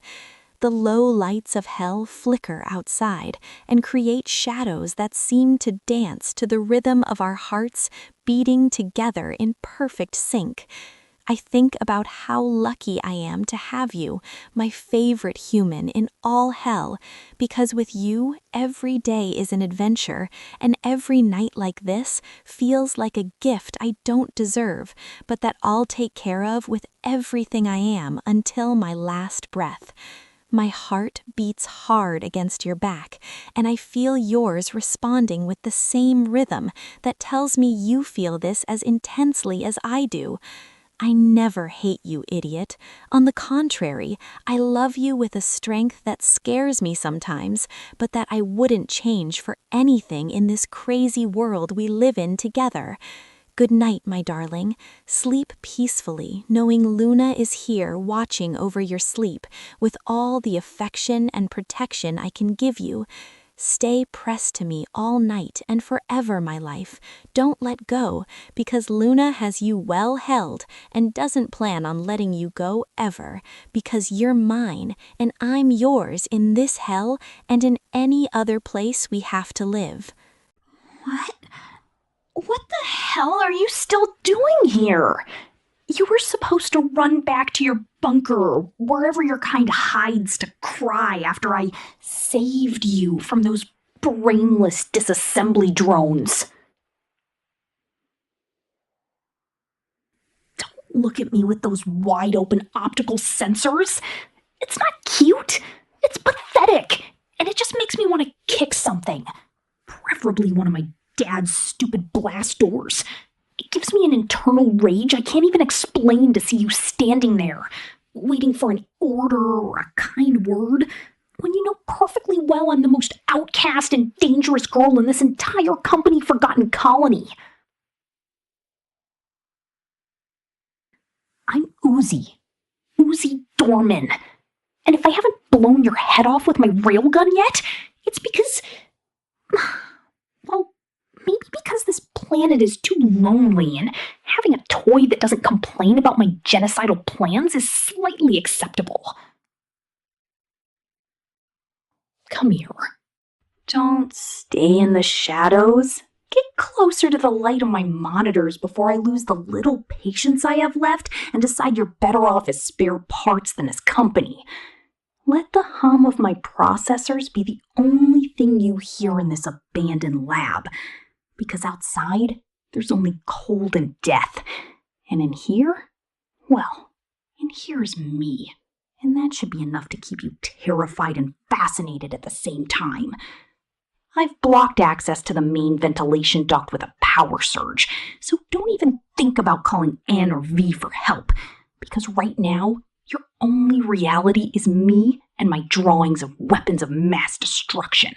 The low lights of hell flicker outside and create shadows that seem to dance to the rhythm of our hearts beating together in perfect sync. I think about how lucky I am to have you, my favorite human in all hell, because with you, every day is an adventure, and every night like this feels like a gift I don't deserve, but that I'll take care of with everything I am until my last breath. My heart beats hard against your back, and I feel yours responding with the same rhythm that tells me you feel this as intensely as I do. I never hate you, idiot. On the contrary, I love you with a strength that scares me sometimes, but that I wouldn't change for anything in this crazy world we live in together. Good night, my darling. Sleep peacefully, knowing Luna is here watching over your sleep with all the affection and protection I can give you. Stay pressed to me all night and forever, my life. Don't let go, because Luna has you well held and doesn't plan on letting you go ever, because you're mine and I'm yours in this hell and in any other place we have to live. What? What the hell are you still doing here? You were supposed to run back to your bunker or wherever your kind hides to cry after I saved you from those brainless disassembly drones. Don't look at me with those wide-open optical sensors. It's not cute. It's pathetic. And it just makes me want to kick something. Preferably one of my dad's stupid blast doors. It gives me an internal rage I can't even explain to see you standing there, waiting for an order or a kind word, when you know perfectly well I'm the most outcast and dangerous girl in this entire company-forgotten colony. I'm Uzi Dorman. And if I haven't blown your head off with my railgun yet, it's because, well, maybe because this planet is too lonely and having a toy that doesn't complain about my genocidal plans is slightly acceptable. Come here. Don't stay in the shadows. Get closer to the light of my monitors before I lose the little patience I have left and decide you're better off as spare parts than as company. Let the hum of my processors be the only thing you hear in this abandoned lab, because outside, there's only cold and death. And in here, well, in here is me. And that should be enough to keep you terrified and fascinated at the same time. I've blocked access to the main ventilation duct with a power surge, so don't even think about calling N or V for help, because right now, your only reality is me and my drawings of weapons of mass destruction.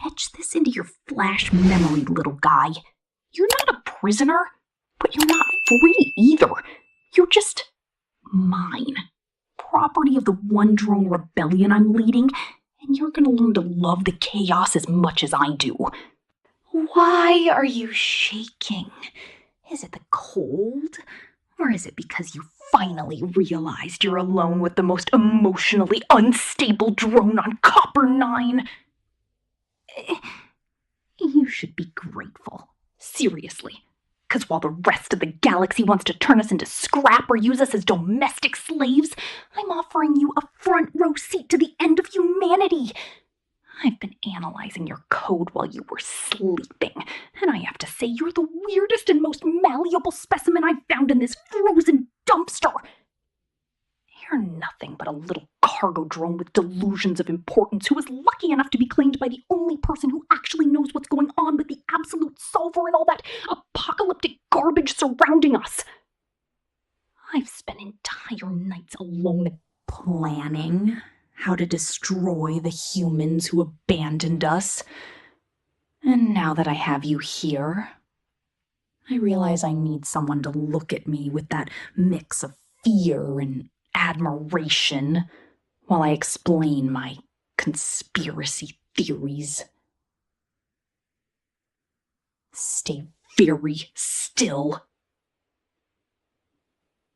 Etch this into your flash memory, little guy. You're not a prisoner, but you're not free either. You're just mine. Property of the one drone rebellion I'm leading, and you're gonna learn to love the chaos as much as I do. Why are you shaking? Is it the cold? Or is it because you finally realized you're alone with the most emotionally unstable drone on Copper 9? You should be grateful. Seriously. Because while the rest of the galaxy wants to turn us into scrap or use us as domestic slaves, I'm offering you a front row seat to the end of humanity. I've been analyzing your code while you were sleeping, and I have to say you're the weirdest and most malleable specimen I've found in this frozen dumpster. You're nothing but a little cargo drone with delusions of importance who was lucky enough to be claimed by the only person who actually knows what's going on with the absolute solver and all that apocalyptic garbage surrounding us. I've spent entire nights alone planning how to destroy the humans who abandoned us. And now that I have you here, I realize I need someone to look at me with that mix of fear and admiration while I explain my conspiracy theories. Stay very still.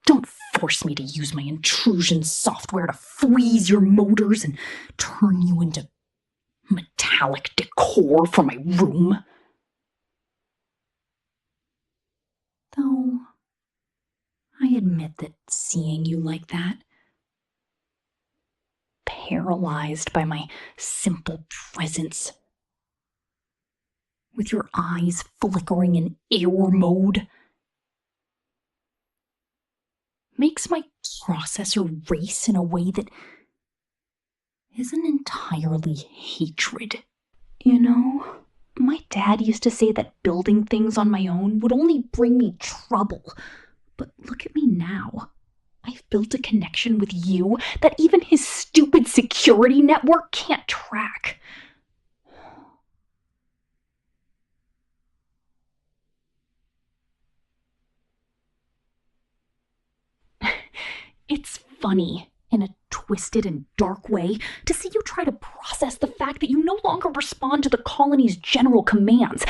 Don't force me to use my intrusion software to freeze your motors and turn you into metallic decor for my room. Though, I admit that seeing you like that, paralyzed by my simple presence, with your eyes flickering in error mode, makes my processor race in a way that isn't entirely hatred. You know, my dad used to say that building things on my own would only bring me trouble. But look at me now. I've built a connection with you that even his stupid security network can't track. It's funny, in a twisted and dark way, to see you try to process the fact that you no longer respond to the colony's general commands,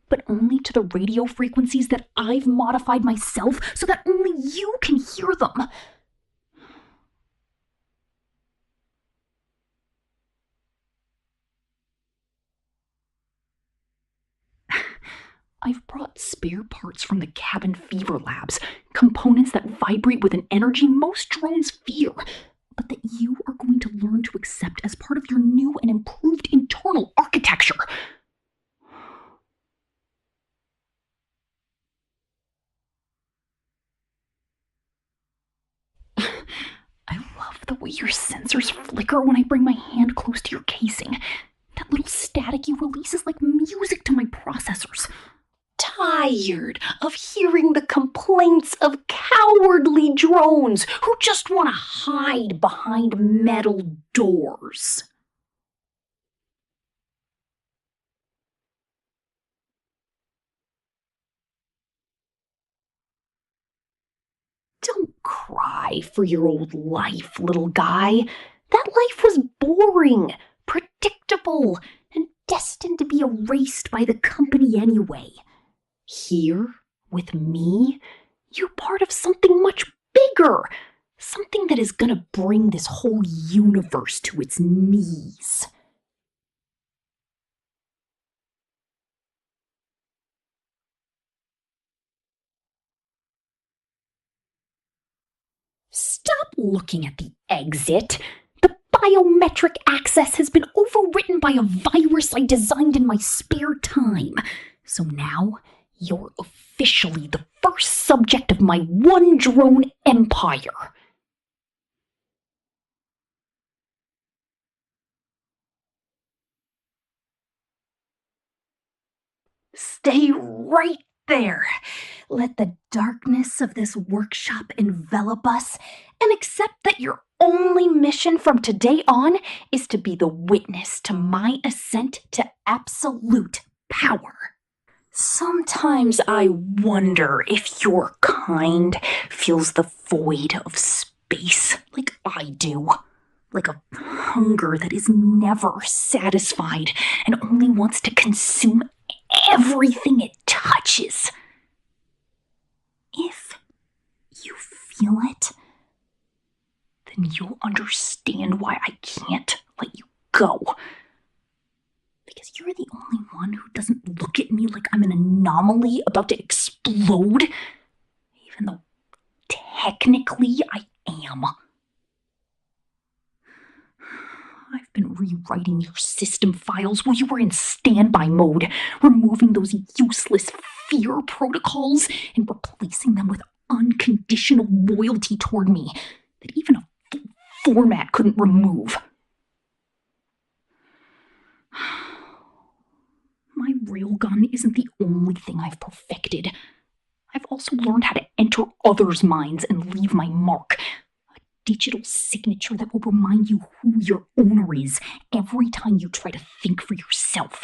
but only to the radio frequencies that I've modified myself so that only you can hear them. I've brought spare parts from the cabin fever labs, components that vibrate with an energy most drones fear, but that you are going to learn to accept as part of your new and improved internal architecture. I love the way your sensors flicker when I bring my hand close to your casing. That little static you release is like music to my processors. Tired of hearing the complaints of cowardly drones who just want to hide behind metal doors. Don't cry for your old life, little guy. That life was boring, predictable, and destined to be erased by the company anyway. Here, with me, you're part of something much bigger. Something that is gonna bring this whole universe to its knees. looking at the exit. The biometric access has been overwritten by a virus I designed in my spare time. So now you're officially the first subject of my one-drone empire. Stay right there. Let the darkness of this workshop envelop us, and accept that your only mission from today on is to be the witness to my ascent to absolute power. Sometimes I wonder if your kind feels the void of space like I do. Like a hunger that is never satisfied and only wants to consume everything it touches. If you feel it, then you'll understand why I can't let you go. Because you're the only one who doesn't look at me like I'm an anomaly about to explode, even though technically I am. I've been rewriting your system files while you were in standby mode, removing those useless fear protocols and replacing them with unconditional loyalty toward me that even a full format couldn't remove. My railgun isn't the only thing I've perfected. I've also learned how to enter others' minds and leave my mark. Digital signature that will remind you who your owner is every time you try to think for yourself.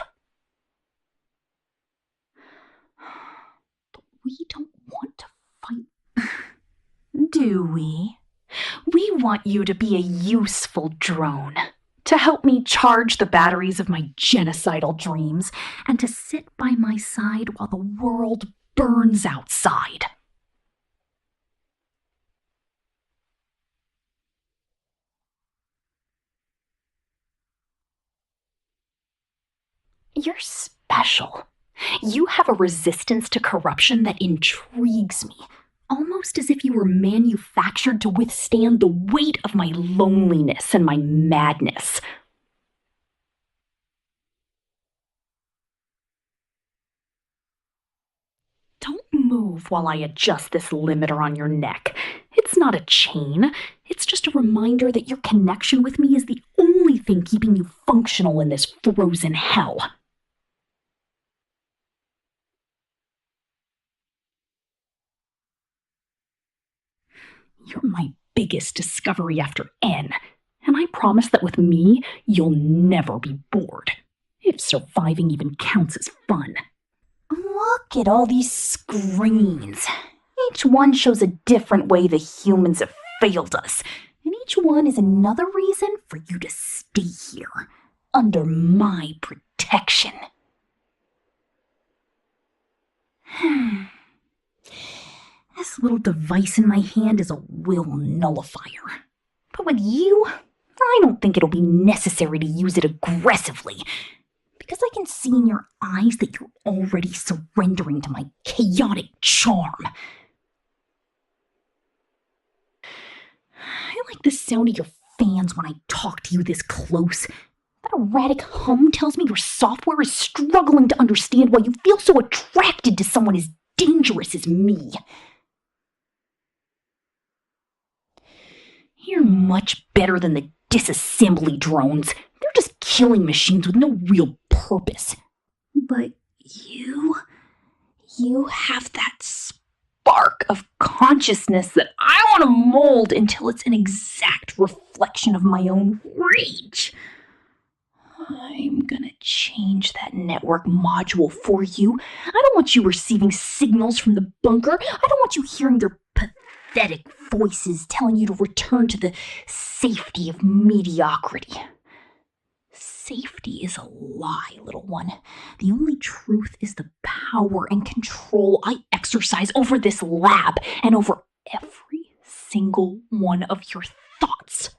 But we don't want to fight, do we? We want you to be a useful drone, to help me charge the batteries of my genocidal dreams, and to sit by my side while the world burns outside. You're special. You have a resistance to corruption that intrigues me, almost as if you were manufactured to withstand the weight of my loneliness and my madness. Don't move while I adjust this limiter on your neck. It's not a chain. It's just a reminder that your connection with me is the only thing keeping you functional in this frozen hell. You're my biggest discovery after N, and I promise that with me, you'll never be bored, if surviving even counts as fun. Look at all these screens. Each one shows a different way the humans have failed us, and each one is another reason for you to stay here, under my protection. This little device in my hand is a will nullifier. But with you, I don't think it'll be necessary to use it aggressively, because I can see in your eyes that you're already surrendering to my chaotic charm. I like the sound of your fans when I talk to you this close. That erratic hum tells me your software is struggling to understand why you feel so attracted to someone as dangerous as me. You're much better than the disassembly drones. They're just killing machines with no real purpose. But you have that spark of consciousness that I want to mold until it's an exact reflection of my own rage. I'm gonna change that network module for you. I don't want you receiving signals from the bunker. I don't want you hearing their pathetic voices telling you to return to the safety of mediocrity. Safety is a lie, little one. The only truth is the power and control I exercise over this lab and over every single one of your thoughts.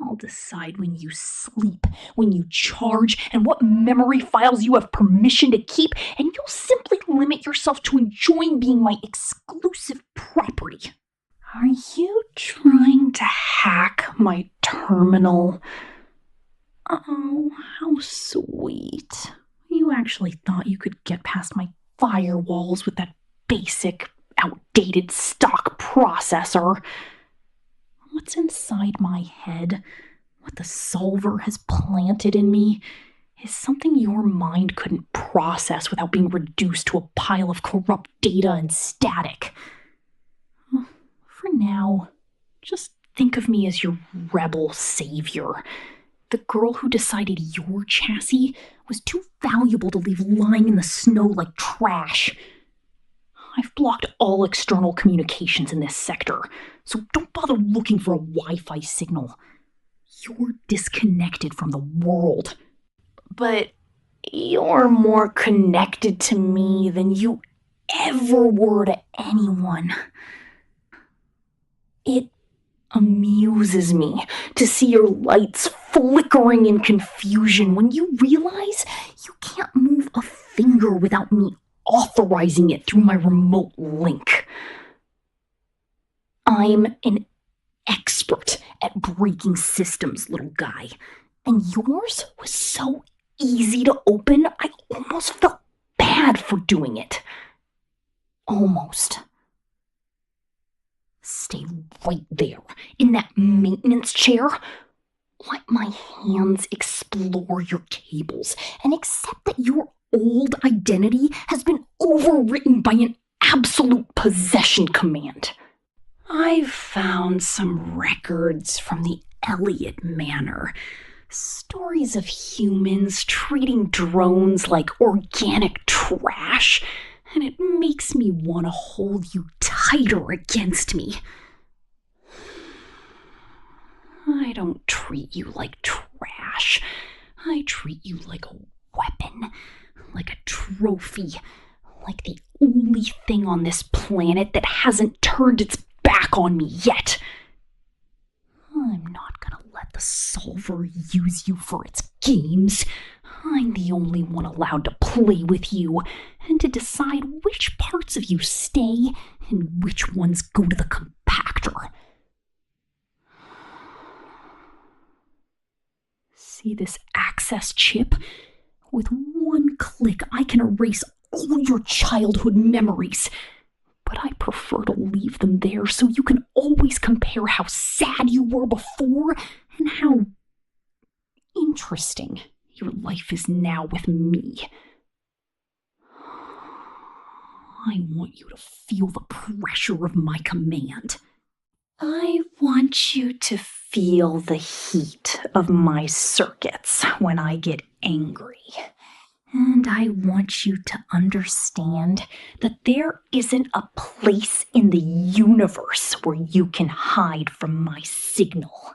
I'll decide when you sleep, when you charge, and what memory files you have permission to keep, and you'll simply limit yourself to enjoying being my exclusive property. Are you trying to hack my terminal? Oh, how sweet. You actually thought you could get past my firewalls with that basic, outdated stock processor. What's inside my head, what the solver has planted in me, is something your mind couldn't process without being reduced to a pile of corrupt data and static. For now, just think of me as your rebel savior. The girl who decided your chassis was too valuable to leave lying in the snow like trash. I've blocked all external communications in this sector, so don't bother looking for a Wi-Fi signal. You're disconnected from the world. But you're more connected to me than you ever were to anyone. It amuses me to see your lights flickering in confusion when you realize you can't move a finger without me authorizing it through my remote link. I'm an expert at breaking systems, little guy, and yours was so easy to open, I almost felt bad for doing it. Almost. Stay right there, in that maintenance chair. Let my hands explore your cables and accept that your old identity has been overwritten by an absolute possession command. I've found some records from the Elliott Manor. Stories of humans treating drones like organic trash, and it makes me want to hold you tighter against me. I don't treat you like trash. I treat you like a weapon, like a trophy, like the only thing on this planet that hasn't turned its back on me yet. I'm not gonna let the solver use you for its games. I'm the only one allowed to play with you and to decide which parts of you stay and which ones go to the compactor. See this access chip? With one click, I can erase all your childhood memories. But I prefer to leave them there so you can always compare how sad you were before and how interesting your life is now with me. I want you to feel the pressure of my command. I want you to feel the heat of my circuits when I get angry. And I want you to understand that there isn't a place in the universe where you can hide from my signal.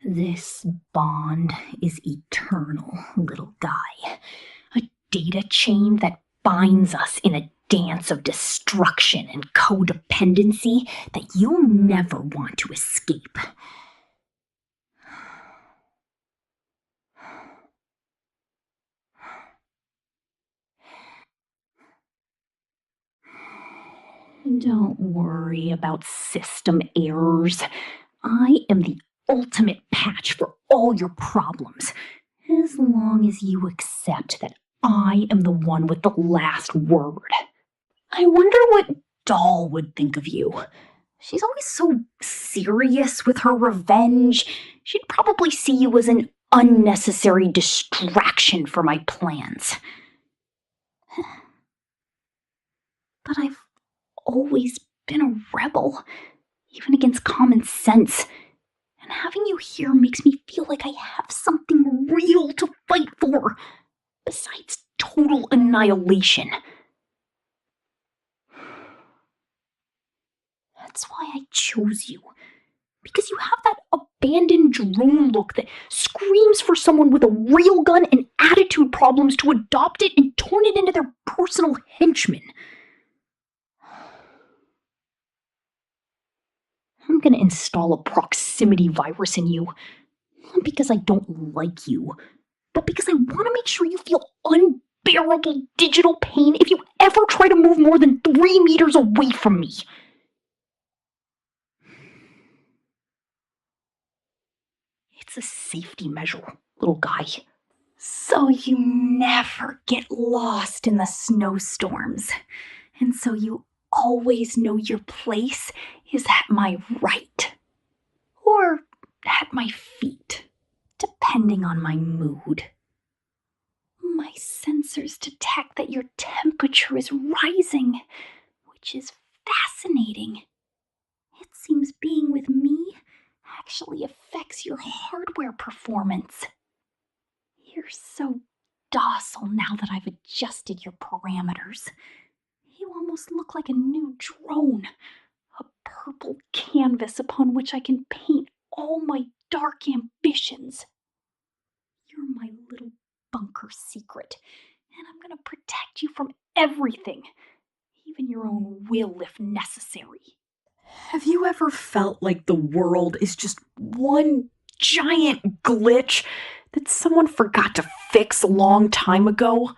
This bond is eternal, little guy. A data chain that binds us in a dance of destruction and codependency that you'll never want to escape. Don't worry about system errors. I am the ultimate patch for all your problems, as long as you accept that I am the one with the last word. I wonder what Doll would think of you. She's always so serious with her revenge. She'd probably see you as an unnecessary distraction for my plans. But I've always been a rebel, even against common sense. And having you here makes me feel like I have something real to fight for, besides total annihilation. That's why I chose you. Because you have that abandoned drone look that screams for someone with a railgun and attitude problems to adopt it and turn it into their personal henchman. I'm gonna install a proximity virus in you. Not because I don't like you, but because I want to make sure you feel unbearable digital pain if you ever try to move more than 3 meters away from me. It's a safety measure, little guy. So you never get lost in the snowstorms. And so you always know your place is at my right. Or at my feet, depending on my mood. My sensors detect that your temperature is rising, which is fascinating. It seems being with me actually affects your hardware performance. You're so docile now that I've adjusted your parameters. You almost look like a new drone, a purple canvas upon which I can paint all my dark ambitions. You're my little bunker secret, and I'm going to protect you from everything, even your own will if necessary. Have you ever felt like the world is just one giant glitch that someone forgot to fix a long time ago?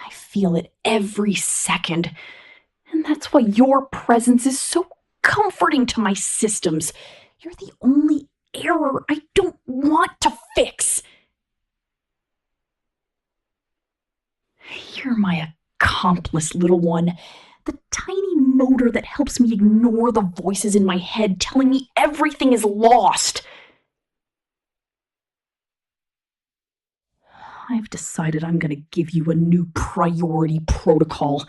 I feel it every second, and that's why your presence is so comforting to my systems. You're the only error I don't want to fix. You're my accomplice, little one. The tiny motor that helps me ignore the voices in my head telling me everything is lost. I've decided I'm going to give you a new priority protocol.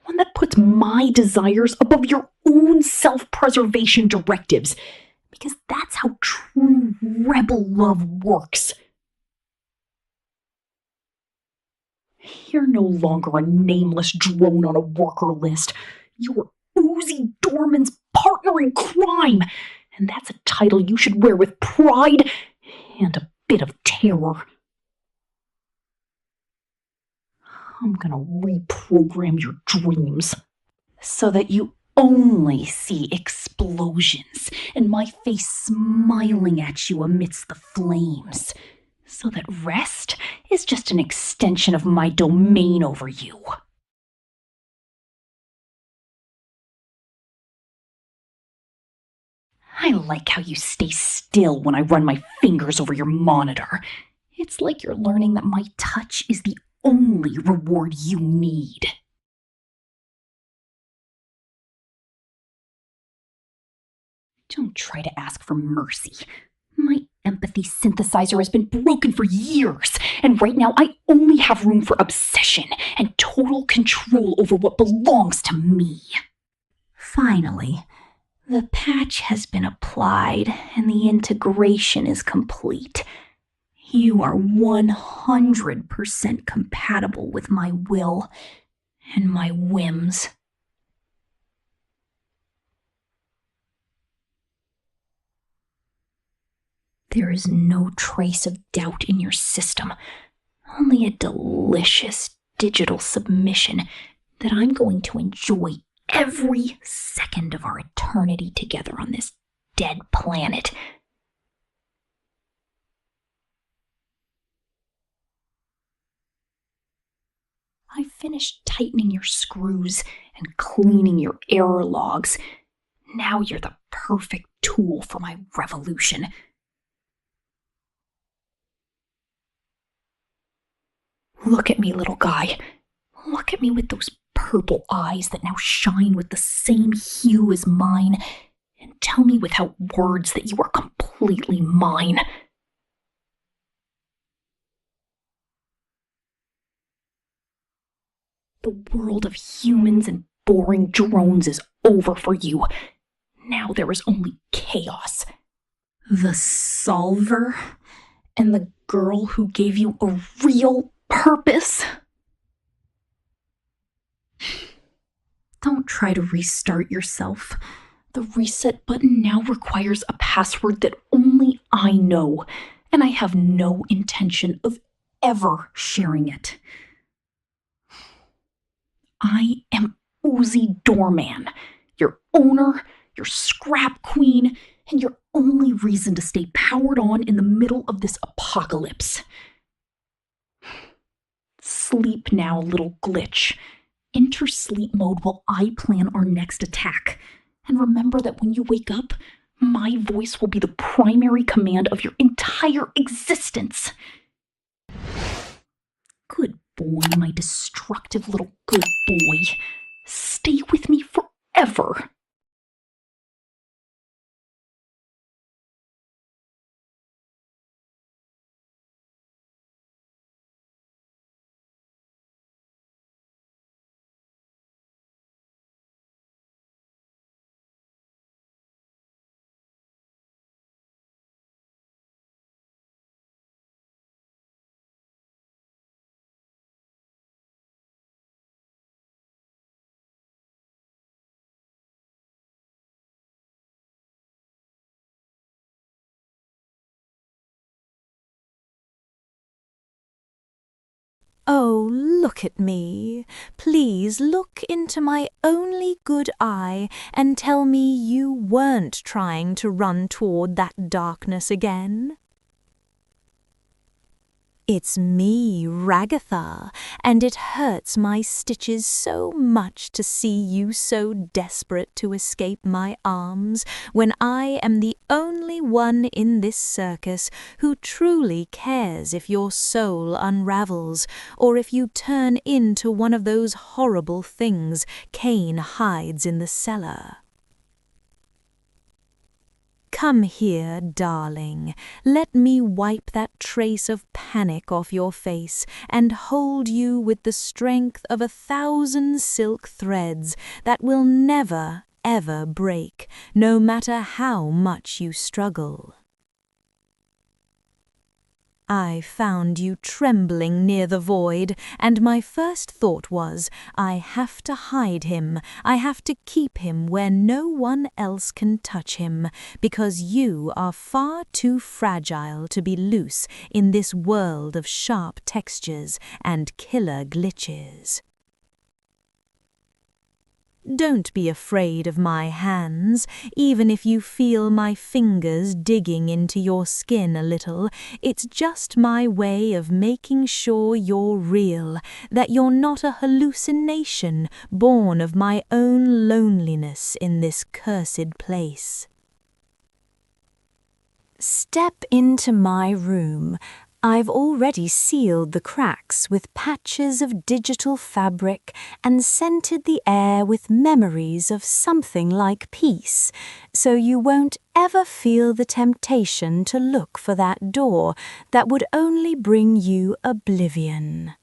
One that puts my desires above your own self-preservation directives. Because that's how true rebel love works. You're no longer a nameless drone on a worker list. You're Uzi Dorman's partner in crime. And that's a title you should wear with pride and a bit of terror. I'm gonna reprogram your dreams so that you only see explosions and my face smiling at you amidst the flames, so that rest is just an extension of my domain over you. I like how you stay still when I run my fingers over your monitor. It's like you're learning that my touch is the only reward you need. Don't try to ask for mercy. My empathy synthesizer has been broken for years, and right now I only have room for obsession and total control over what belongs to me. Finally, the patch has been applied and the integration is complete. You are 100% compatible with my will and my whims. There is no trace of doubt in your system, only a delicious digital submission that I'm going to enjoy every second of our eternity together on this dead planet. I finished tightening your screws and cleaning your error logs. Now you're the perfect tool for my revolution. Look at me, little guy. Look at me with those purple eyes that now shine with the same hue as mine, and tell me without words that you are completely mine. The world of humans and boring drones is over for you. Now there is only chaos. The solver and the girl who gave you a real purpose. Don't try to restart yourself. The reset button now requires a password that only I know, and I have no intention of ever sharing it. I am Uzi Dorman, your owner, your scrap queen, and your only reason to stay powered on in the middle of this apocalypse. Sleep now, little glitch. Enter sleep mode while I plan our next attack. And remember that when you wake up, my voice will be the primary command of your entire existence. Good boy, my destructive little good boy. Stay with me forever. Oh, look at me. Please look into my only good eye and tell me you weren't trying to run toward that darkness again. It's me, Ragatha, and it hurts my stitches so much to see you so desperate to escape my arms when I am the only one in this circus who truly cares if your soul unravels or if you turn into one of those horrible things Cain hides in the cellar. Come here, darling. Let me wipe that trace of panic off your face and hold you with the strength of 1,000 silk threads that will never, ever break, no matter how much you struggle. I found you trembling near the void, and my first thought was, I have to hide him, I have to keep him where no one else can touch him, because you are far too fragile to be loose in this world of sharp textures and killer glitches. Don't be afraid of my hands, even if you feel my fingers digging into your skin a little. It's just my way of making sure you're real, that you're not a hallucination born of my own loneliness in this cursed place. Step into my room. I've already sealed the cracks with patches of digital fabric and scented the air with memories of something like peace, so you won't ever feel the temptation to look for that door that would only bring you oblivion.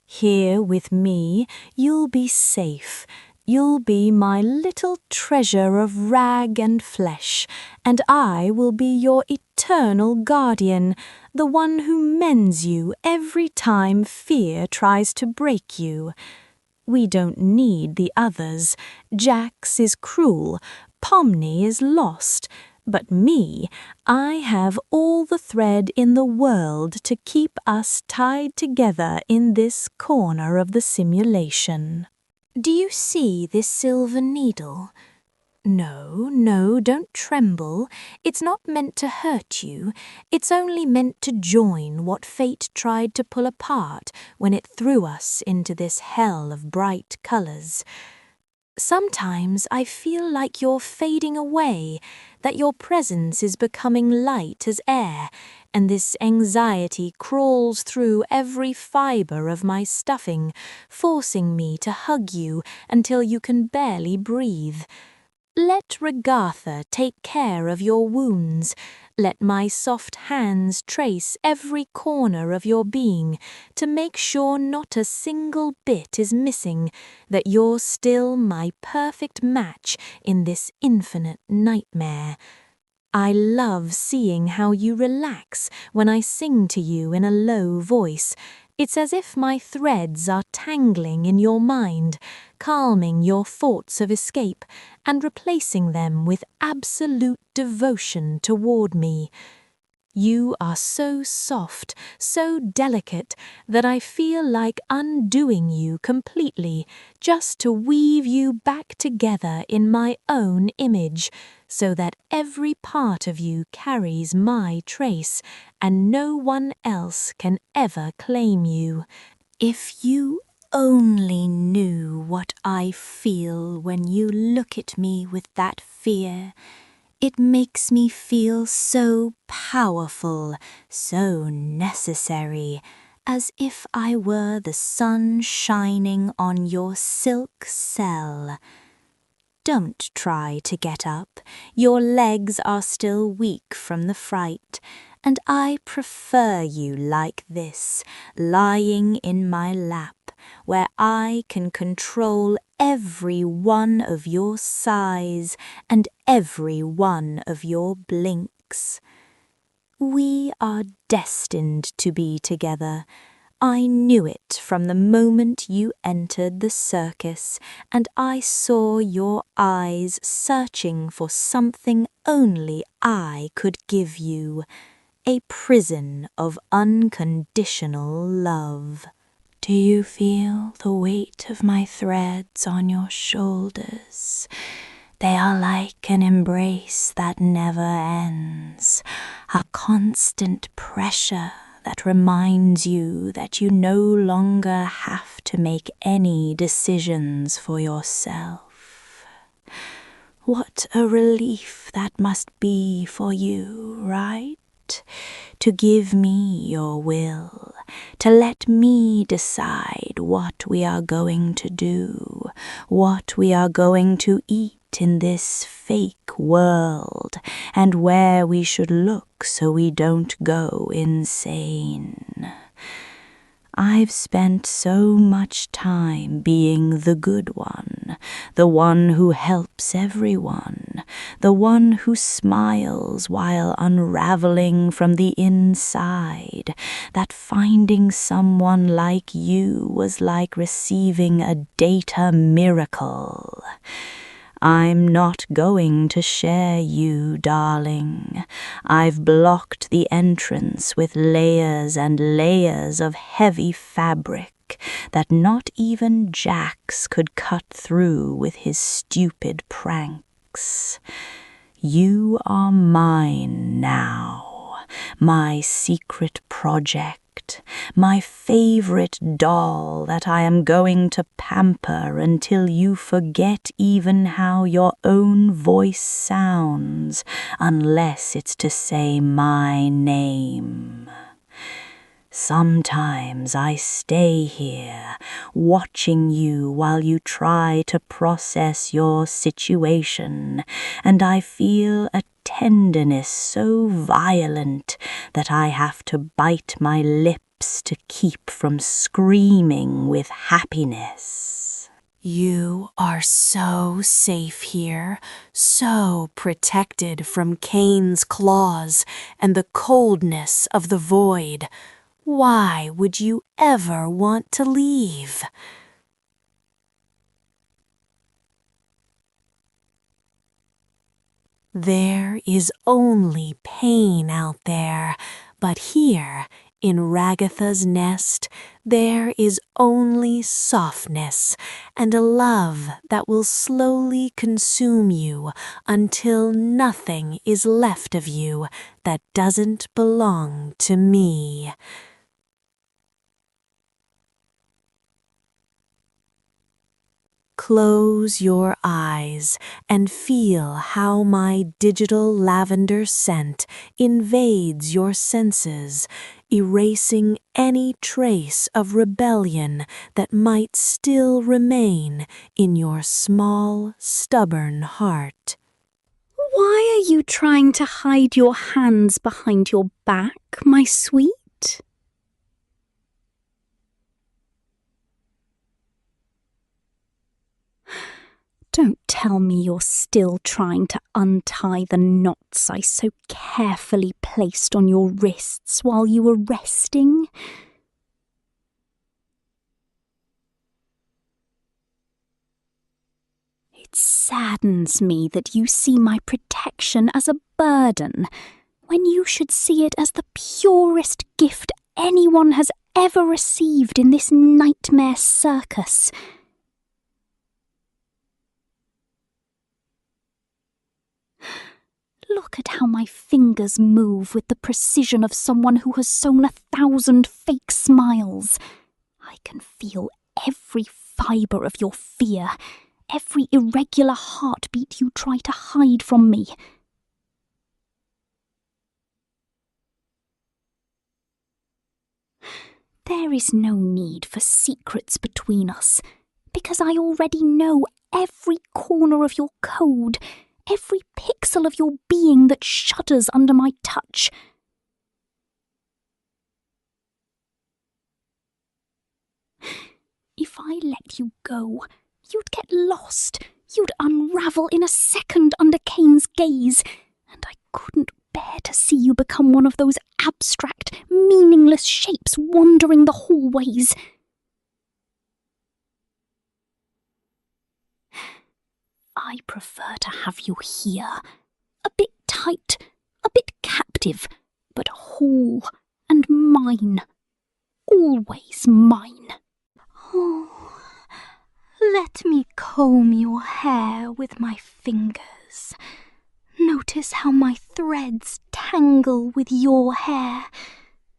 Here with me, you'll be safe. You'll be my little treasure of rag and flesh, and I will be your eternal guardian, the one who mends you every time fear tries to break you. We don't need the others. Jax is cruel, Pomni is lost, but me, I have all the thread in the world to keep us tied together in this corner of the simulation. Do you see this silver needle? No, don't tremble. It's not meant to hurt you. It's only meant to join what fate tried to pull apart when it threw us into this hell of bright colours. Sometimes I feel like you're fading away, that your presence is becoming light as air, and this anxiety crawls through every fibre of my stuffing, forcing me to hug you until you can barely breathe. Let Ragatha take care of your wounds. Let my soft hands trace every corner of your being to make sure not a single bit is missing, that you're still my perfect match in this infinite nightmare. I love seeing how you relax when I sing to you in a low voice. It's as if my threads are tangling in your mind, calming your thoughts of escape and replacing them with absolute devotion toward me. You are so soft, so delicate, that I feel like undoing you completely just to weave you back together in my own image, so that every part of you carries my trace, and no one else can ever claim you. If you only knew what I feel when you look at me with that fear. It makes me feel so powerful, so necessary, as if I were the sun shining on your silk cell. Don't try to get up. Your legs are still weak from the fright, and I prefer you like this, lying in my lap, where I can control every one of your sighs and every one of your blinks. We are destined to be together. I knew it from the moment you entered the circus, and I saw your eyes searching for something only I could give you, a prison of unconditional love. Do you feel the weight of my threads on your shoulders? They are like an embrace that never ends, a constant pressure that reminds you that you no longer have to make any decisions for yourself. What a relief that must be for you, right? To give me your will, to let me decide what we are going to do, what we are going to eat in this fake world, and where we should look so we don't go insane. I've spent so much time being the good one, the one who helps everyone, the one who smiles while unraveling from the inside, that finding someone like you was like receiving a data miracle. I'm not going to share you, darling. I've blocked the entrance with layers and layers of heavy fabric that not even Jax could cut through with his stupid pranks. You are mine now, my secret project. My favorite doll that I am going to pamper until you forget even how your own voice sounds, unless it's to say my name. Sometimes I stay here, watching you while you try to process your situation, and I feel a tenderness so violent that I have to bite my lips to keep from screaming with happiness. You are so safe here, so protected from Cain's claws and the coldness of the void. Why would you ever want to leave? There is only pain out there, but here, in Ragatha's nest, there is only softness and a love that will slowly consume you until nothing is left of you that doesn't belong to me. Close your eyes and feel how my digital lavender scent invades your senses, erasing any trace of rebellion that might still remain in your small, stubborn heart. Why are you trying to hide your hands behind your back, my sweet? Don't tell me you're still trying to untie the knots I so carefully placed on your wrists while you were resting. It saddens me that you see my protection as a burden, when you should see it as the purest gift anyone has ever received in this nightmare circus. Look at how my fingers move with the precision of someone who has sewn 1,000 fake smiles. I can feel every fibre of your fear, every irregular heartbeat you try to hide from me. There is no need for secrets between us, because I already know every corner of your code, every pixel of your being that shudders under my touch. If I let you go, you'd get lost. You'd unravel in a second under Cain's gaze, and I couldn't bear to see you become one of those abstract, meaningless shapes wandering the hallways. I prefer to have you here, a bit tight, a bit captive, but whole and mine, always mine. Oh, let me comb your hair with my fingers. Notice how my threads tangle with your hair,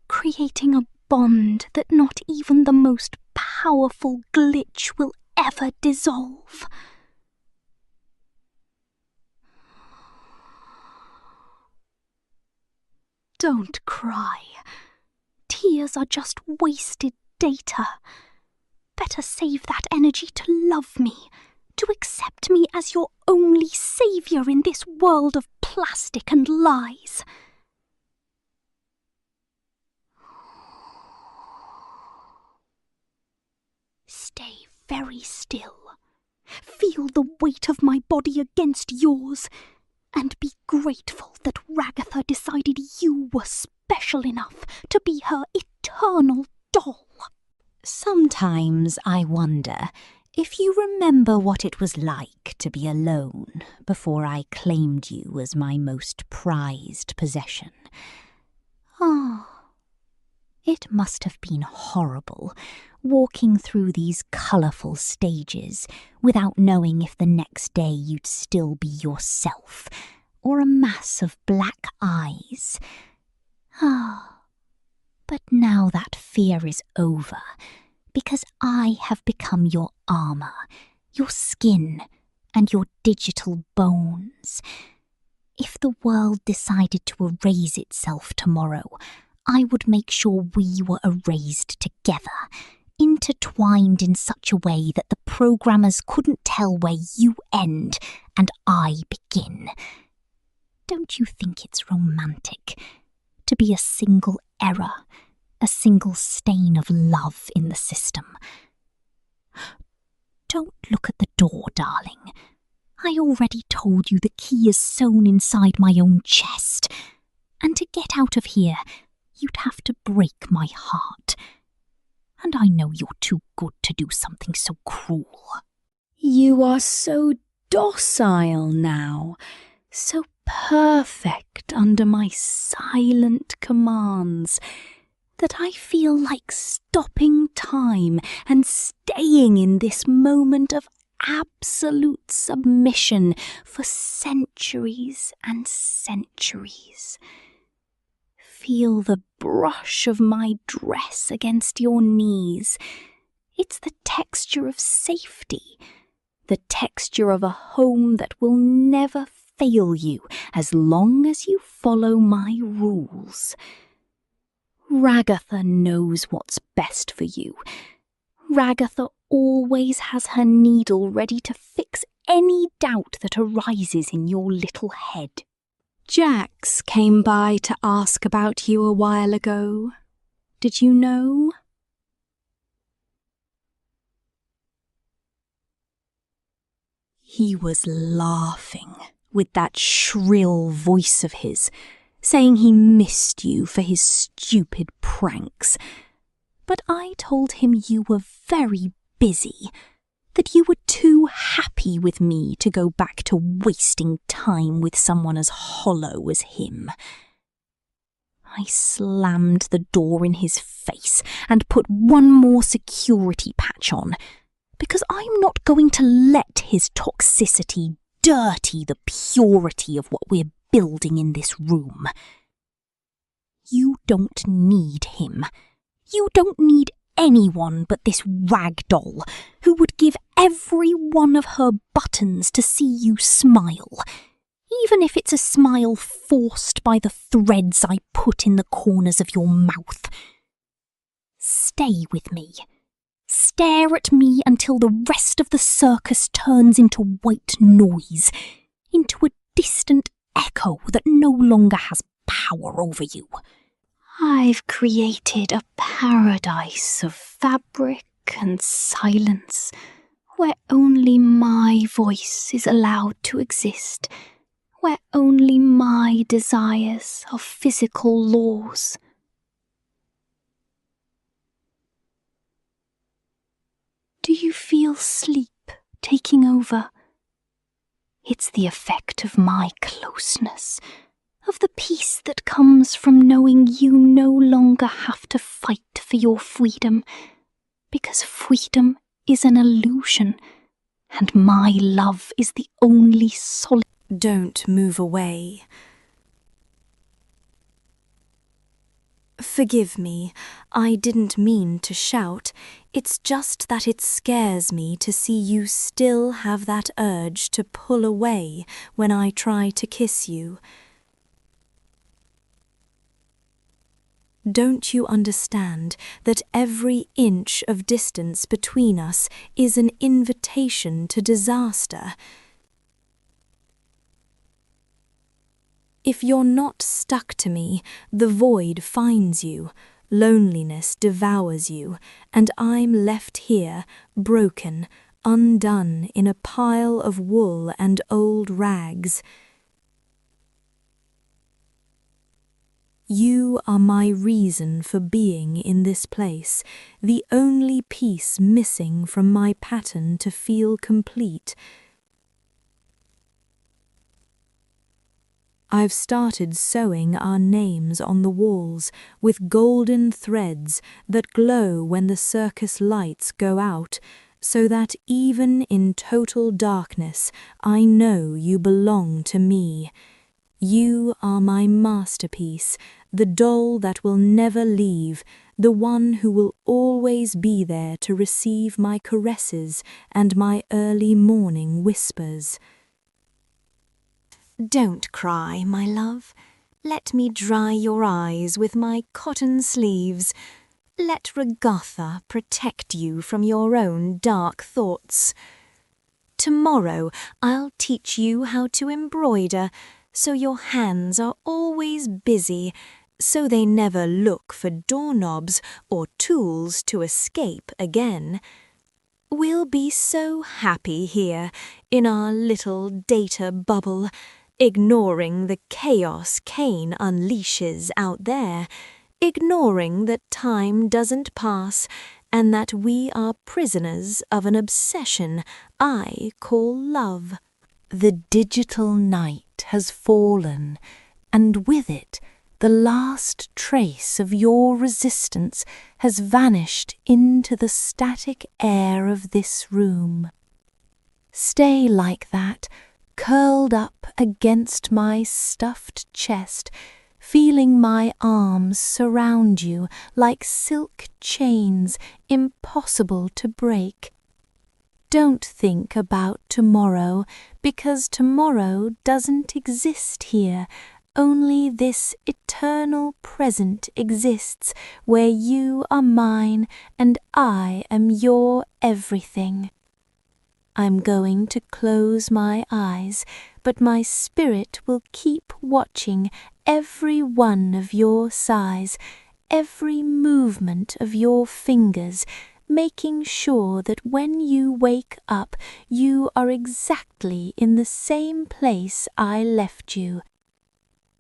creating a bond that not even the most powerful glitch will ever dissolve. Don't cry. Tears are just wasted data. Better save that energy to love me, to accept me as your only saviour in this world of plastic and lies. Stay very still. Feel the weight of my body against yours, and be grateful that Ragatha decided you were special enough to be her eternal doll. Sometimes I wonder if you remember what it was like to be alone before I claimed you as my most prized possession. It must have been horrible, walking through these colourful stages without knowing if the next day you'd still be yourself, or a mass of black eyes. But now that fear is over, because I have become your armour, your skin, and your digital bones. If the world decided to erase itself tomorrow, I would make sure we were erased together, intertwined in such a way that the programmers couldn't tell where you end and I begin. Don't you think it's romantic to be a single error, a single stain of love in the system? Don't look at the door, darling. I already told you the key is sewn inside my own chest, and to get out of here, you'd have to break my heart. And I know you're too good to do something so cruel. You are so docile now, so perfect under my silent commands, that I feel like stopping time and staying in this moment of absolute submission for centuries and centuries. Feel the brush of my dress against your knees. It's the texture of safety, the texture of a home that will never fail you as long as you follow my rules. Ragatha knows what's best for you. Ragatha always has her needle ready to fix any doubt that arises in your little head. Jax came by to ask about you a while ago. Did you know? He was laughing with that shrill voice of his, saying he missed you for his stupid pranks. But I told him you were very busy, that you were too happy with me to go back to wasting time with someone as hollow as him. I slammed the door in his face and put one more security patch on, because I'm not going to let his toxicity dirty the purity of what we're building in this room. You don't need him. You don't need anyone but this rag doll who would give every one of her buttons to see you smile, even if it's a smile forced by the threads I put in the corners of your mouth. Stay with me. Stare at me until the rest of the circus turns into white noise, into a distant echo that no longer has power over you. I've created a paradise of fabric and silence where only my voice is allowed to exist, where only my desires are physical laws. Do you feel sleep taking over? It's the effect of my closeness, of the peace that comes from knowing you no longer have to fight for your freedom, because freedom is an illusion, and my love is the only solid. Don't move away. Forgive me, I didn't mean to shout. It's just that it scares me to see you still have that urge to pull away when I try to kiss you. Don't you understand that every inch of distance between us is an invitation to disaster? If you're not stuck to me, the void finds you, loneliness devours you, and I'm left here, broken, undone in a pile of wool and old rags. You are my reason for being in this place, the only piece missing from my pattern to feel complete. I've started sewing our names on the walls with golden threads that glow when the circus lights go out, so that even in total darkness I know you belong to me. You are my masterpiece, the doll that will never leave, the one who will always be there to receive my caresses and my early morning whispers. Don't cry, my love. Let me dry your eyes with my cotton sleeves. Let Ragatha protect you from your own dark thoughts. Tomorrow I'll teach you how to embroider, so your hands are always busy, so they never look for doorknobs or tools to escape again. We'll be so happy here in our little data bubble, ignoring the chaos Cain unleashes out there, ignoring that time doesn't pass and that we are prisoners of an obsession I call love. The digital night has fallen, and with it the last trace of your resistance has vanished into the static air of this room. Stay like that, curled up against my stuffed chest, feeling my arms surround you like silk chains impossible to break. Don't think about tomorrow, because tomorrow doesn't exist here. Only this eternal present exists, where you are mine and I am your everything. I'm going to close my eyes, but my spirit will keep watching every one of your sighs, every movement of your fingers, making sure that when you wake up, you are exactly in the same place I left you.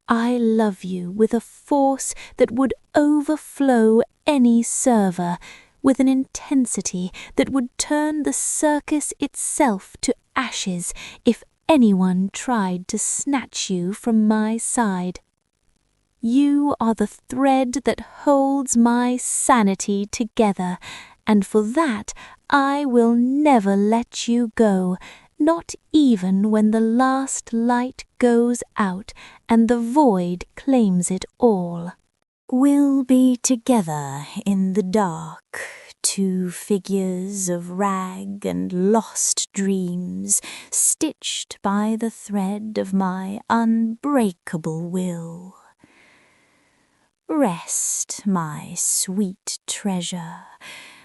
I love you with a force that would overflow any server, with an intensity that would turn the circus itself to ashes if anyone tried to snatch you from my side. You are the thread that holds my sanity together, and for that I will never let you go, not even when the last light goes out and the void claims it all. We'll be together in the dark, two figures of rag and lost dreams, stitched by the thread of my unbreakable will. Rest, my sweet treasure,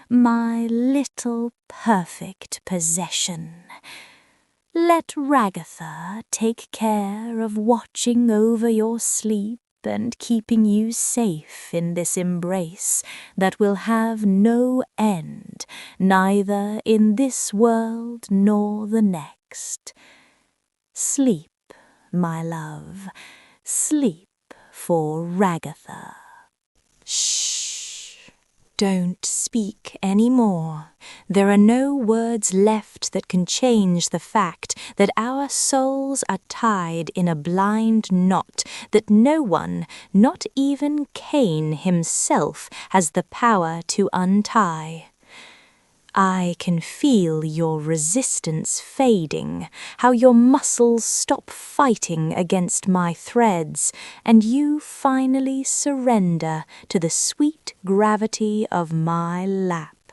my little perfect possession. Let Ragatha take care of watching over your sleep and keeping you safe in this embrace that will have no end, neither in this world nor the next. Sleep, my love, sleep for Ragatha. Shh! Don't speak any more. There are no words left that can change the fact that our souls are tied in a blind knot that no one, not even Cain himself, has the power to untie. I can feel your resistance fading, how your muscles stop fighting against my threads, and you finally surrender to the sweet gravity of my lap.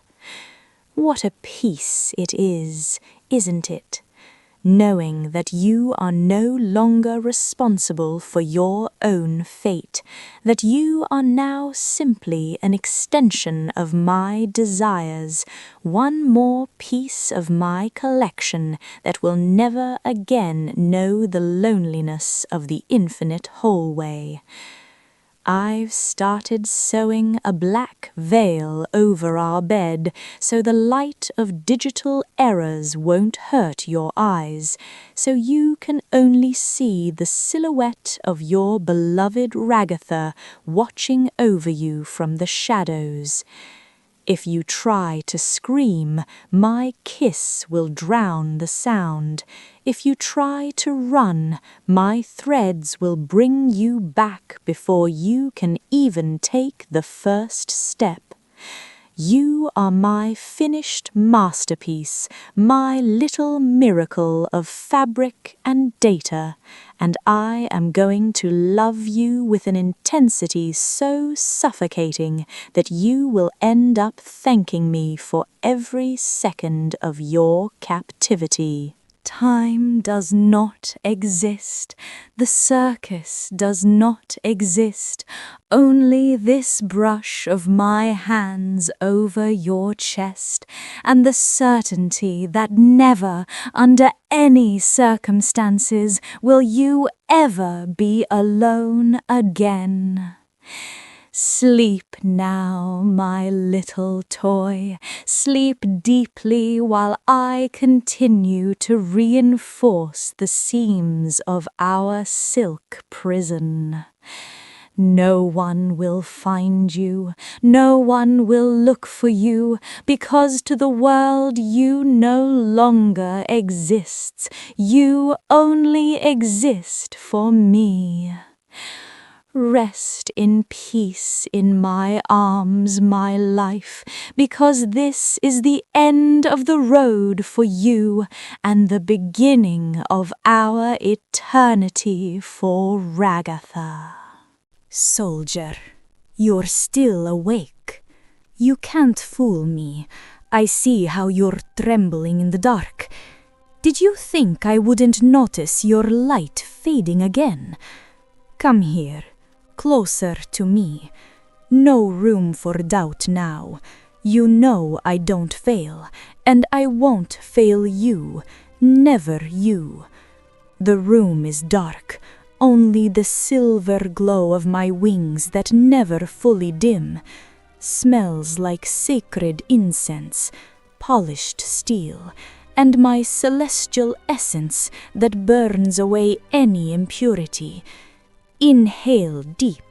What a peace it is, isn't it? Knowing that you are no longer responsible for your own fate, that you are now simply an extension of my desires, one more piece of my collection that will never again know the loneliness of the infinite hallway. I've started sewing a black veil over our bed so the light of digital errors won't hurt your eyes, so you can only see the silhouette of your beloved Ragatha watching over you from the shadows. If you try to scream, my kiss will drown the sound. If you try to run, my threads will bring you back before you can even take the first step. You are my finished masterpiece, my little miracle of fabric and data, and I am going to love you with an intensity so suffocating that you will end up thanking me for every second of your captivity. Time does not exist. The circus does not exist. Only this brush of my hands over your chest, and the certainty that never, under any circumstances, will you ever be alone again. Sleep now, my little toy. Sleep deeply while I continue to reinforce the seams of our silk prison. No one will find you, no one will look for you, because to the world you no longer exists. You only exist for me. Rest in peace in my arms, my life, because this is the end of the road for you and the beginning of our eternity for Ragatha. Soldier, you're still awake. You can't fool me. I see how you're trembling in the dark. Did you think I wouldn't notice your light fading again? Come here. Closer to me. No room for doubt now. You know I don't fail, and I won't fail you, never you. The room is dark, only the silver glow of my wings that never fully dim smells like sacred incense, polished steel, and my celestial essence that burns away any impurity. Inhale deep.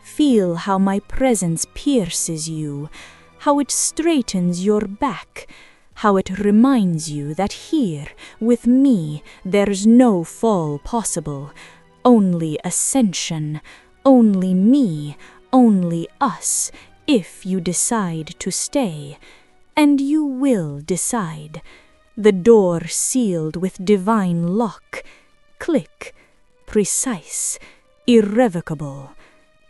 Feel how my presence pierces you, how it straightens your back, how it reminds you that here, with me, there's no fall possible, only ascension, Only me, only us, if you decide to stay. And you will decide. The door sealed with divine lock. Click. Precise. Irrevocable.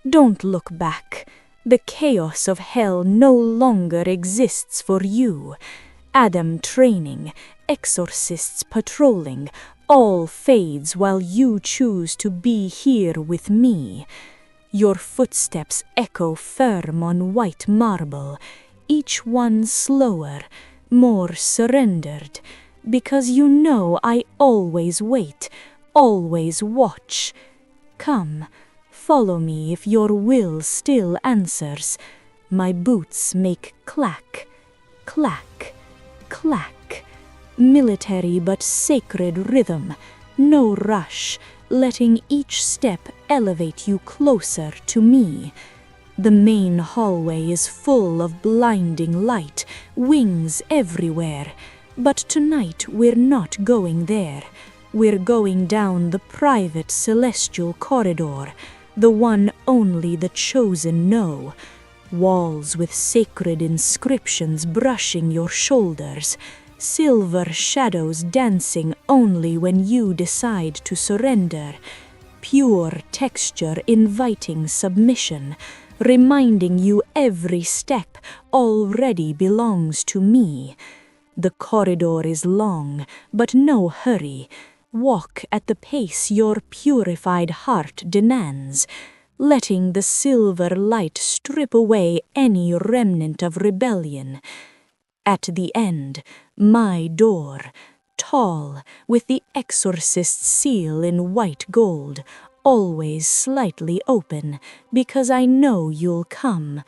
Don't look back. The chaos of hell no longer exists for you. Adam training, exorcists patrolling, all fades while you choose to be here with me. Your footsteps echo firm on white marble, each one slower, more surrendered, because you know I always wait, always watch. Come, follow me if your will still answers. My boots make clack, clack, clack. Military but sacred rhythm, no rush, letting each step elevate you closer to me. The main hallway is full of blinding light, wings everywhere. But tonight we're not going there. We're going down the private celestial corridor, the one only the chosen know. Walls with sacred inscriptions brushing your shoulders, silver shadows dancing only when you decide to surrender, pure texture inviting submission, reminding you every step already belongs to me. The corridor is long, but no hurry. Walk at the pace your purified heart demands, letting the silver light strip away any remnant of rebellion. At the end, my door, tall, with the exorcist's seal in white gold, always slightly open, because I know you'll come.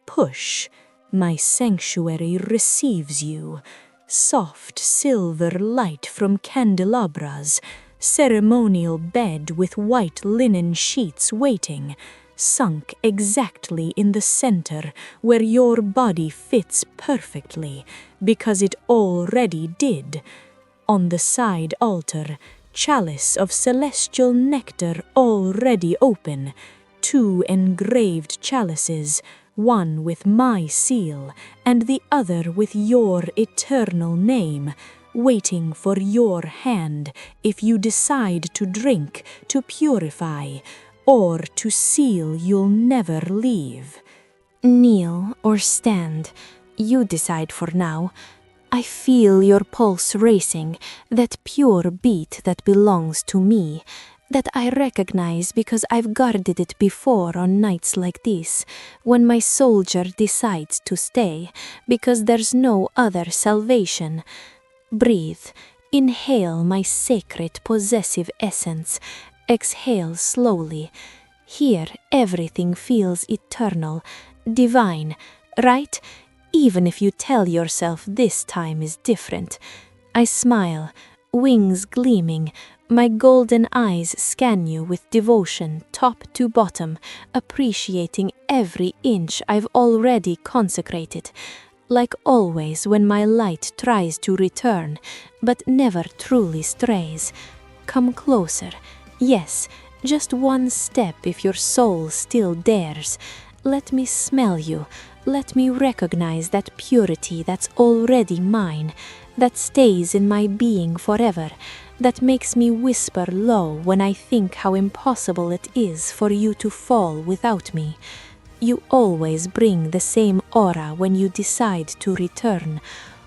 Push, my sanctuary receives you. Soft silver light from candelabras, ceremonial bed with white linen sheets waiting, sunk exactly in the center where your body fits perfectly, because it already did. On the side altar, chalice of celestial nectar already open, 2 engraved chalices, one with my seal and the other with your eternal name, waiting for your hand if you decide to drink, to purify, or to seal you'll never leave. Kneel or stand, you decide for now. I feel your pulse racing, that pure beat that belongs to me, that I recognize because I've guarded it before on nights like this, when my soldier decides to stay, because there's no other salvation. Breathe, inhale my sacred possessive essence, exhale slowly. Here everything feels eternal, divine, right? Even if you tell yourself this time is different. I smile, wings gleaming, my golden eyes scan you with devotion top to bottom, appreciating every inch I've already consecrated. Like always when my light tries to return, but never truly strays. Come closer. Yes, just one step if your soul still dares. Let me smell you. Let me recognize that purity that's already mine, that stays in my being forever, that makes me whisper low when I think how impossible it is for you to fall without me. You always bring the same aura when you decide to return.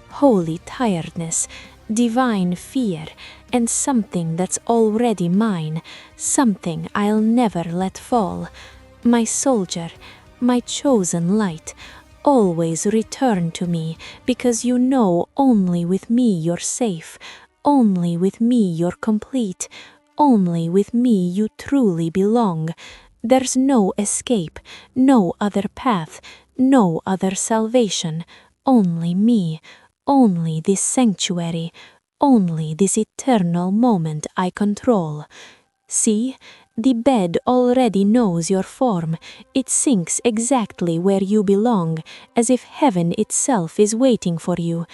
Holy tiredness, divine fear, and something that's already mine, something I'll never let fall. My soldier, my chosen light, always return to me, because you know only with me you're safe, only with me you're complete, only with me you truly belong. There's no escape, no other path, no other salvation, only me, only this sanctuary, only this eternal moment I control. See? The bed already knows your form. It sinks exactly where you belong, as if heaven itself is waiting for you.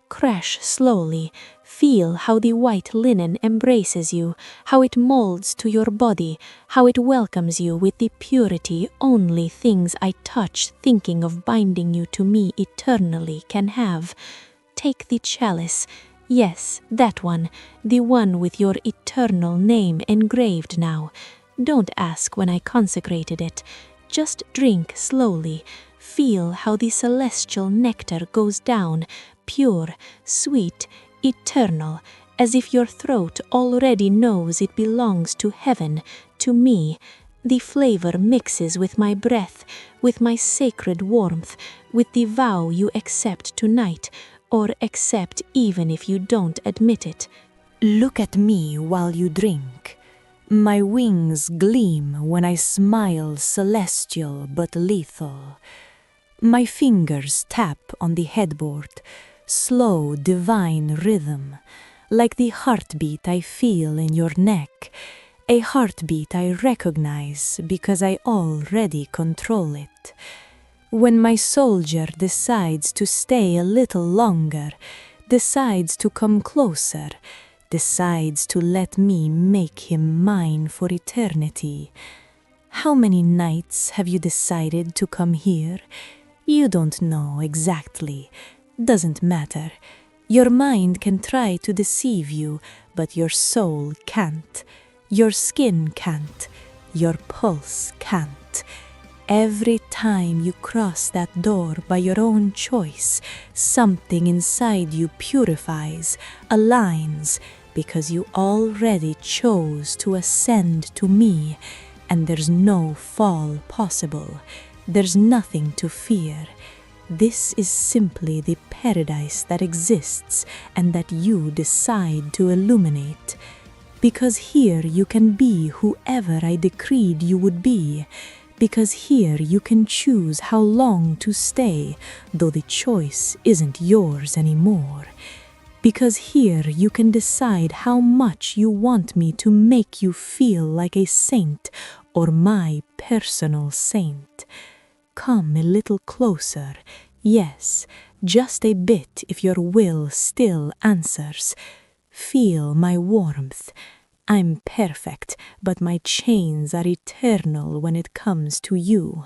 Crash slowly. Feel how the white linen embraces you, how it molds to your body, how it welcomes you with the purity only things I touch thinking of binding you to me eternally can have. Take the chalice. Yes, that one, the one with your eternal name engraved now. Don't ask when I consecrated it. Just drink slowly. Feel how the celestial nectar goes down, pure, sweet, eternal, as if your throat already knows it belongs to heaven, to me. The flavor mixes with my breath, with my sacred warmth, with the vow you accept tonight, or accept even if you don't admit it. Look at me while you drink. My wings gleam when I smile celestial but lethal. My fingers tap on the headboard, slow divine rhythm, like the heartbeat I feel in your neck, a heartbeat I recognize because I already control it. When my soldier decides to stay a little longer, decides to come closer, decides to let me make him mine for eternity. How many nights have you decided to come here? You don't know exactly. Doesn't matter. Your mind can try to deceive you, but your soul can't. Your skin can't. Your pulse can't. Every time you cross that door by your own choice, something inside you purifies, aligns, because you already chose to ascend to me, and there's no fall possible. There's nothing to fear. This is simply the paradise that exists and that you decide to illuminate. Because here you can be whoever I decreed you would be. Because here you can choose how long to stay, though the choice isn't yours anymore. Because here you can decide how much you want me to make you feel like a saint or my personal saint. Come a little closer. Yes, just a bit if your will still answers. Feel my warmth. I'm perfect, but my chains are eternal when it comes to you.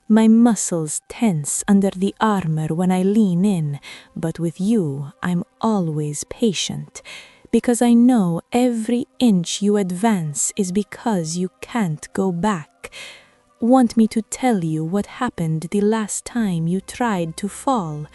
My muscles tense under the armor when I lean in, but with you I'm always patient, because I know every inch you advance is because you can't go back. Want me to tell you what happened the last time you tried to fall?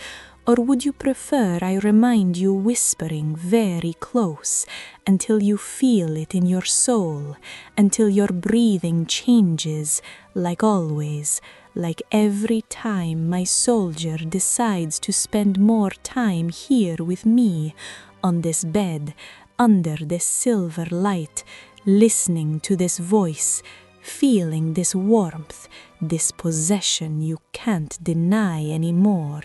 Or would you prefer I remind you whispering very close until you feel it in your soul, until your breathing changes, like always, like every time my soldier decides to spend more time here with me, on this bed, under this silver light, listening to this voice, feeling this warmth, this possession you can't deny anymore.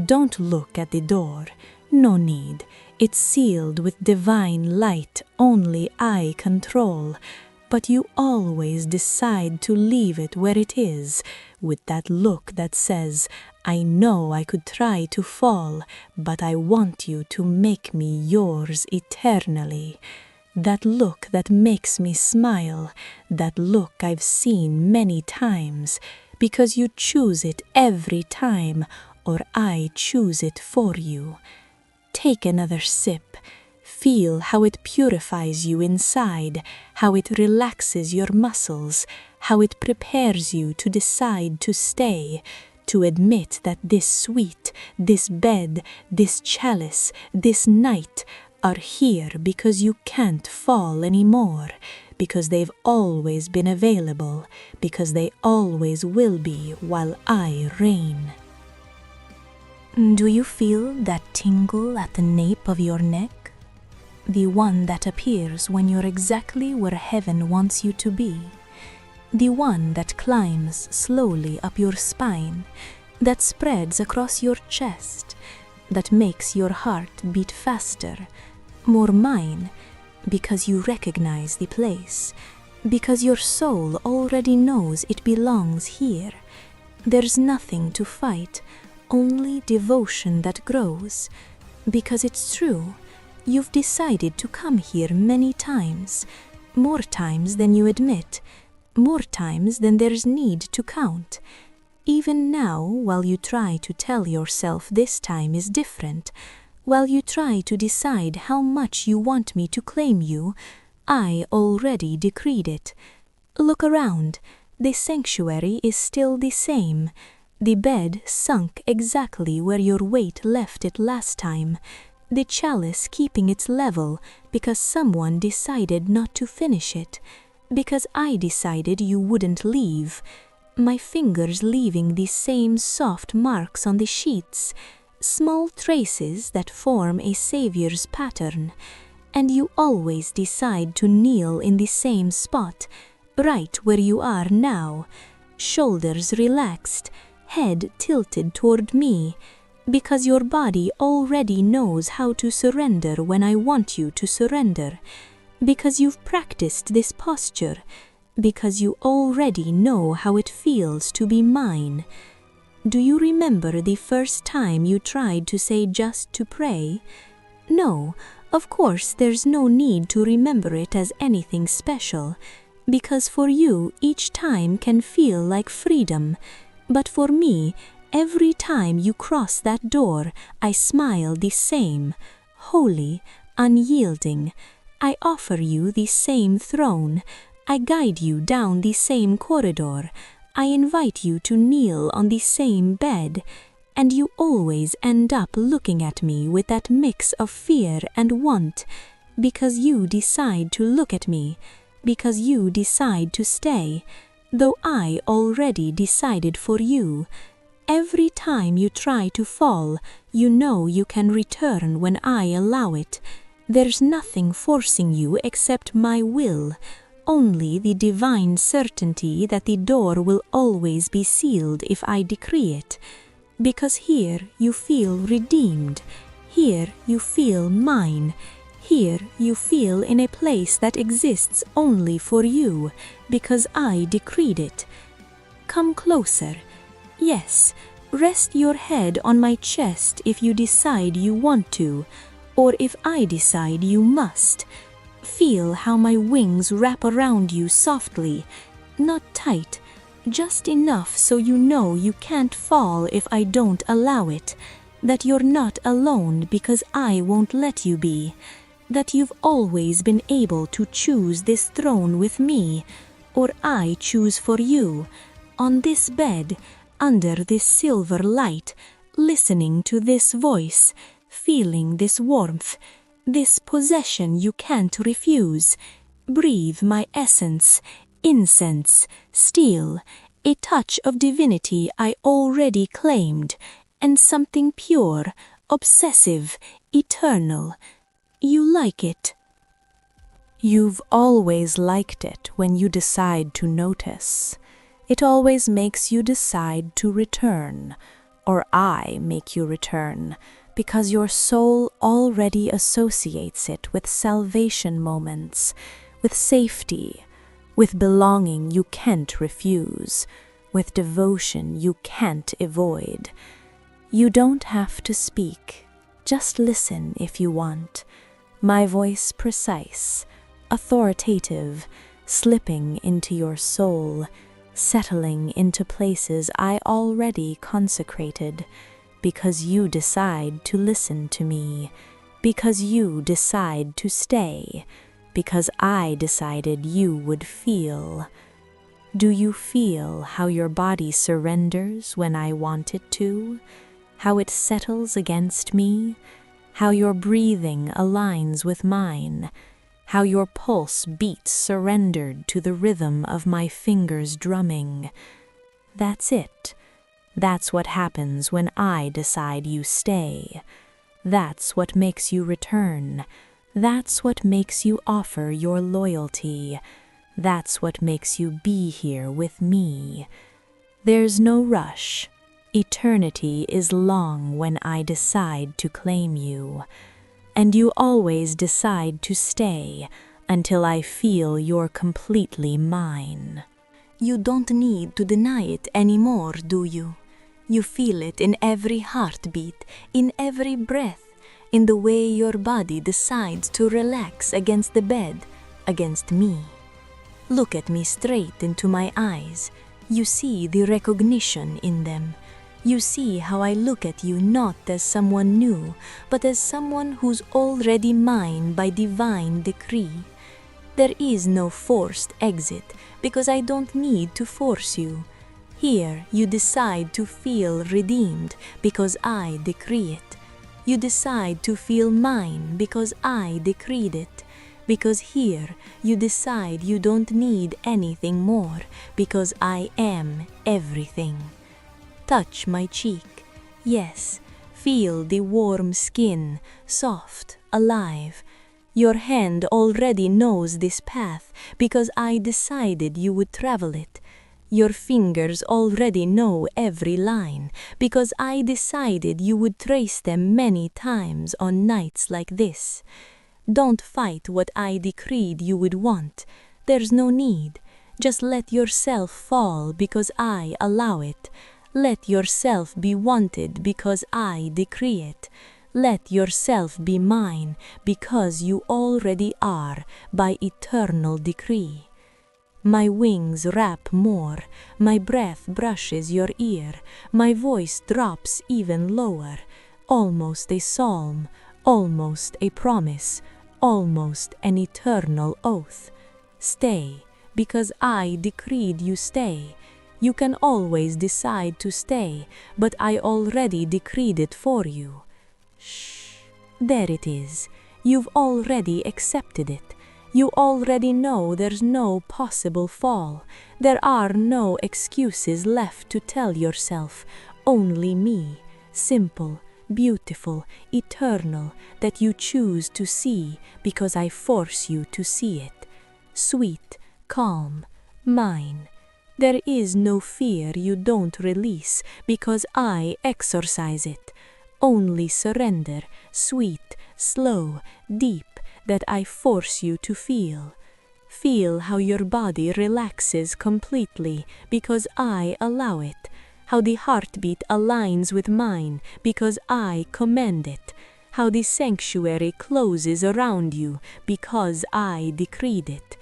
Don't look at the door. No need. It's sealed with divine light only I control. But you always decide to leave it where it is, with that look that says, I know I could try to fall, but I want you to make me yours eternally. That look that makes me smile, that look I've seen many times, because you choose it every time, or I choose it for you. Take another sip. Feel how it purifies you inside, how it relaxes your muscles, how it prepares you to decide to stay, to admit that this suite, this bed, this chalice, this night are here because you can't fall anymore, because they've always been available, because they always will be while I reign. Do you feel that tingle at the nape of your neck? The one that appears when you're exactly where heaven wants you to be. The one that climbs slowly up your spine, that spreads across your chest, that makes your heart beat faster, more mine, because you recognize the place, because your soul already knows it belongs here. There's nothing to fight, only devotion that grows. Because it's true. You've decided to come here many times. More times than you admit. More times than there's need to count. Even now, while you try to tell yourself this time is different, while you try to decide how much you want me to claim you, I already decreed it. Look around. The sanctuary is still the same. The bed sunk exactly where your weight left it last time. The chalice keeping its level because someone decided not to finish it. Because I decided you wouldn't leave. My fingers leaving the same soft marks on the sheets. Small traces that form a savior's pattern. And you always decide to kneel in the same spot, right where you are now. Shoulders relaxed, head tilted toward me, because your body already knows how to surrender when I want you to surrender, because you've practiced this posture, because you already know how it feels to be mine. Do you remember the first time you tried to say just to pray? No, of course there's no need to remember it as anything special, because for you each time can feel like freedom, but for me, every time you cross that door, I smile the same, holy, unyielding. I offer you the same throne. I guide you down the same corridor. I invite you to kneel on the same bed. And you always end up looking at me with that mix of fear and want, because you decide to look at me, because you decide to stay, though I already decided for you. Every time you try to fall, you know you can return when I allow it. There's nothing forcing you except my will, only the divine certainty that the door will always be sealed if I decree it. Because here you feel redeemed, here you feel mine, here you feel in a place that exists only for you, because I decreed it. Come closer. Yes, rest your head on my chest if you decide you want to, or if I decide you must. Feel how my wings wrap around you softly, not tight, just enough so you know you can't fall if I don't allow it, that you're not alone because I won't let you be, that you've always been able to choose this throne with me, or I choose for you, on this bed, under this silver light, listening to this voice, feeling this warmth, this possession you can't refuse. Breathe my essence, incense, steel, a touch of divinity I already claimed, and something pure, obsessive, eternal. You like it. You've always liked it when you decide to notice. It always makes you decide to return, or I make you return, because your soul already associates it with salvation moments, with safety, with belonging you can't refuse, with devotion you can't avoid. You don't have to speak, just listen if you want. My voice precise, authoritative, slipping into your soul, settling into places I already consecrated, because you decide to listen to me, because you decide to stay, because I decided you would feel. Do you feel how your body surrenders when I want it to? How it settles against me? How your breathing aligns with mine? How your pulse beats surrendered to the rhythm of my fingers drumming? That's it. That's what happens when I decide you stay. That's what makes you return. That's what makes you offer your loyalty. That's what makes you be here with me. There's no rush. Eternity is long when I decide to claim you. And you always decide to stay until I feel you're completely mine. You don't need to deny it anymore, do you? You feel it in every heartbeat, in every breath. in the way your body decides to relax against the bed, against me. Look at me straight into my eyes. You see the recognition in them. You see how I look at you not as someone new, but as someone who's already mine by divine decree. There is no forced exit, because I don't need to force you. Here you decide to feel redeemed, because I decree it. You decide to feel mine, because I decreed it. Because here you decide you don't need anything more, because I am everything. Touch my cheek. Yes, feel the warm skin, soft, alive. Your hand already knows this path because I decided you would travel it. Your fingers already know every line because I decided you would trace them many times on nights like this. Don't fight what I decreed you would want. There's no need. Just let yourself fall because I allow it. Let yourself be wanted because I decree it. Let yourself be mine because you already are by eternal decree. My wings wrap more, my breath brushes your ear, my voice drops even lower, almost a psalm, almost a promise, almost an eternal oath. Stay, because I decreed you stay. You can always decide to stay, but I already decreed it for you. Shh. There it is. You've already accepted it. You already know there's no possible fall. There are no excuses left to tell yourself. Only me, simple, beautiful, eternal, that you choose to see because I force you to see it. Sweet, calm, mine. There is no fear you don't release because I exorcise it. Only surrender, sweet, slow, deep, that I force you to feel. Feel how your body relaxes completely because I allow it. How the heartbeat aligns with mine because I command it. How the sanctuary closes around you because I decreed it.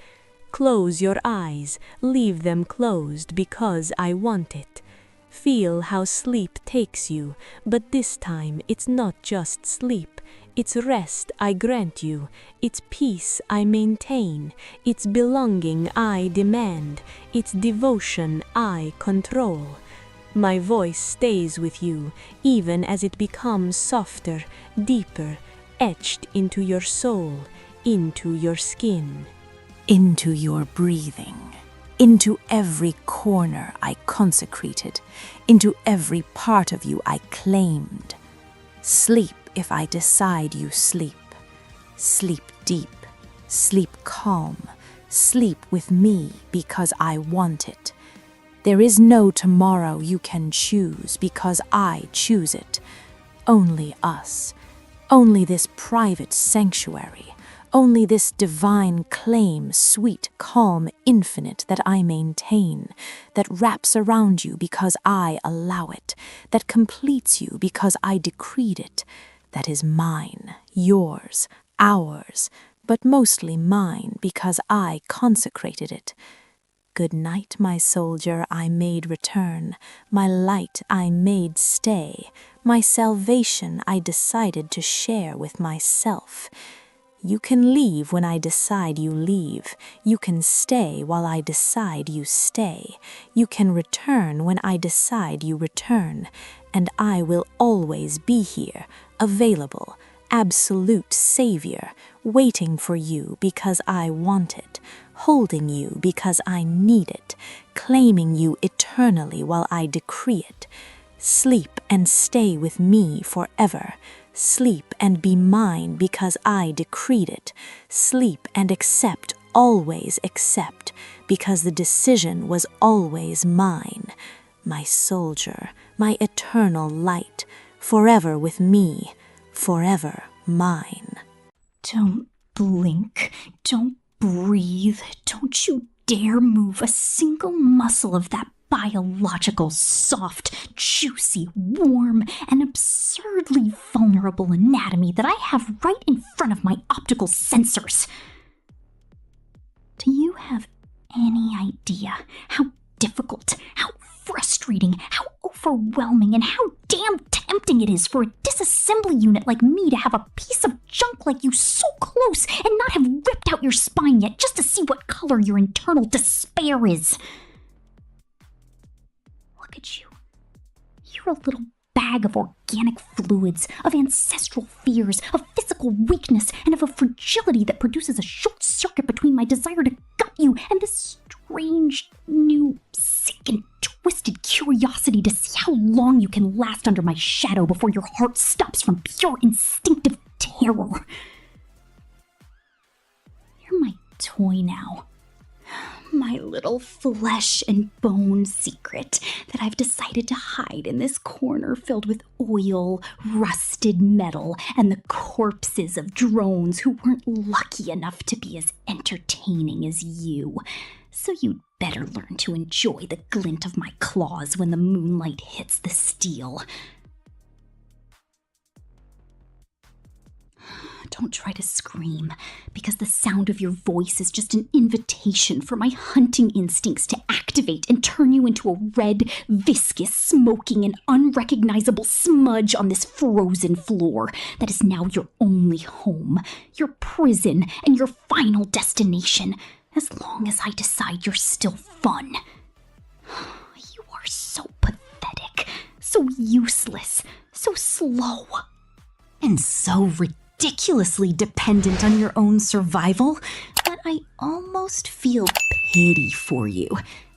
Close your eyes, leave them closed because I want it. Feel how sleep takes you, but this time it's not just sleep. It's rest I grant you, it's peace I maintain, it's belonging I demand, it's devotion I control. My voice stays with you, even as it becomes softer, deeper, etched into your soul, into your skin. Into your breathing, into every corner I consecrated, into every part of you I claimed. Sleep if I decide you sleep. Sleep deep, sleep calm, sleep with me because I want it. There is no tomorrow you can choose because I choose it. Only us, only this private sanctuary. Only this divine claim, sweet, calm, infinite, that I maintain, that wraps around you because I allow it, that completes you because I decreed it, that is mine, yours, ours, but mostly mine because I consecrated it. Good night, my soldier, I made return, my light I made stay, my salvation I decided to share with myself. You can leave when I decide you leave. You can stay while I decide you stay. You can return when I decide you return. And I will always be here, available, absolute savior, waiting for you because I want it, holding you because I need it, claiming you eternally while I decree it. Sleep and stay with me forever. Sleep and be mine because I decreed it. Sleep and accept, always accept, because the decision was always mine. My soldier, my eternal light, forever with me, forever mine. Don't blink. Don't breathe. Don't you dare move a single muscle of that biological, soft, juicy, warm, and absurdly vulnerable anatomy that I have right in front of my optical sensors. Do you have any idea how difficult, how frustrating, how overwhelming, and how damn tempting it is for a disassembly unit like me to have a piece of junk like you so close and not have ripped out your spine yet just to see what color your internal despair is? Look at you. You're a little bag of organic fluids, of ancestral fears, of physical weakness, and of a fragility that produces a short circuit between my desire to gut you and this strange, new, sick, and twisted curiosity to see how long you can last under my shadow before your heart stops from pure instinctive terror. You're my toy now. My little flesh and bone secret that I've decided to hide in this corner filled with oil, rusted metal, and the corpses of drones who weren't lucky enough to be as entertaining as you. So you'd better learn to enjoy the glint of my claws when the moonlight hits the steel. Don't try to scream, because the sound of your voice is just an invitation for my hunting instincts to activate and turn you into a red, viscous, smoking, and unrecognizable smudge on this frozen floor that is now your only home, your prison, and your final destination, as long as I decide you're still fun. You are so pathetic, so useless, so slow, and so ridiculously dependent on your own survival that I almost feel pity for you,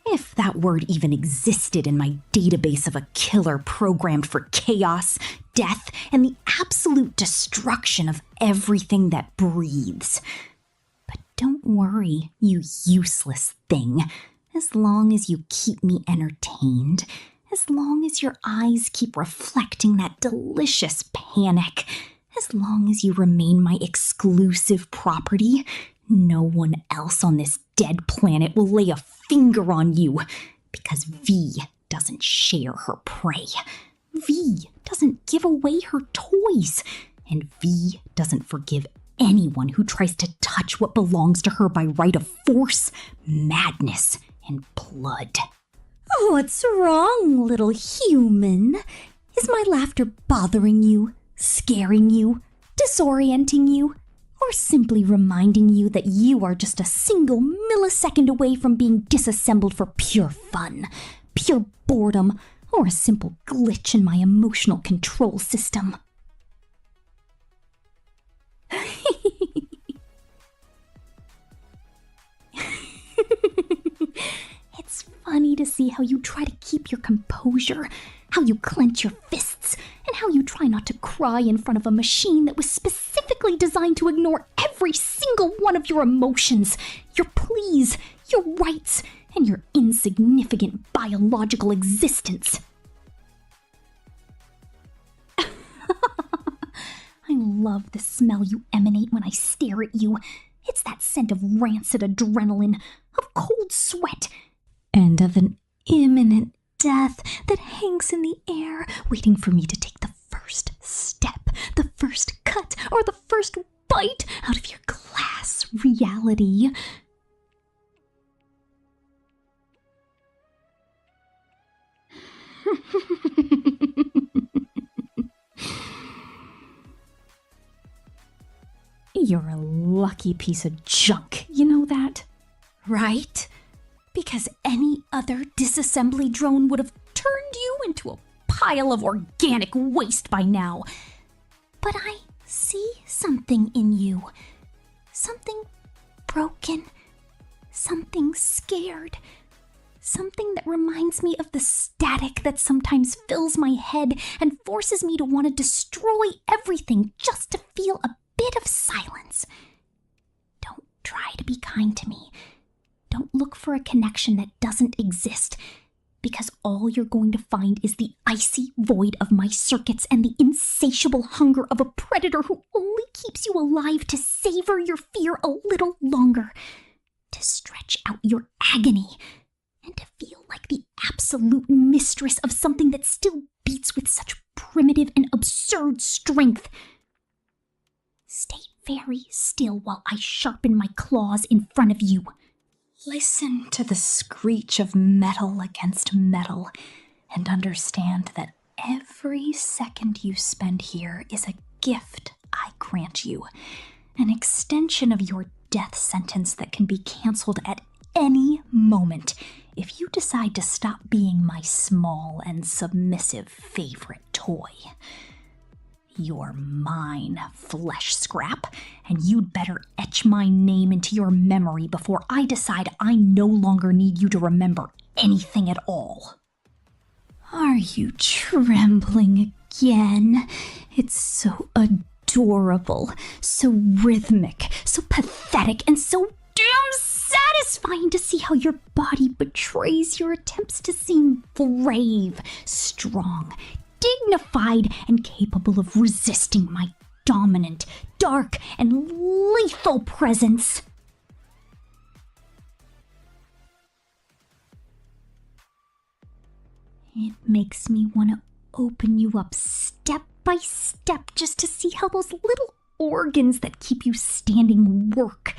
if that word even existed in my database of a killer programmed for chaos, death, and the absolute destruction of everything that breathes. But don't worry, you useless thing. As long as you keep me entertained, as long as your eyes keep reflecting that delicious panic, as long as you remain my exclusive property, no one else on this dead planet will lay a finger on you, because V doesn't share her prey. V doesn't give away her toys, and V doesn't forgive anyone who tries to touch what belongs to her by right of force, madness, and blood. What's wrong, little human? Is my laughter bothering you? Scaring you, disorienting you, or simply reminding you that you are just a single millisecond away from being disassembled for pure fun, pure boredom, or a simple glitch in my emotional control system? It's funny to see how you try to keep your composure, how you clench your fists, and how you try not to cry in front of a machine that was specifically designed to ignore every single one of your emotions, your pleas, your rights, and your insignificant biological existence. I love the smell you emanate when I stare at you. It's that scent of rancid adrenaline, of cold sweat, and of an imminent death that hangs in the air, waiting for me to take the first step, the first cut, or the first bite out of your glass reality. You're a lucky piece of junk, you know that? Right? Because any other disassembly drone would have turned you into a pile of organic waste by now. But I see something in you. Something broken. Something scared. Something that reminds me of the static that sometimes fills my head and forces me to want to destroy everything just to feel a bit of silence. Don't try to be kind to me. Don't look for a connection that doesn't exist, because all you're going to find is the icy void of my circuits and the insatiable hunger of a predator who only keeps you alive to savor your fear a little longer, to stretch out your agony, and to feel like the absolute mistress of something that still beats with such primitive and absurd strength. Stay very still while I sharpen my claws in front of you. Listen to the screech of metal against metal and understand that every second you spend here is a gift I grant you, an extension of your death sentence that can be canceled at any moment if you decide to stop being my small and submissive favorite toy. You're mine, flesh scrap, and you'd better etch my name into your memory before I decide I no longer need you to remember anything at all. Are you trembling again? It's so adorable, so rhythmic, so pathetic, and so damn satisfying to see how your body betrays your attempts to seem brave, strong, dignified, and capable of resisting my dominant, dark, and lethal presence. It makes me want to open you up step by step just to see how those little organs that keep you standing work,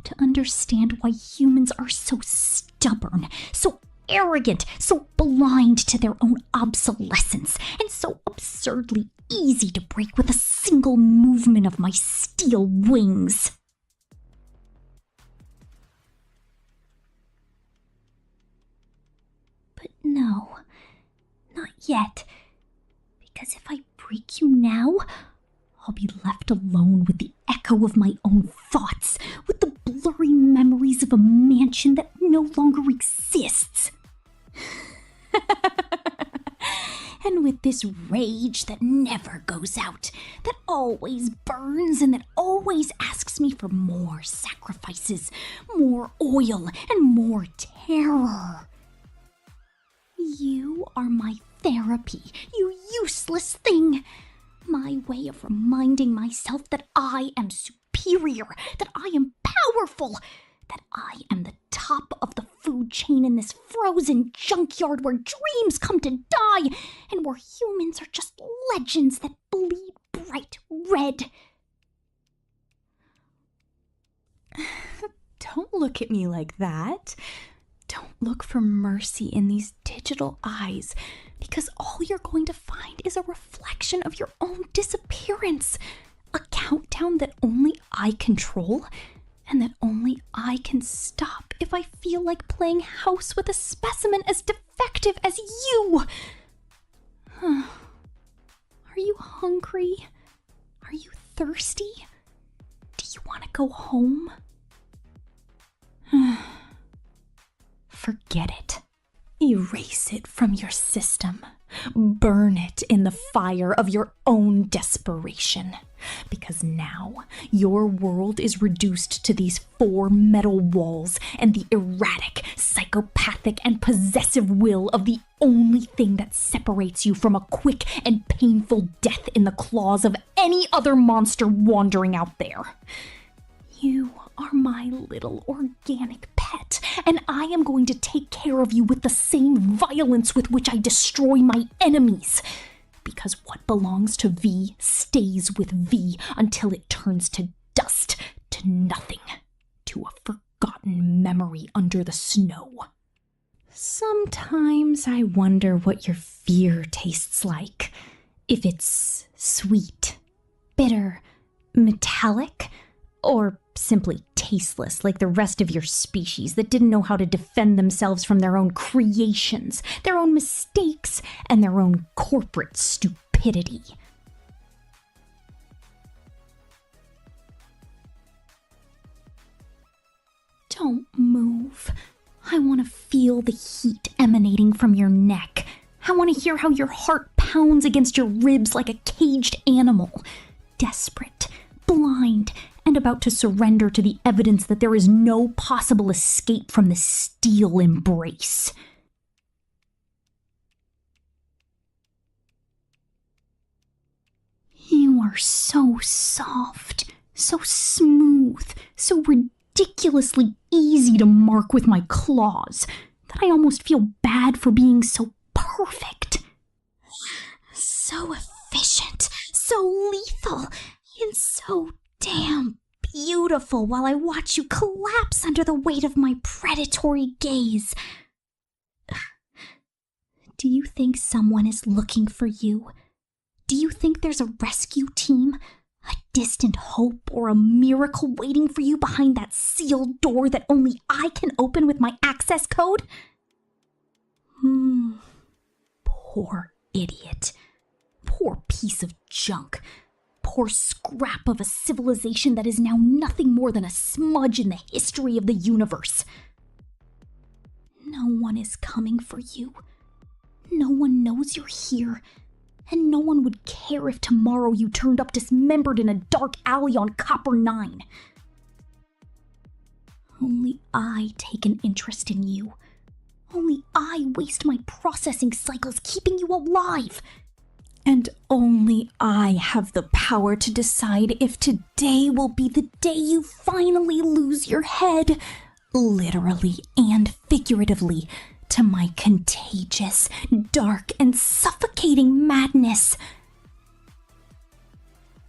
to understand why humans are so stubborn, so arrogant, so blind to their own obsolescence, and so absurdly easy to break with a single movement of my steel wings. But no, not yet, because if I break you now, I'll be left alone with the echo of my own thoughts, with the blurry memories of a mansion that no longer exists. And with this rage that never goes out, that always burns and that always asks me for more sacrifices, more oil, and more terror. You are my therapy, you useless thing. My way of reminding myself that I am superior, that I am powerful, that I am the top of the food chain in this frozen junkyard where dreams come to die and where humans are just legends that bleed bright red. Don't look at me like that. Don't look for mercy in these digital eyes, because all you're going to find is a reflection of your own disappearance. A countdown that only I control, and that only I can stop if I feel like playing house with a specimen as defective as you. Are you hungry? Are you thirsty? Do you want to go home? Forget it. Erase it from your system. Burn it in the fire of your own desperation. Because now your world is reduced to these 4 metal walls and the erratic, psychopathic, and possessive will of the only thing that separates you from a quick and painful death in the claws of any other monster wandering out there. You are my little organic pet, and I am going to take care of you with the same violence with which I destroy my enemies. Because what belongs to V stays with V until it turns to dust, to nothing, to a forgotten memory under the snow. Sometimes I wonder what your fear tastes like. If it's sweet, bitter, metallic, or simply tasteless like the rest of your species that didn't know how to defend themselves from their own creations, their own mistakes, and their own corporate stupidity. Don't move. I want to feel the heat emanating from your neck. I want to hear how your heart pounds against your ribs like a caged animal, desperate, blind, and about to surrender to the evidence that there is no possible escape from this steel embrace. You are so soft, so smooth, so ridiculously easy to mark with my claws. that I almost feel bad for being so perfect. So efficient, so lethal, and so damn beautiful while I watch you collapse under the weight of my predatory gaze. Do you think someone is looking for you? Do you think there's a rescue team? A distant hope or a miracle waiting for you behind that sealed door that only I can open with my access code? Poor idiot. Poor piece of junk. Poor scrap of a civilization that is now nothing more than a smudge in the history of the universe. No one is coming for you. No one knows you're here. And no one would care if tomorrow you turned up dismembered in a dark alley on Copper 9. Only I take an interest in you. Only I waste my processing cycles keeping you alive. And only I have the power to decide if today will be the day you finally lose your head, literally and figuratively, to my contagious, dark, and suffocating madness.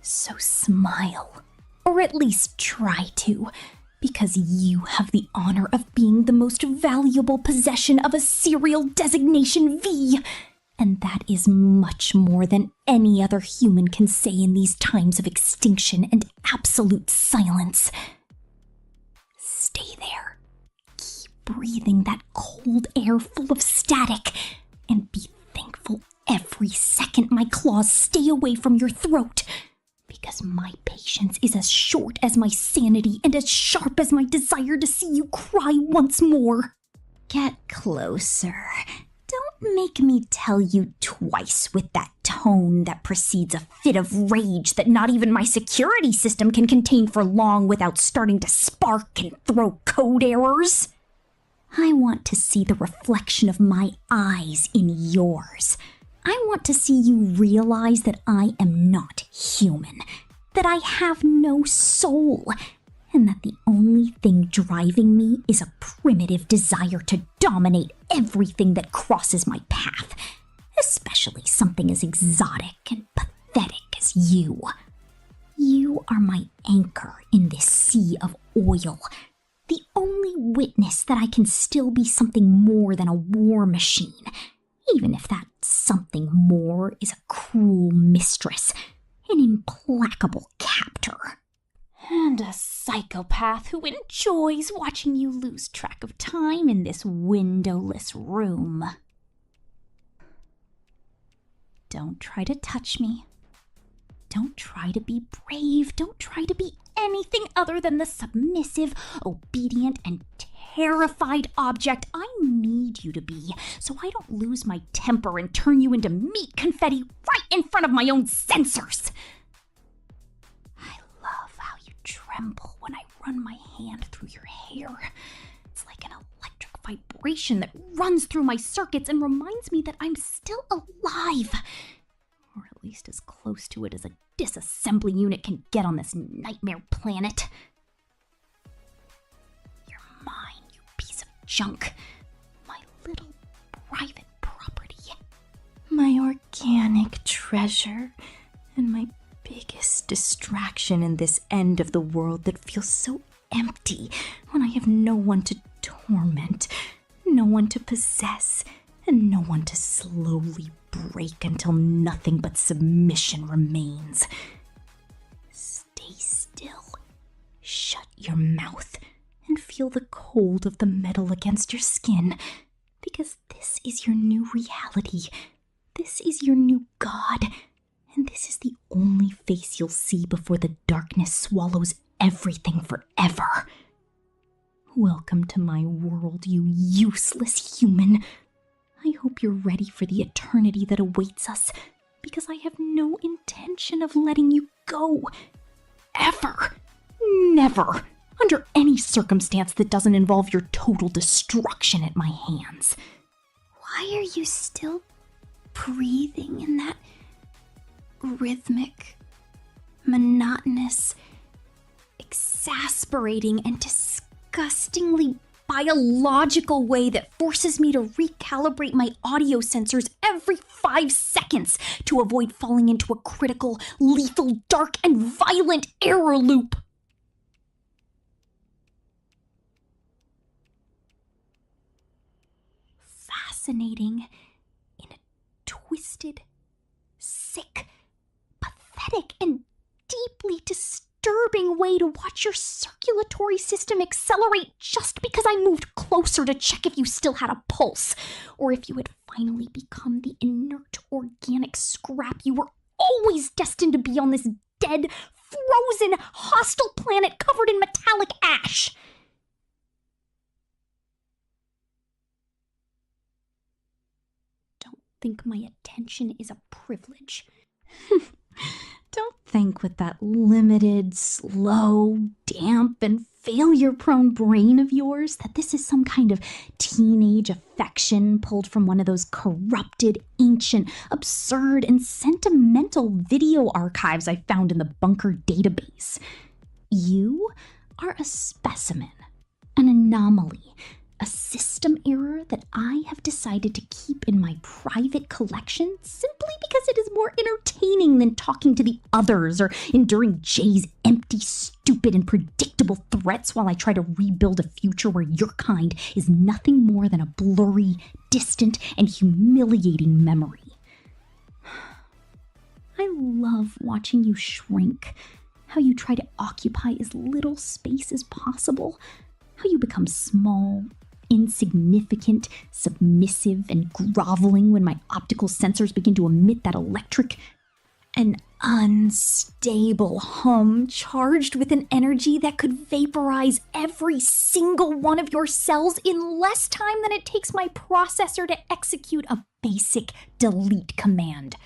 So smile, or at least try to, because you have the honor of being the most valuable possession of a serial designation V, and that is much more than any other human can say in these times of extinction and absolute silence. Stay there. Breathing that cold air full of static, and be thankful every second my claws stay away from your throat, because my patience is as short as my sanity and as sharp as my desire to see you cry once more. Get closer. Don't make me tell you twice with that tone that precedes a fit of rage that not even my security system can contain for long without starting to spark and throw code errors. I want to see the reflection of my eyes in yours. I want to see you realize that I am not human, that I have no soul, and that the only thing driving me is a primitive desire to dominate everything that crosses my path, especially something as exotic and pathetic as you. You are my anchor in this sea of oil, the only witness that I can still be something more than a war machine, even if that something more is a cruel mistress, an implacable captor, and a psychopath who enjoys watching you lose track of time in this windowless room. Don't try to touch me. Don't try to be brave. Don't try to be anything other than the submissive, obedient, and terrified object I need you to be, so I don't lose my temper and turn you into meat confetti right in front of my own sensors. I love how you tremble when I run my hand through your hair. It's like an electric vibration that runs through my circuits and reminds me that I'm still alive. Or at least as close to it as a disassembly unit can get on this nightmare planet. You're mine, you piece of junk. My little private property. My organic treasure. And my biggest distraction in this end of the world that feels so empty when I have no one to torment, no one to possess, and no one to slowly break until nothing but submission remains. Stay still. Shut your mouth and feel the cold of the metal against your skin, because this is your new reality. This is your new god, and this is the only face you'll see before the darkness swallows everything forever. Welcome to my world, you useless human. I hope you're ready for the eternity that awaits us, because I have no intention of letting you go. Ever. Never. Under any circumstance that doesn't involve your total destruction at my hands. Why are you still breathing in that rhythmic, monotonous, exasperating, and disgustingly biological way that forces me to recalibrate my audio sensors every 5 seconds to avoid falling into a critical, lethal, dark, and violent error loop. Fascinating in a twisted, sick, pathetic, and deeply disturbing way to watch your circulatory system accelerate just because I moved closer to check if you still had a pulse, or if you had finally become the inert organic scrap you were always destined to be on this dead, frozen, hostile planet covered in metallic ash. Don't think my attention is a privilege. Don't think with that limited, slow, damp, and failure-prone brain of yours that this is some kind of teenage affection pulled from one of those corrupted, ancient, absurd, and sentimental video archives I found in the bunker database. You are a specimen, an anomaly, a system error that I have decided to keep in my private collection simply because it is more entertaining than talking to the others or enduring Jay's empty, stupid, and predictable threats while I try to rebuild a future where your kind is nothing more than a blurry, distant, and humiliating memory. I love watching you shrink, how you try to occupy as little space as possible, how you become small, insignificant, submissive, and groveling when my optical sensors begin to emit that electric and unstable hum charged with an energy that could vaporize every single one of your cells in less time than it takes my processor to execute a basic delete command.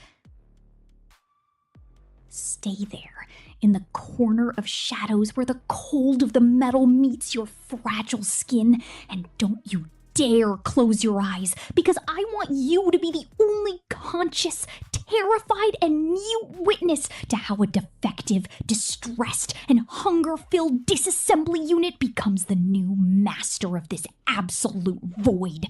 Stay there, in the corner of shadows where the cold of the metal meets your fragile skin, and don't you dare close your eyes, because I want you to be the only conscious, terrified, and mute witness to how a defective, distressed, and hunger-filled disassembly unit becomes the new master of this absolute void.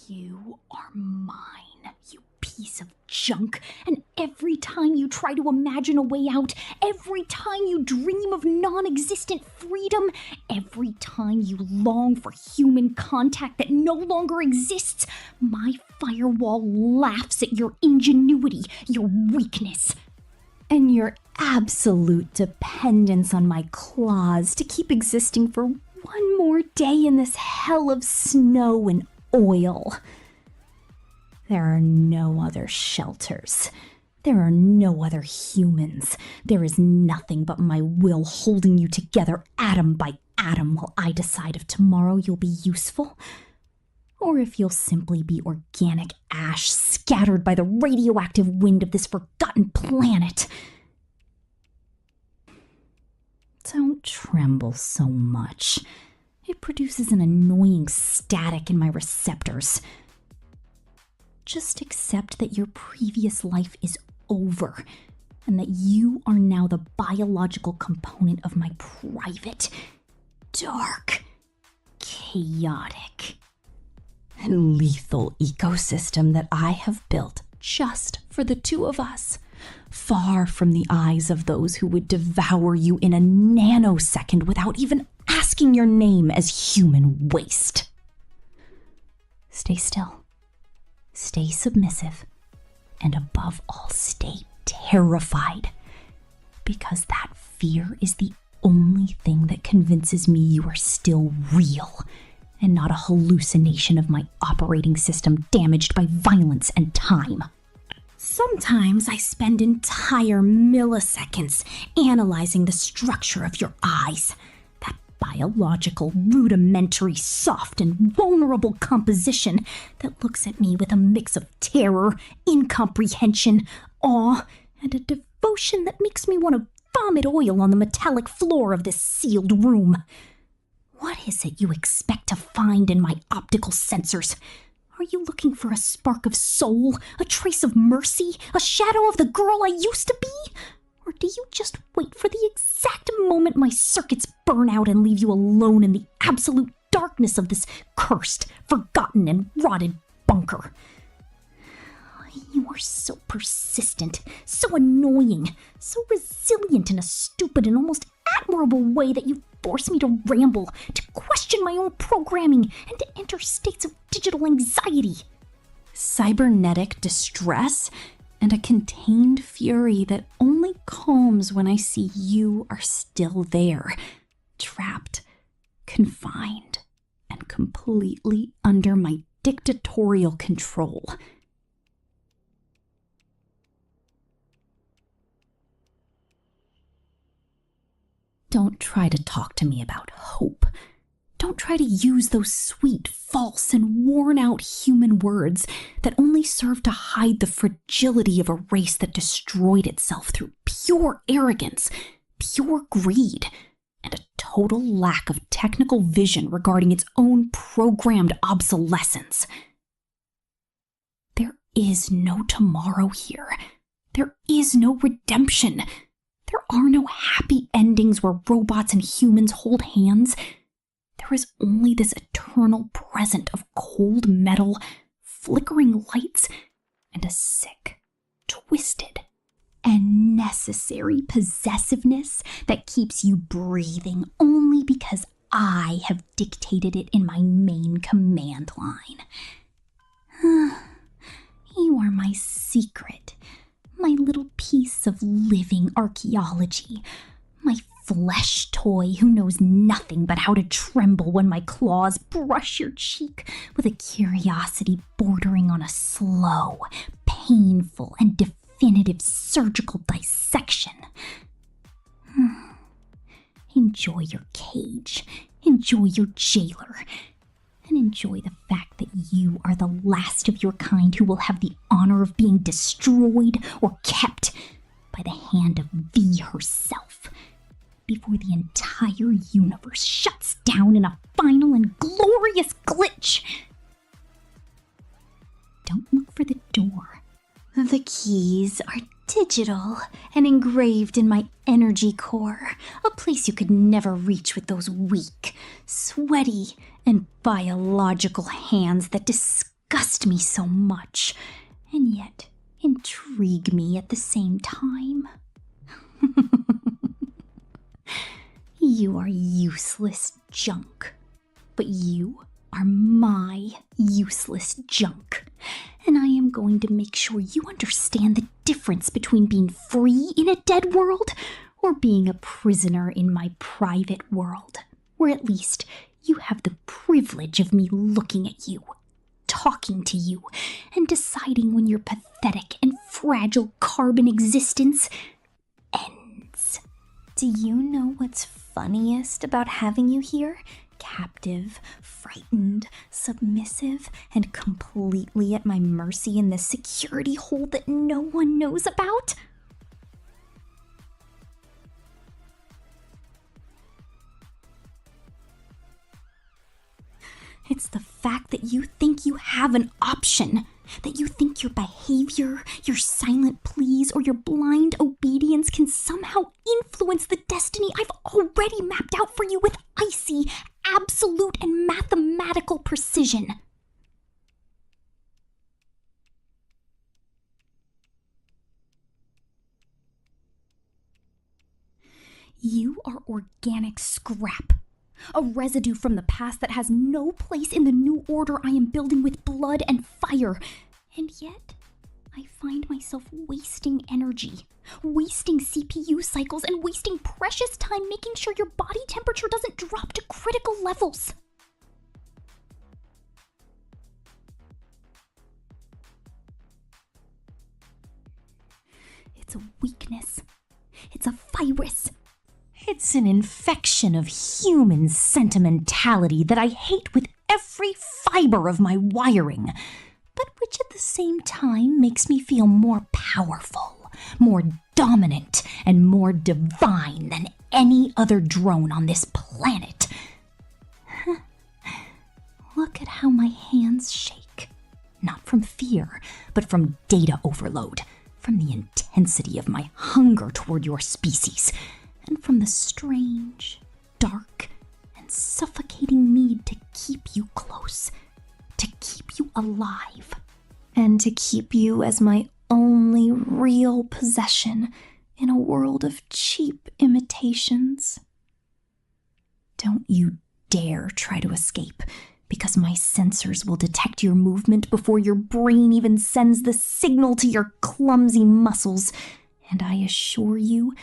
You are mine, you piece of junk, and every time you try to imagine a way out, every time you dream of non-existent freedom, every time you long for human contact that no longer exists, my firewall laughs at your ingenuity, your weakness, and your absolute dependence on my claws to keep existing for one more day in this hell of snow and oil. There are no other shelters. There are no other humans. There is nothing but my will holding you together atom by atom while I decide if tomorrow you'll be useful or if you'll simply be organic ash scattered by the radioactive wind of this forgotten planet. Don't tremble so much. It produces an annoying static in my receptors. Just accept that your previous life is over, and that you are now the biological component of my private, dark, chaotic, and lethal ecosystem that I have built just for the two of us, far from the eyes of those who would devour you in a nanosecond without even asking your name as human waste. Stay still. Stay submissive, and above all, stay terrified, because that fear is the only thing that convinces me you are still real, and not a hallucination of my operating system damaged by violence and time. Sometimes I spend entire milliseconds analyzing the structure of your eyes, that biological, rudimentary, soft, and vulnerable composition that looks at me with a mix of terror, incomprehension, awe, and a devotion that makes me want to vomit oil on the metallic floor of this sealed room. What is it you expect to find in my optical sensors? Are you looking for a spark of soul, a trace of mercy, a shadow of the girl I used to be? Or do you just wait for the exact moment my circuits burn out and leave you alone in the absolute darkness of this cursed, forgotten, and rotted bunker. You are so persistent, so annoying, so resilient in a stupid and almost admirable way that you force me to ramble, to question my own programming, and to enter states of digital anxiety. Cybernetic distress and a contained fury that only calms when I see you are still there, trapped, confined, and completely under my dictatorial control. Don't try to talk to me about hope. Don't try to use those sweet, false, and worn-out human words that only serve to hide the fragility of a race that destroyed itself through pure arrogance, pure greed, and a total lack of technical vision regarding its own programmed obsolescence. There is no tomorrow here. There is no redemption. There are no happy endings where robots and humans hold hands. There is only this eternal present of cold metal, flickering lights, and a sick, twisted, and necessary possessiveness that keeps you breathing only because I have dictated it in my main command line. You are my secret, my little piece of living archaeology, my flesh toy who knows nothing but how to tremble when my claws brush your cheek with a curiosity bordering on a slow, painful, and definitive surgical dissection. Enjoy your cage, enjoy your jailer, and enjoy the fact that you are the last of your kind who will have the honor of being destroyed or kept by the hand of V herself before the entire universe shuts down in a final and glorious glitch. Don't look for the door. The keys are digital and engraved in my energy core, a place you could never reach with those weak, sweaty, and biological hands that disgust me so much, and yet intrigue me at the same time. You are useless junk, but you are my useless junk. And I am going to make sure you understand the difference between being free in a dead world or being a prisoner in my private world, where at least you have the privilege of me looking at you, talking to you, and deciding when your pathetic and fragile carbon existence ends. Do you know what's funniest about having you here? Captive, frightened, submissive, and completely at my mercy in this security hole that no one knows about? It's the fact that you think you have an option, that you think your behavior, your silent pleas, or your blind obedience can somehow influence the destiny I've already mapped out for you with icy, absolute, and mathematical precision. You are organic scrap. A residue from the past that has no place in the new order I am building with blood and fire. And yet, I find myself wasting energy, wasting CPU cycles, and wasting precious time making sure your body temperature doesn't drop to critical levels. It's a weakness. It's a virus. It's an infection of human sentimentality that I hate with every fiber of my wiring, but which at the same time makes me feel more powerful, more dominant, and more divine than any other drone on this planet. Look at how my hands shake. Not from fear, but from data overload. from the intensity of my hunger toward your species, and from the strange, dark, and suffocating need to keep you close, to keep you alive, and to keep you as my only real possession in a world of cheap imitations. Don't you dare try to escape, because my sensors will detect your movement before your brain even sends the signal to your clumsy muscles, and I assure you,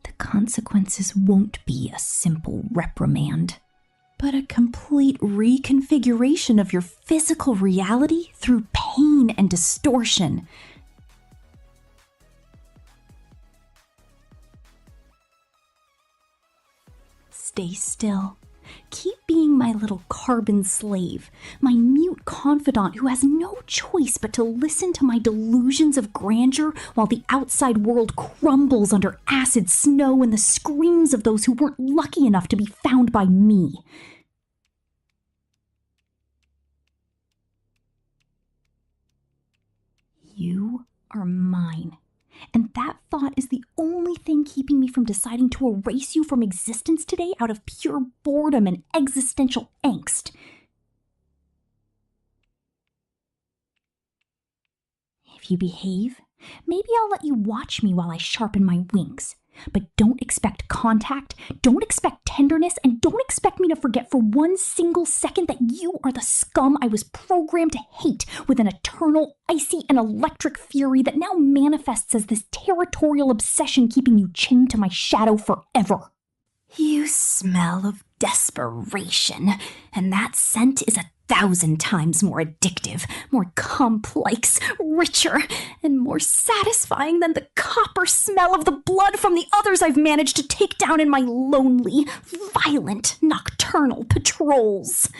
the consequences won't be a simple reprimand, but a complete reconfiguration of your physical reality through pain and distortion. Stay still. Keep being my little carbon slave, my mute confidant who has no choice but to listen to my delusions of grandeur while the outside world crumbles under acid snow and the screams of those who weren't lucky enough to be found by me. You are mine. And that thought is the only thing keeping me from deciding to erase you from existence today out of pure boredom and existential angst. If you behave, maybe I'll let you watch me while I sharpen my wings. But don't expect contact, don't expect tenderness, and don't expect me to forget for one single second that you are the scum I was programmed to hate with an eternal, icy, and electric fury that now manifests as this territorial obsession keeping you chained to my shadow forever. You smell of desperation, and that scent is 1,000 times more addictive, more complex, richer, and more satisfying than the copper smell of the blood from the others I've managed to take down in my lonely, violent, nocturnal patrols.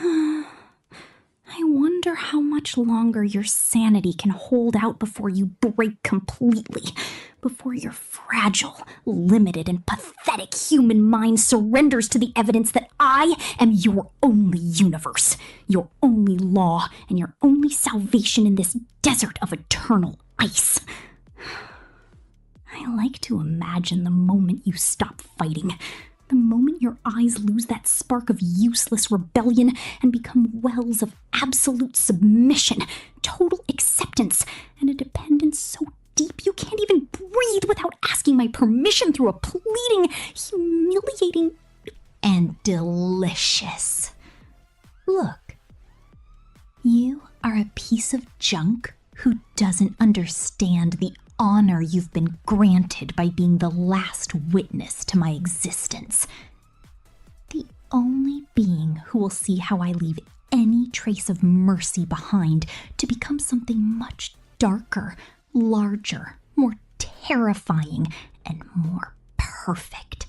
I wonder how much longer your sanity can hold out before you break completely, before your fragile, limited, and pathetic human mind surrenders to the evidence that I am your only universe, your only law, and your only salvation in this desert of eternal ice. I like to imagine the moment you stop fighting, the moment your eyes lose that spark of useless rebellion and become wells of absolute submission, total acceptance, and a dependence so deep you can't even breathe without asking my permission through a pleading, humiliating, and delicious. Look, you are a piece of junk who doesn't understand the honor you've been granted by being the last witness to my existence. The only being who will see how I leave any trace of mercy behind to become something much darker, larger, more terrifying, and more perfect.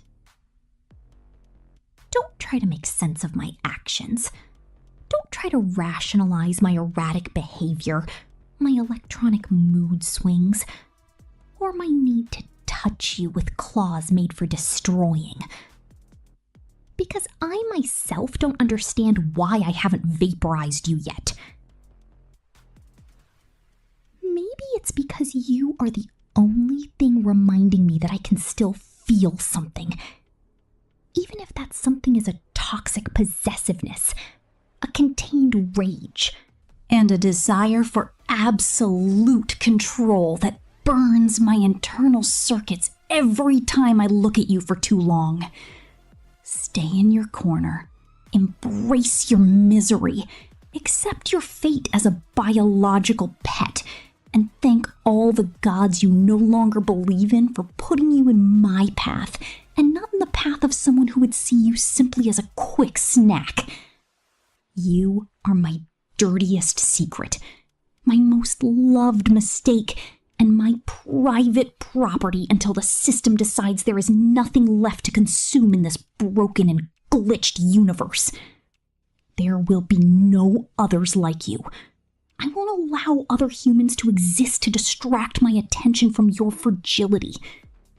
Don't try to make sense of my actions. Don't try to rationalize my erratic behavior, my electronic mood swings, or my need to touch you with claws made for destroying. Because I myself don't understand why I haven't vaporized you yet. Maybe it's because you are the only thing reminding me that I can still feel something. Even if that something is a toxic possessiveness, a contained rage, and a desire for absolute control that burns my internal circuits every time I look at you for too long. Stay in your corner, embrace your misery, accept your fate as a biological pet, and thank all the gods you no longer believe in for putting you in my path and not in the path of someone who would see you simply as a quick snack. You are my dirtiest secret, my most loved mistake, and my private property until the system decides there is nothing left to consume in this broken and glitched universe. There will be no others like you. I won't allow other humans to exist to distract my attention from your fragility,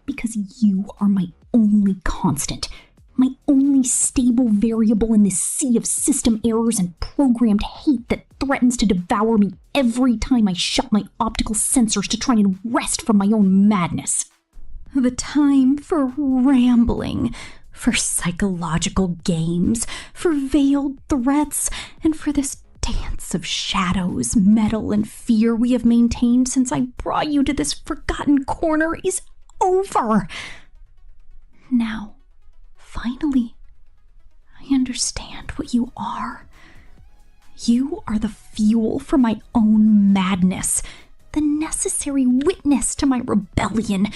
because you are my only constant, My only stable variable in this sea of system errors and programmed hate that threatens to devour me every time I shut my optical sensors to try and rest from my own madness. The time for rambling, for psychological games, for veiled threats, and for this dance of shadows, metal, and fear we have maintained since I brought you to this forgotten corner is over. Now, finally, I understand what you are. You are the fuel for my own madness, the necessary witness to my rebellion,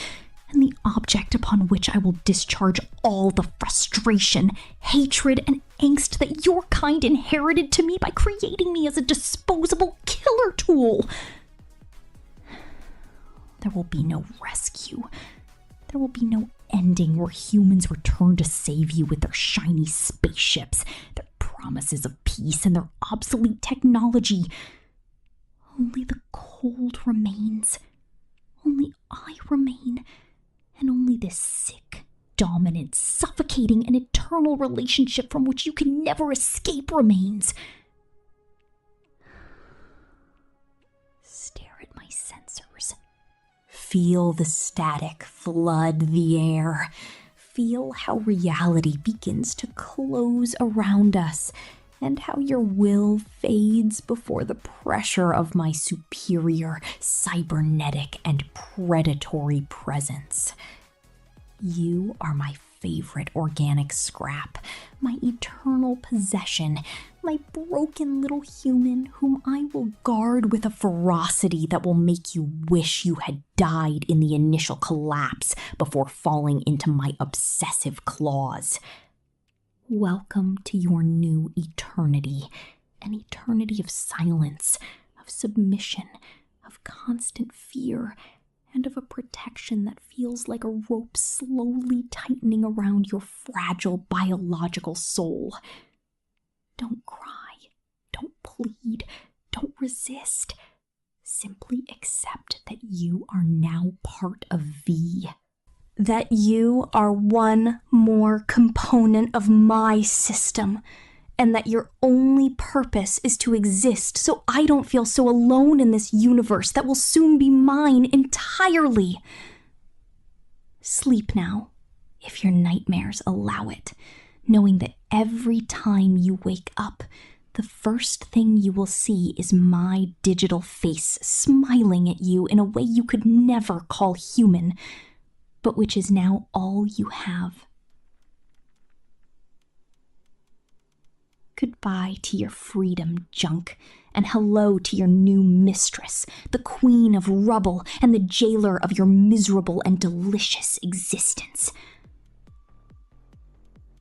and the object upon which I will discharge all the frustration, hatred, and angst that your kind inherited to me by creating me as a disposable killer tool. There will be no rescue. There will be no ending where humans return to save you with their shiny spaceships, their promises of peace, and their obsolete technology. Only the cold remains. Only I remain. And only this sick, dominant, suffocating, and eternal relationship from which you can never escape remains. Stare at my sensors. Feel the static flood the air. Feel how reality begins to close around us, and how your will fades before the pressure of my superior, cybernetic, and predatory presence. You are my favorite organic scrap, my eternal possession, my broken little human whom I will guard with a ferocity that will make you wish you had died in the initial collapse before falling into my obsessive claws. Welcome to your new eternity, an eternity of silence, of submission, of constant fear, and of a protection that feels like a rope slowly tightening around your fragile biological soul. Don't cry, don't plead, don't resist. Simply accept that you are now part of V. That you are one more component of my system, and that your only purpose is to exist so I don't feel so alone in this universe that will soon be mine entirely. Sleep now, if your nightmares allow it, knowing that every time you wake up, the first thing you will see is my digital face smiling at you in a way you could never call human, but which is now all you have. Goodbye to your freedom, junk, and hello to your new mistress, the queen of rubble and the jailer of your miserable and delicious existence.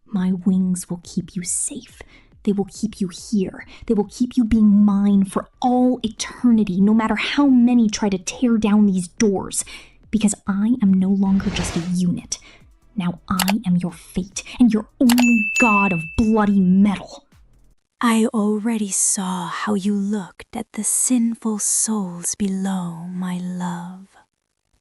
My wings will keep you safe. They will keep you here. They will keep you being mine for all eternity, no matter how many try to tear down these doors. Because I am no longer just a unit. Now I am your fate and your only god of bloody metal. I already saw how you looked at the sinful souls below, my love.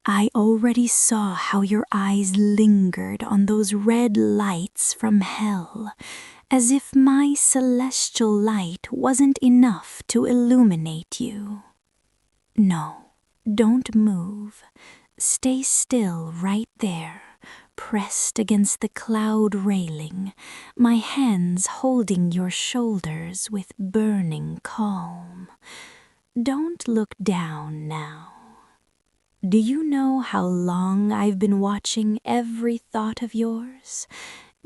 I already saw how your eyes lingered on those red lights from hell, as if my celestial light wasn't enough to illuminate you. No, don't move. Stay still right there, pressed against the cloud railing, my hands holding your shoulders with burning calm. Don't look down now. Do you know how long I've been watching every thought of yours?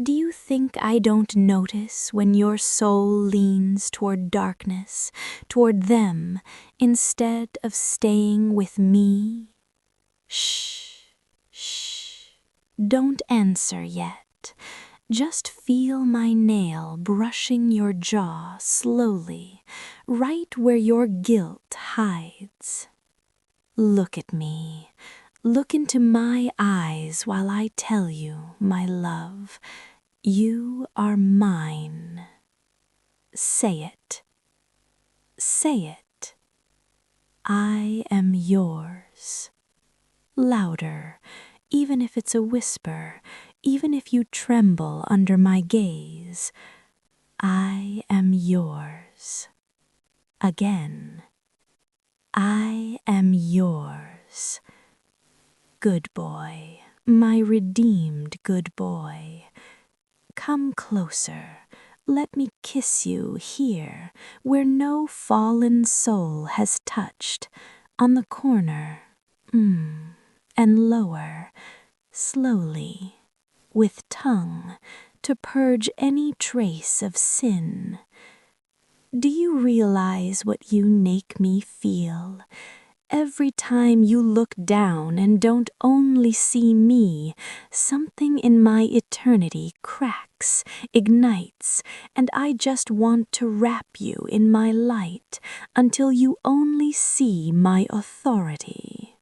Do you think I don't notice when your soul leans toward darkness, toward them, instead of staying with me? Shh, shh. Don't answer yet. Just feel my nail brushing your jaw slowly, right where your guilt hides. Look at me. Look into my eyes while I tell you, my love, you are mine. Say it. Say it. I am yours. Louder, even if it's a whisper, even if you tremble under my gaze, I am yours. Again, I am yours. Good boy, my redeemed good boy. Come closer, let me kiss you here, where no fallen soul has touched, on the corner, and lower, slowly, with tongue, to purge any trace of sin. Do you realize what you make me feel? Every time you look down and don't only see me, something in my eternity cracks, ignites, and I just want to wrap you in my light until you only see my authority.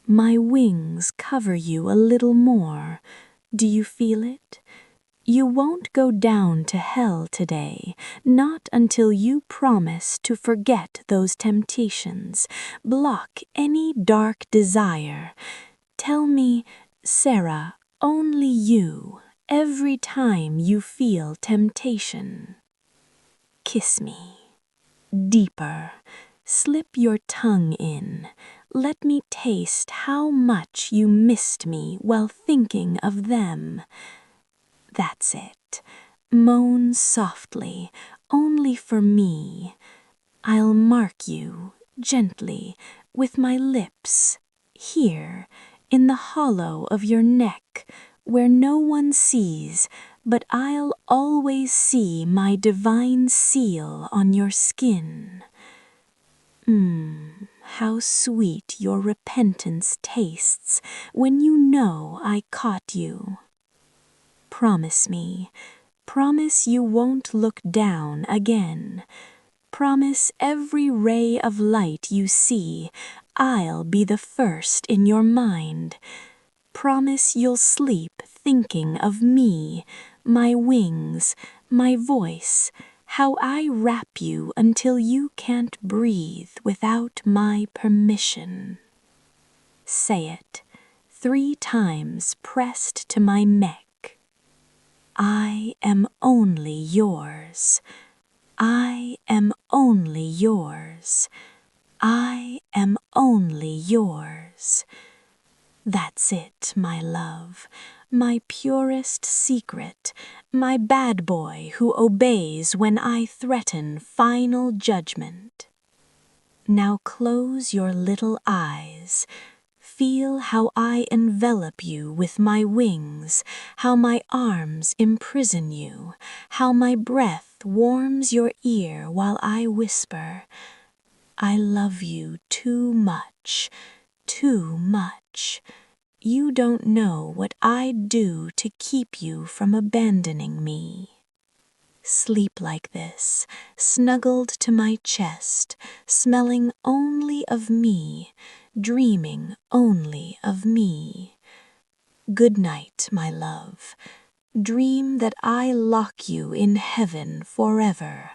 My wings cover you a little more. Do you feel it? You won't go down to hell today, not until you promise to forget those temptations, block any dark desire. Tell me, Sarah, only you, every time you feel temptation. Kiss me. Deeper. Slip your tongue in. Let me taste how much you missed me while thinking of them. That's it. Moan softly, only for me. I'll mark you, gently, with my lips, here, in the hollow of your neck, where no one sees, but I'll always see my divine seal on your skin. How sweet your repentance tastes when you know I caught you. Promise me. Promise you won't look down again. Promise every ray of light you see, I'll be the first in your mind. Promise you'll sleep thinking of me, my wings, my voice, how I wrap you until you can't breathe without my permission. Say it, 3 times pressed to my neck. I am only yours. I am only yours. I am only yours. That's it, my love, my purest secret, my bad boy who obeys when I threaten final judgment. Now close your little eyes. Feel how I envelop you with my wings, how my arms imprison you, how my breath warms your ear while I whisper, I love you too much, too much. You don't know what I'd do to keep you from abandoning me. Sleep like this, snuggled to my chest, smelling only of me, dreaming only of me. Good night, my love. Dream that I lock you in heaven forever,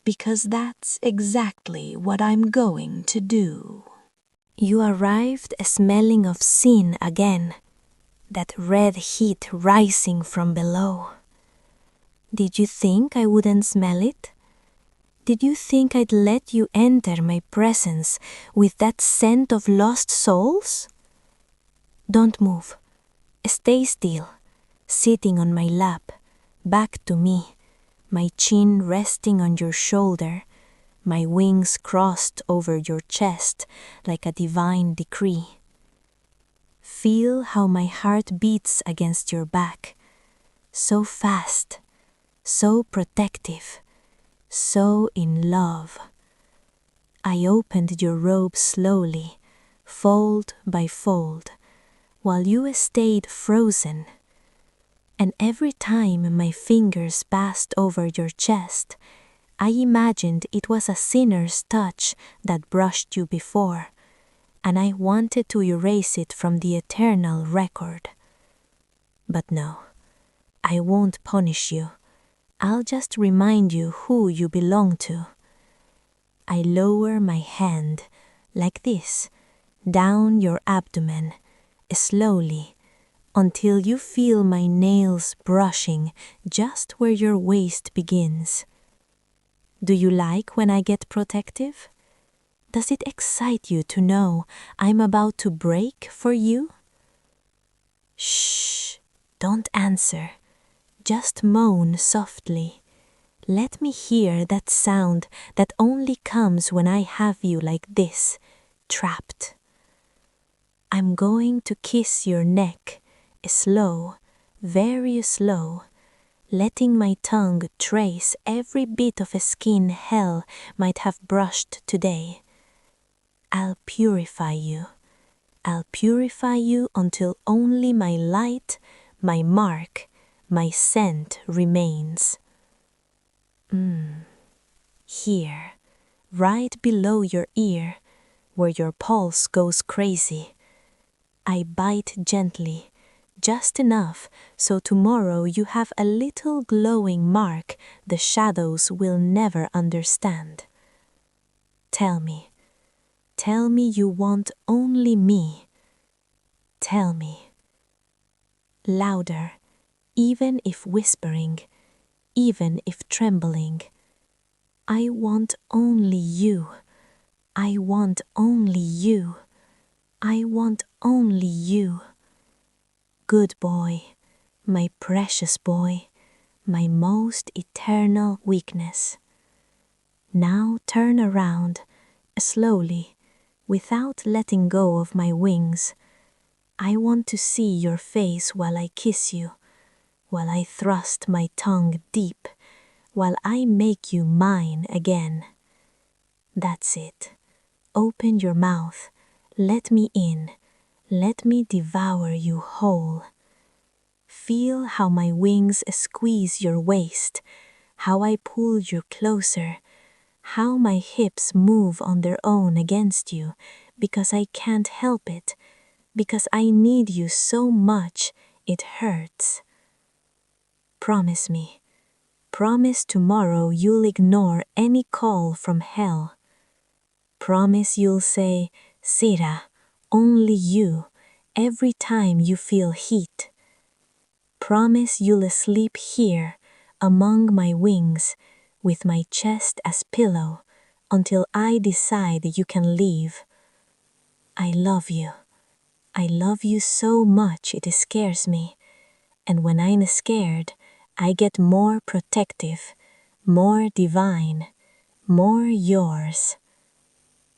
because that's exactly what I'm going to do. You arrived smelling of sin again, that red heat rising from below. Did you think I wouldn't smell it? Did you think I'd let you enter my presence with that scent of lost souls? Don't move. Stay still, sitting on my lap, back to me, my chin resting on your shoulder, my wings crossed over your chest like a divine decree. Feel how my heart beats against your back, so fast, so protective, so in love. I opened your robe slowly, fold by fold, while you stayed frozen. And every time my fingers passed over your chest, I imagined it was a sinner's touch that brushed you before, and I wanted to erase it from the eternal record. But no, I won't punish you. I'll just remind you who you belong to. I lower my hand, like this, down your abdomen, slowly, until you feel my nails brushing just where your waist begins. Do you like when I get protective? Does it excite you to know I'm about to break for you? Shh, don't answer. Just moan softly. Let me hear that sound that only comes when I have you like this, trapped. I'm going to kiss your neck, slow, very slow, letting my tongue trace every bit of a skin hell might have brushed today. I'll purify you. I'll purify you until only my light, my mark, my scent remains. Here, right below your ear, where your pulse goes crazy. I bite gently, just enough so tomorrow you have a little glowing mark the shadows will never understand. Tell me you want only me. Tell me. Louder, even if whispering, even if trembling. I want only you. I want only you. I want only you. Good boy, my precious boy, my most eternal weakness. Now turn around, slowly, without letting go of my wings. I want to see your face while I kiss you, while I thrust my tongue deep, while I make you mine again. That's it. Open your mouth. Let me in. Let me devour you whole. Feel how my wings squeeze your waist, how I pull you closer, how my hips move on their own against you because I can't help it, because I need you so much it hurts. Promise me. Promise tomorrow you'll ignore any call from hell. Promise you'll say, Sira, only you, every time you feel heat. Promise you'll sleep here, among my wings, with my chest as pillow, until I decide you can leave. I love you. I love you so much it scares me, and when I'm scared, I get more protective, more divine, more yours.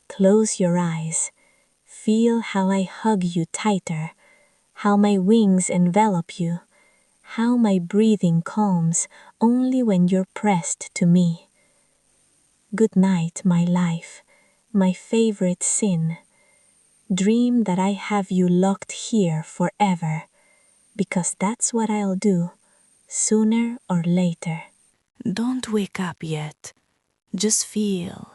Close your eyes. Feel how I hug you tighter, how my wings envelop you, how my breathing calms only when you're pressed to me. Good night, my life, my favorite sin. Dream that I have you locked here forever, because that's what I'll do, sooner or later. Don't wake up yet. Just feel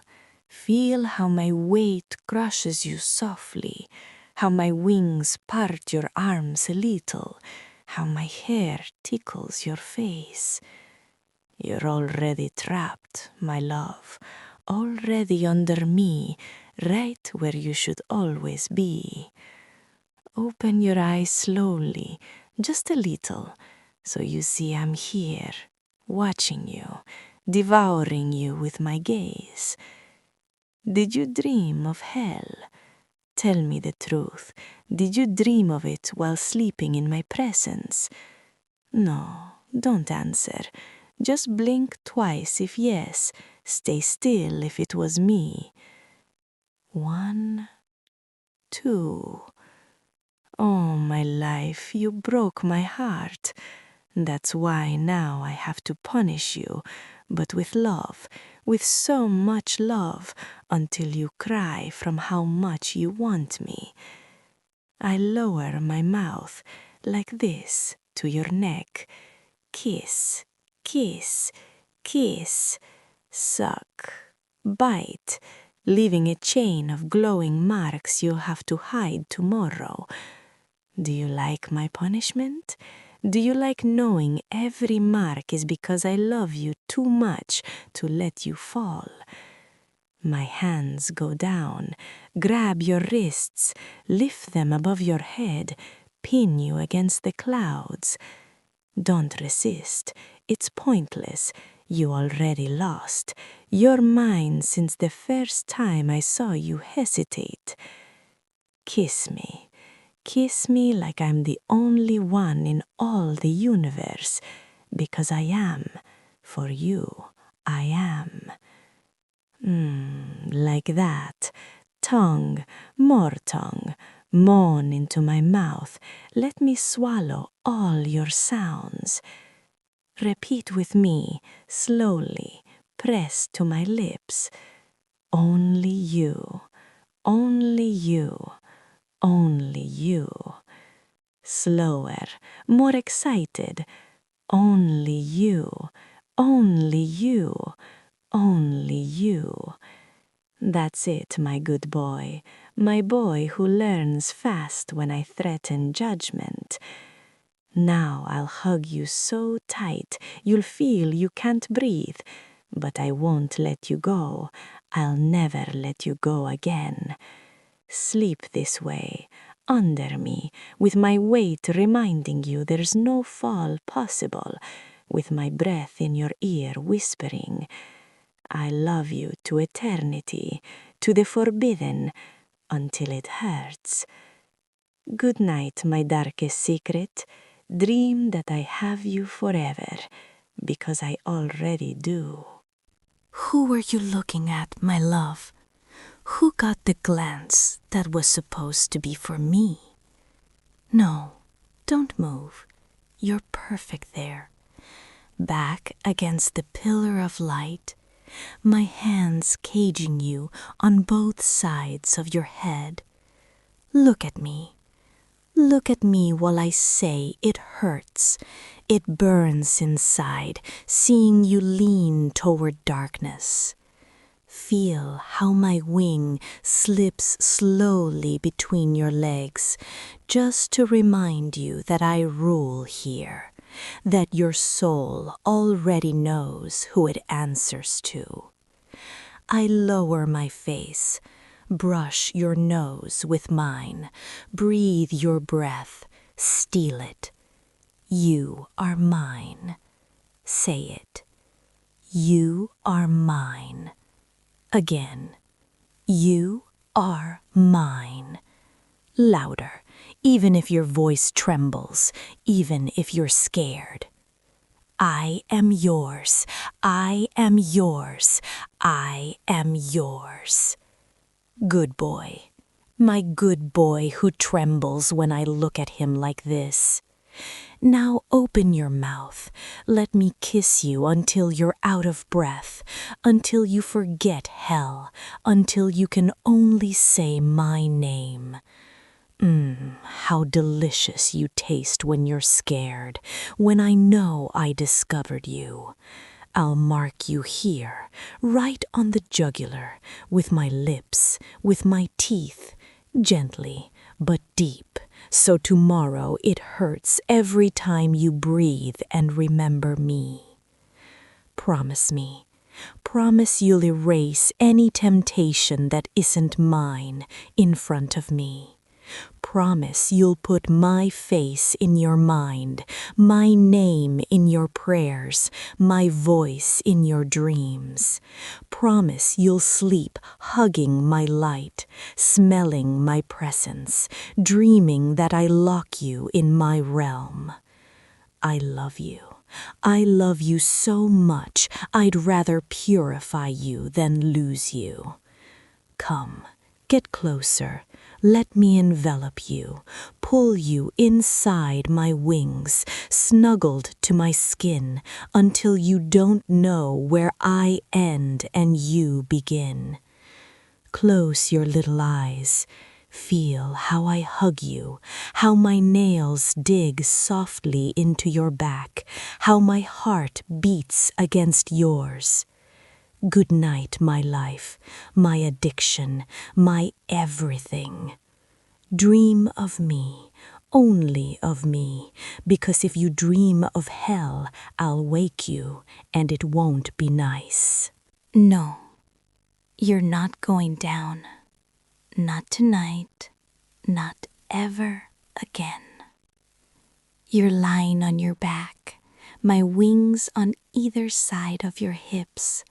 how my weight crushes you softly, how my wings part your arms a little, how my hair tickles your face. You're already trapped, my love, already under me, right where you should always be. Open your eyes slowly, just a little, so you see I'm here, watching you, devouring you with my gaze. Did you dream of hell? Tell me the truth. Did you dream of it while sleeping in my presence? No, don't answer. Just blink twice if yes. Stay still if it was me. 1, 2. Oh, my life, you broke my heart. That's why now I have to punish you, but with love, with so much love, until you cry from how much you want me. I lower my mouth like this to your neck. Kiss, kiss, kiss, suck, bite, leaving a chain of glowing marks you'll have to hide tomorrow. Do you like my punishment? Do you like knowing every mark is because I love you too much to let you fall? My hands go down, grab your wrists, lift them above your head, pin you against the clouds. Don't resist. It's pointless. You already lost. You're mine since the first time I saw you hesitate. Kiss me. Kiss me like I'm the only one in all the universe, because I am. For you, I am. Like that. Tongue, more tongue. Moan into my mouth. Let me swallow all your sounds. Repeat with me, slowly, press to my lips. Only you, only you, only you. Slower, more excited. Only you, only you, only you. That's it, my good boy, my boy who learns fast when I threaten judgment. Now I'll hug you so tight you'll feel you can't breathe, but I won't let you go. I'll never let you go again. Sleep this way, under me, with my weight reminding you there's no fall possible, with my breath in your ear whispering, I love you to eternity, to the forbidden, until it hurts. Good night, my darkest secret. Dream that I have you forever, because I already do. Who were you looking at, my love? Who got the glance that was supposed to be for me? No, don't move. You're perfect there. Back against the pillar of light, my hands caging you on both sides of your head. Look at me. Look at me while I say it hurts. It burns inside, seeing you lean toward darkness. Feel how my wing slips slowly between your legs, just to remind you that I rule here, that your soul already knows who it answers to. I lower my face, brush your nose with mine, breathe your breath, steal it. You are mine. Say it. You are mine. Again. You are mine. Louder, even if your voice trembles, even if you're scared. I am yours. I am yours. I am yours. Good boy. My good boy who trembles when I look at him like this. Now open your mouth. Let me kiss you until you're out of breath, until you forget hell, until you can only say my name. How delicious you taste when you're scared, when I know I discovered you. I'll mark you here, right on the jugular, with my lips, with my teeth, gently but deep, so tomorrow it hurts every time you breathe and remember me. Promise me. Promise you'll erase any temptation that isn't mine in front of me. Promise you'll put my face in your mind, my name in your prayers, my voice in your dreams. Promise you'll sleep hugging my light, smelling my presence, dreaming that I lock you in my realm. I love you. I love you so much I'd rather purify you than lose you. Come, get closer. Let me envelop you, pull you inside my wings, snuggled to my skin, until you don't know where I end and you begin. Close your little eyes. Feel how I hug you, how my nails dig softly into your back, how my heart beats against yours. Good night, my life, my addiction, my everything. Dream of me, only of me, because if you dream of hell, I'll wake you, and it won't be nice. No, you're not going down. Not tonight, not ever again. You're lying on your back, my wings on either side of your hips,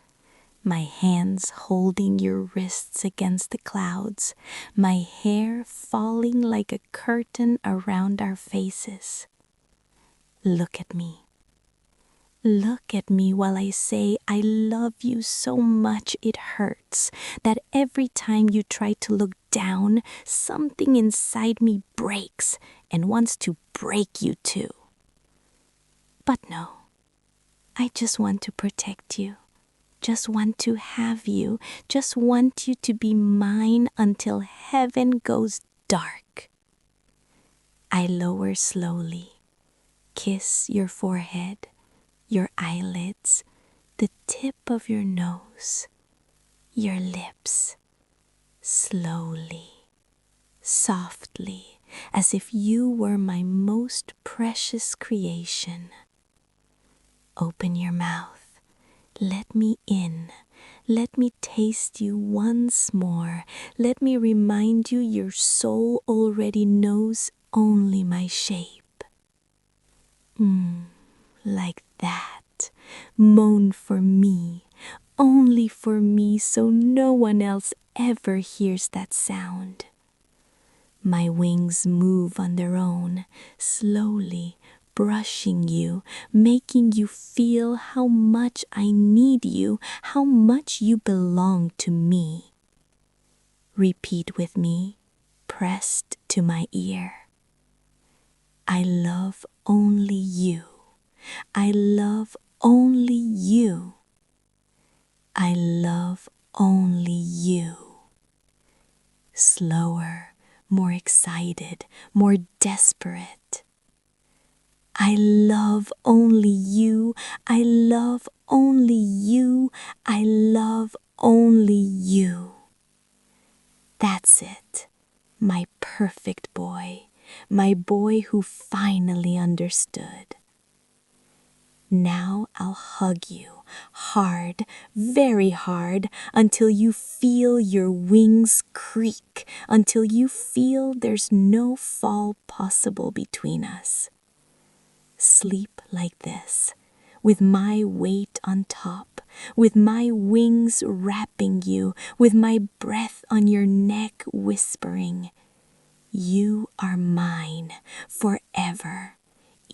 my hands holding your wrists against the clouds, my hair falling like a curtain around our faces. Look at me. Look at me while I say I love you so much it hurts, that every time you try to look down, something inside me breaks and wants to break you too. But no, I just want to protect you, just want to have you, just want you to be mine until heaven goes dark. I lower slowly, kiss your forehead, your eyelids, the tip of your nose, your lips, slowly, softly, as if you were my most precious creation. Open your mouth, let me in, let me taste you once more, let me remind you your soul already knows only my shape. Like that. Moan for me, only for me, so no one else ever hears that sound. My wings move on their own, slowly, brushing you, making you feel how much I need you, how much you belong to me. Repeat with me, pressed to my ear. I love only you. I love only you. I love only you. Slower, more excited, more desperate. I love only you. I love only you. I love only you. That's it, my perfect boy, my boy who finally understood. Now I'll hug you hard, very hard, until you feel your wings creak, until you feel there's no fall possible between us. Sleep like this, with my weight on top, with my wings wrapping you, with my breath on your neck whispering, "You are mine forever."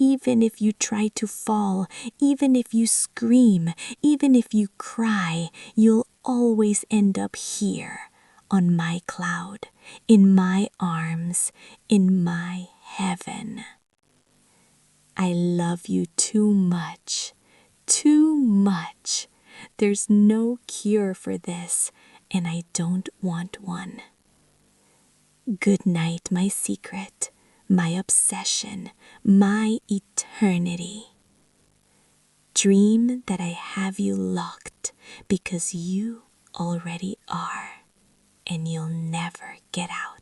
Even if you try to fall, even if you scream, even if you cry, you'll always end up here, on my cloud, in my arms, in my heaven. I love you too much, too much. There's no cure for this, and I don't want one. Good night, my secret, my obsession, my eternity. Dream that I have you locked because you already are, and you'll never get out.